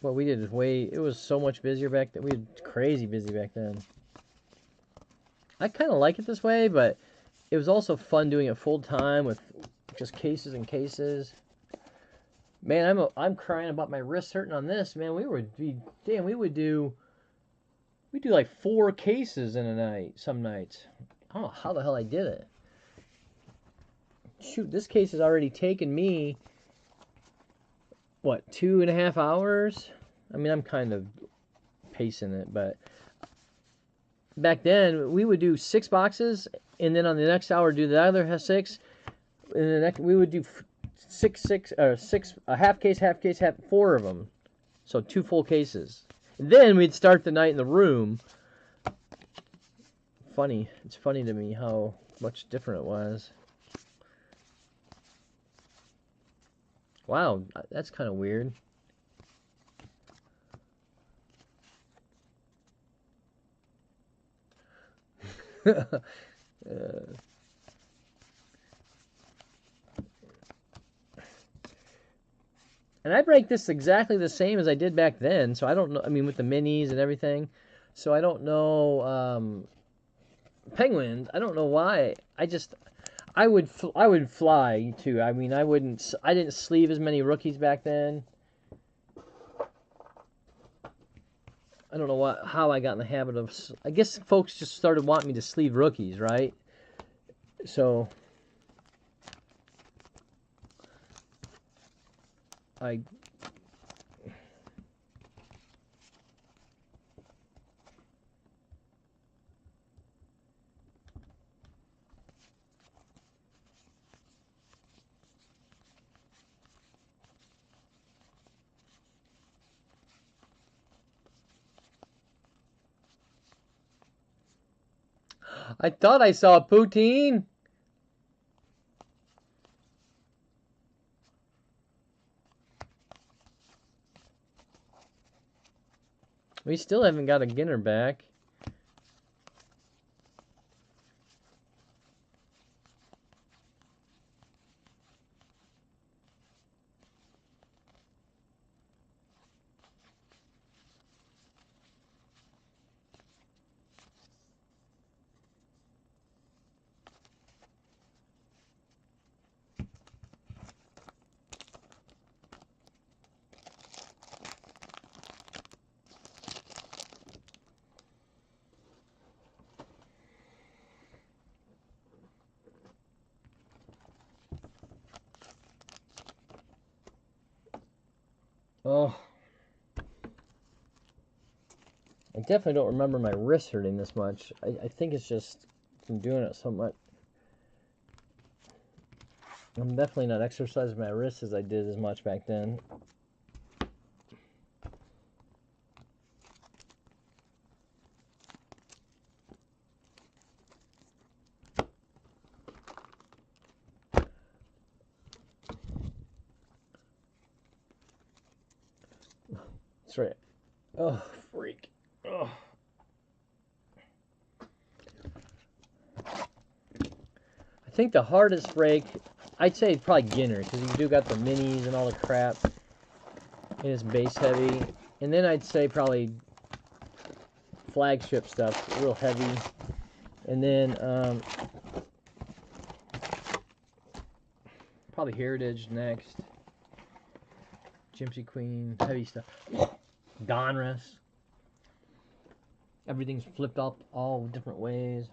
What we did is it was so much busier back then. We were crazy busy back then. I kind of like it this way, but it was also fun doing it full time with just cases and cases. Man, I'm crying about my wrist hurting on this. Man, we would do like 4 cases in a night some nights. I don't know how the hell I did it. Shoot, this case has already taken me, what, 2.5 hours? I mean, I'm kind of pacing it, but back then we would do 6 boxes, and then on the next hour do the other 6, and the next we would do 6, a half case, 4 of them, so 2 full cases. And then we'd start the night in the room. It's funny to me how much different it was. Wow, that's kind of weird. And I break this exactly the same as I did back then, so I don't know. I mean, with the minis and everything, so I don't know. Penguins, I don't know why. I would fly too. I mean, I didn't sleeve as many rookies back then. I don't know how I got in the habit of. I guess folks just started wanting me to sleeve rookies, right? So I thought I saw poutine. We still haven't got a Ginner back. Oh, I definitely don't remember my wrist hurting this much. I think it's just from doing it so much. I'm definitely not exercising my wrist as I did as much back then. That's right. Oh, freak. Oh. I think the hardest break, I'd say probably Ginner, because you do got the minis and all the crap. And it's base heavy. And then I'd say probably flagship stuff, real heavy. And then probably Heritage next. Gypsy Queen, heavy stuff. Donruss. Everything's flipped up all different ways.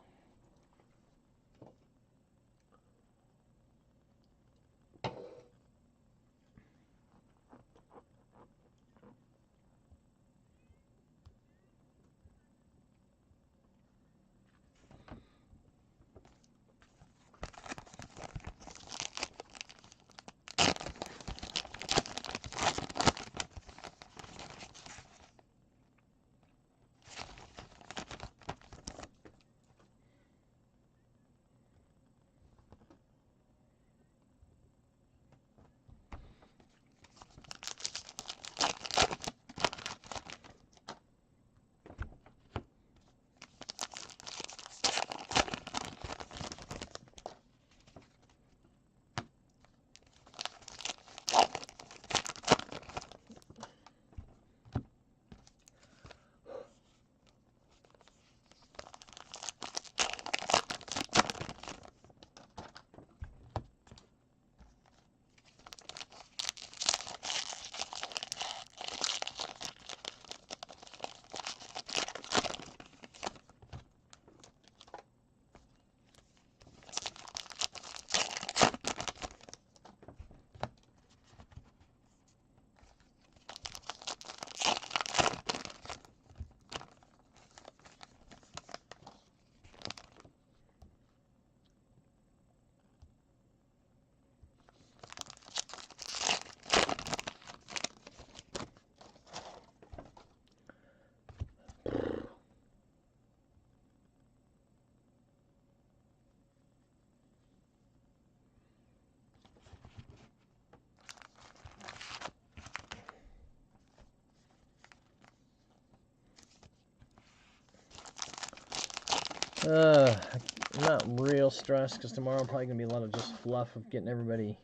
I'm not real stressed because tomorrow probably gonna be a lot of just fluff of getting everybody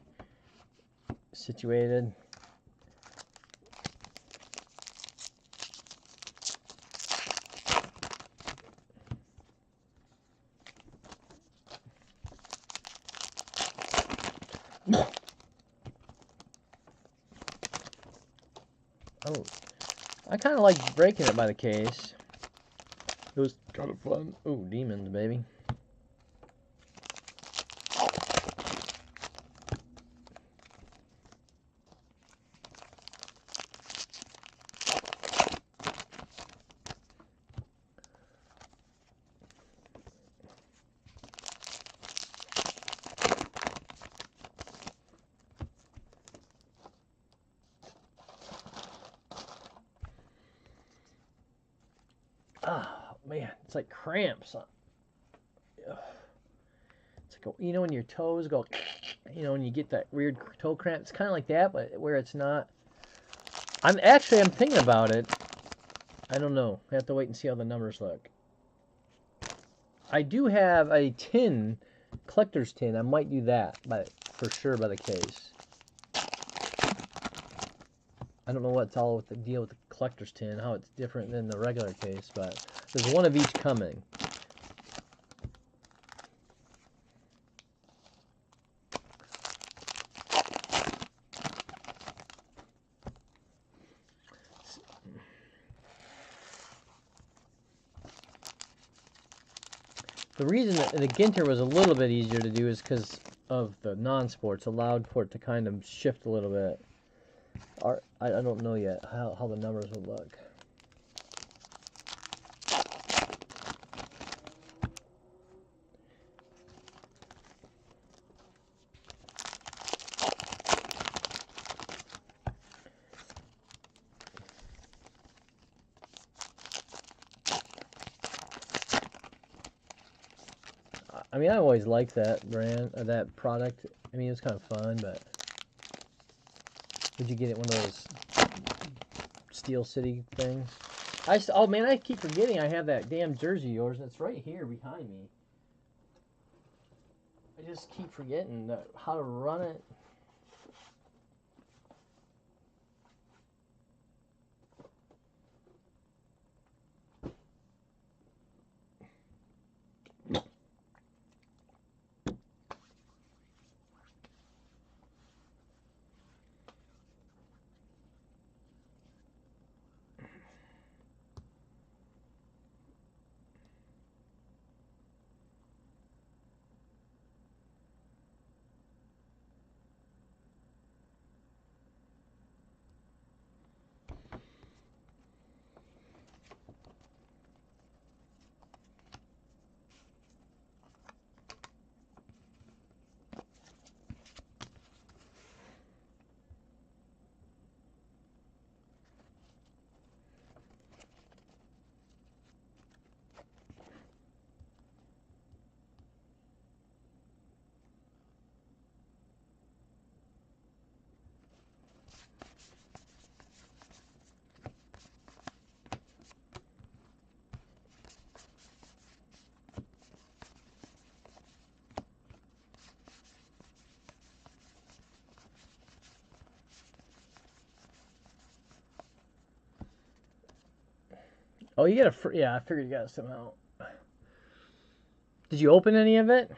situated. Oh, I kind of like breaking it by the case. It was kind of fun. Ooh, demons, baby. Oh, man, it's like cramps. It's like, you know, when your toes go, you know, when you get that weird toe cramp. It's kind of like that, but where it's not. I'm thinking about it. I don't know. I have to wait and see how the numbers look. I do have a tin, collector's tin. I might do that, but for sure by the case. I don't know what's all with the deal with the collector's tin, how it's different than the regular case, but there's one of each coming. The reason that the Ginter was a little bit easier to do is because of the non-sports, allowed for it to kind of shift a little bit. I don't know yet how the numbers would look. I mean, I always liked that brand, or that product. I mean, it was kind of fun, but would you get it one of those Steel City things? Oh man, I keep forgetting I have that damn jersey of yours. It's right here behind me. I just keep forgetting how to run it. Oh, you got a yeah. I figured you got it somehow. Did you open any of it?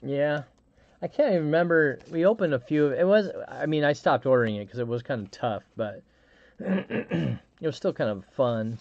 Yeah. I can't even remember. We opened a few. It was. I mean, I stopped ordering it because it was kind of tough, but it was still kind of fun.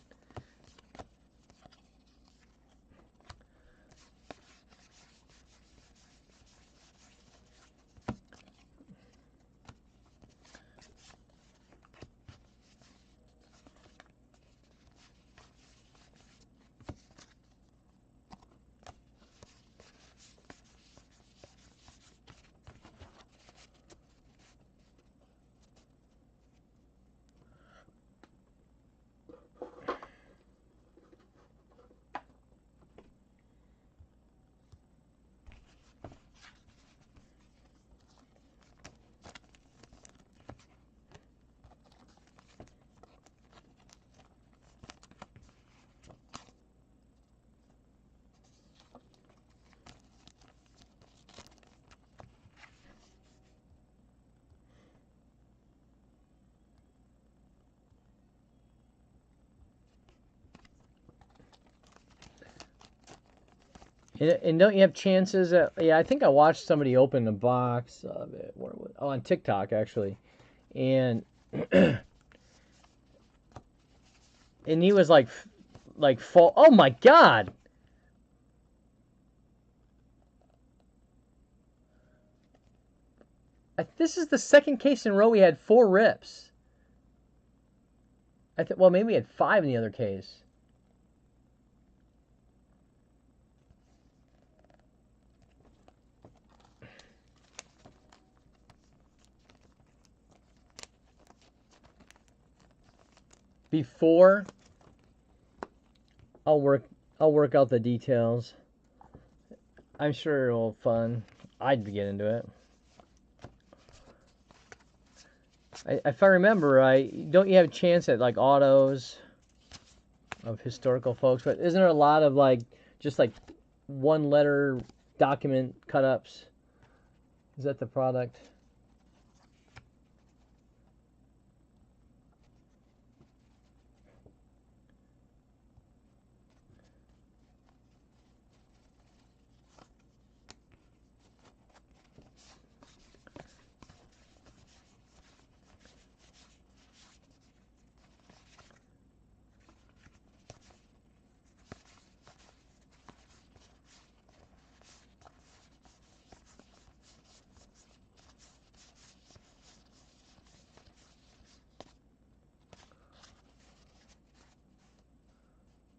And don't you have chances at, yeah, I think I watched somebody open a box of it. Oh, on TikTok, actually. And and he was like full. Oh my God! This is the second case in a row we had 4 rips. Well, maybe we had 5 in the other case. Before I'll work out the details. I'm sure it'll be fun. I'd get into it. If I remember right, don't you have a chance at like autos of historical folks? But isn't there a lot of like just like 1-letter document cut ups? Is that the product?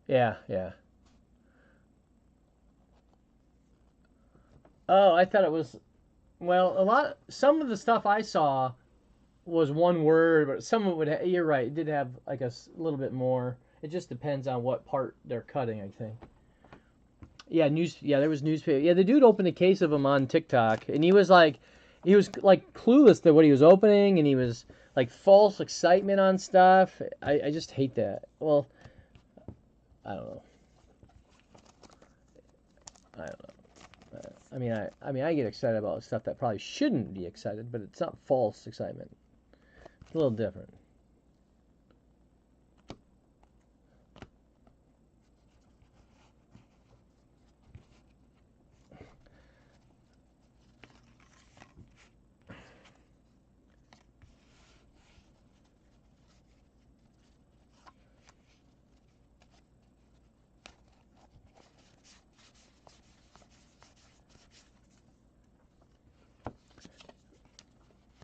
Yeah, yeah. Oh, I thought it was, well, some of the stuff I saw was 1 word, but some of it you're right, it did have like a little bit more. It just depends on what part they're cutting, I think. Yeah, yeah, there was newspaper. Yeah, the dude opened a case of them on TikTok, and he was like clueless to what he was opening, and he was like false excitement on stuff. I just hate that. Well, I don't know. I don't know. I get excited about stuff that probably shouldn't be excited, but it's not false excitement. It's a little different.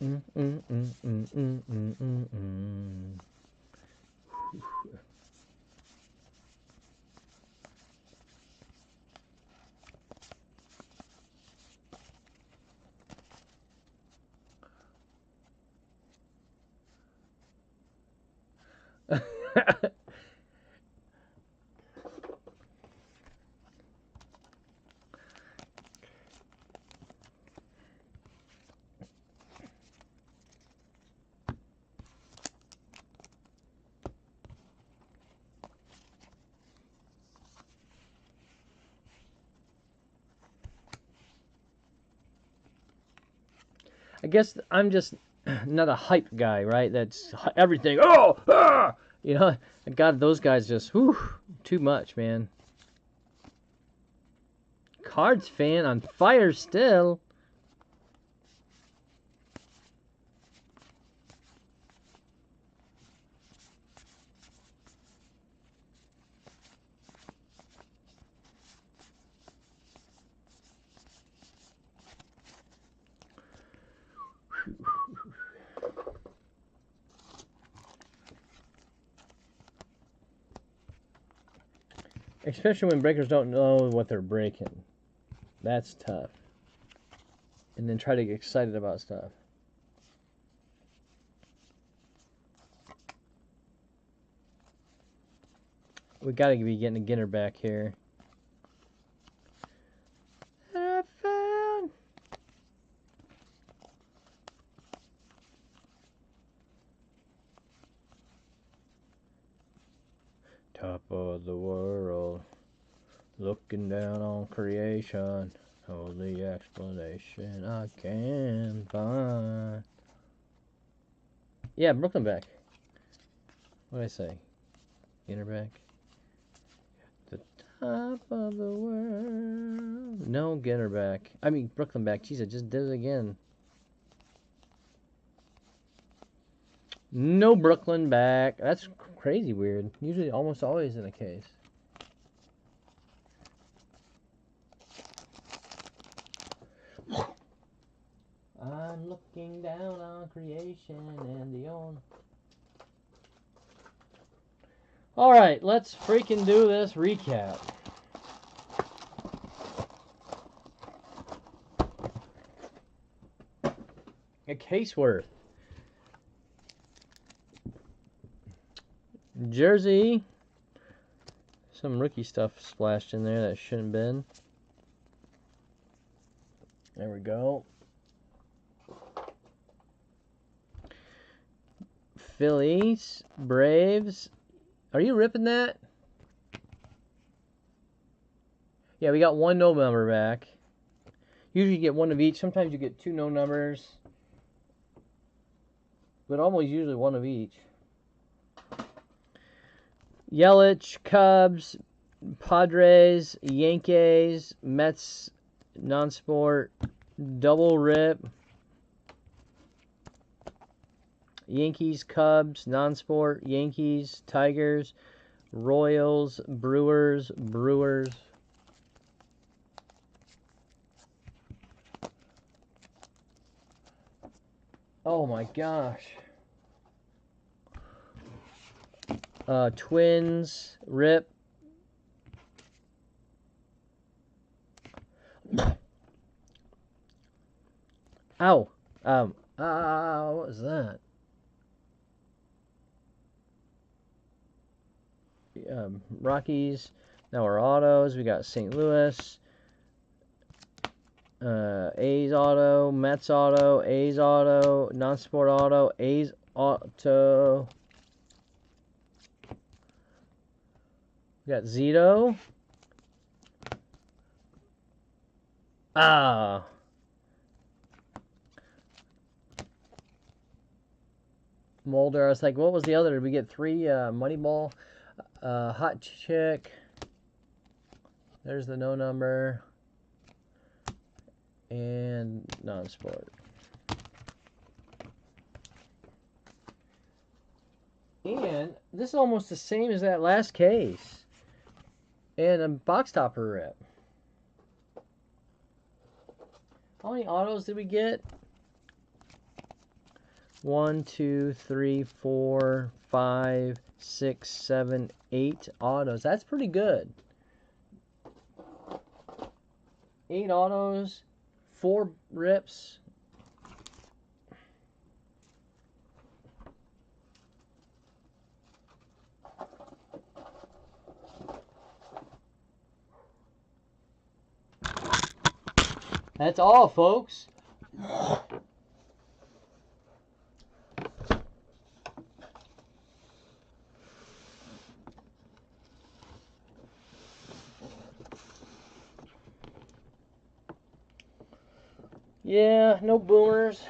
Mm, mm, mm, mm, mm, mm, mm, mm. I guess I'm just not a hype guy, right? That's everything. Oh, ah! You know, God, those guys just, whew, too much, man. Cards fan on fire still. Especially when breakers don't know what they're breaking. That's tough. And then try to get excited about stuff. We gotta be getting a Ginner back here. I found top of the world, looking down on creation. Only explanation I can find. Yeah, Brooklyn back. What did I say? Ginner back. top of the world. No, get her back. I mean, Brooklyn back. Jeez, I just did it again. No Brooklyn back. That's crazy weird. Usually almost always in the case. I'm looking down on creation and the own. Alright, let's freaking do this recap. A case worth. Jersey. Some rookie stuff splashed in there that shouldn't have been. There we go. Phillies, Braves. Are you ripping that? Yeah, we got one no number back. Usually you get one of each. Sometimes you get two no numbers. But almost usually one of each. Yelich, Cubs, Padres, Yankees, Mets, non-sport, double rip. Yankees, Cubs, non-sport, Yankees, Tigers, Royals, Brewers. Oh my gosh. Twins, rip. Ow. What was that? Rockies. Now our autos. We got St. Louis. A's auto. Mets auto. A's auto. Non-sport auto. A's auto. We got Zito. Mulder. I was like, what was the other? Did we get three? Moneyball. Hot Chick. There's the no number. And non-sport. And this is almost the same as that last case. And a box topper rip. How many autos did we get? 1, 2, 3, 4, 5, 6, 7, 8 autos. That's pretty good. 8 autos, 4 rips. That's all, folks. Yeah, no boomers.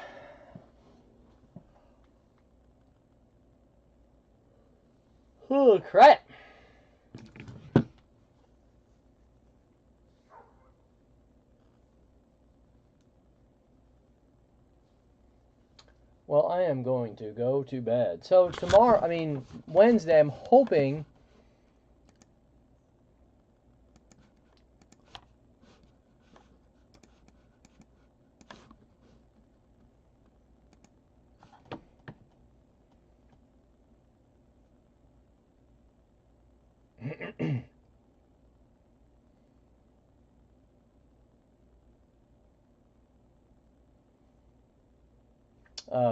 Oh, crap. Well, I am going to go to bed. So tomorrow, Wednesday, I'm hoping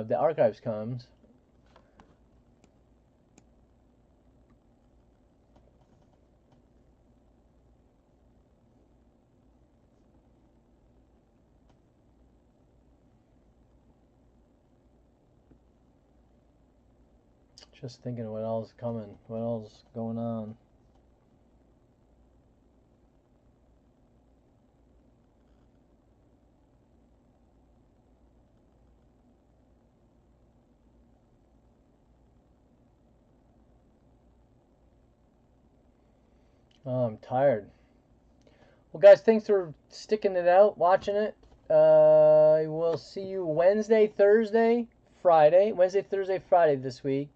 the archives comes. Just thinking what else is coming, what else is going on. Oh, I'm tired. Well, guys, thanks for sticking it out, watching it. We'll see you Wednesday, Thursday, Friday. Wednesday, Thursday, Friday this week.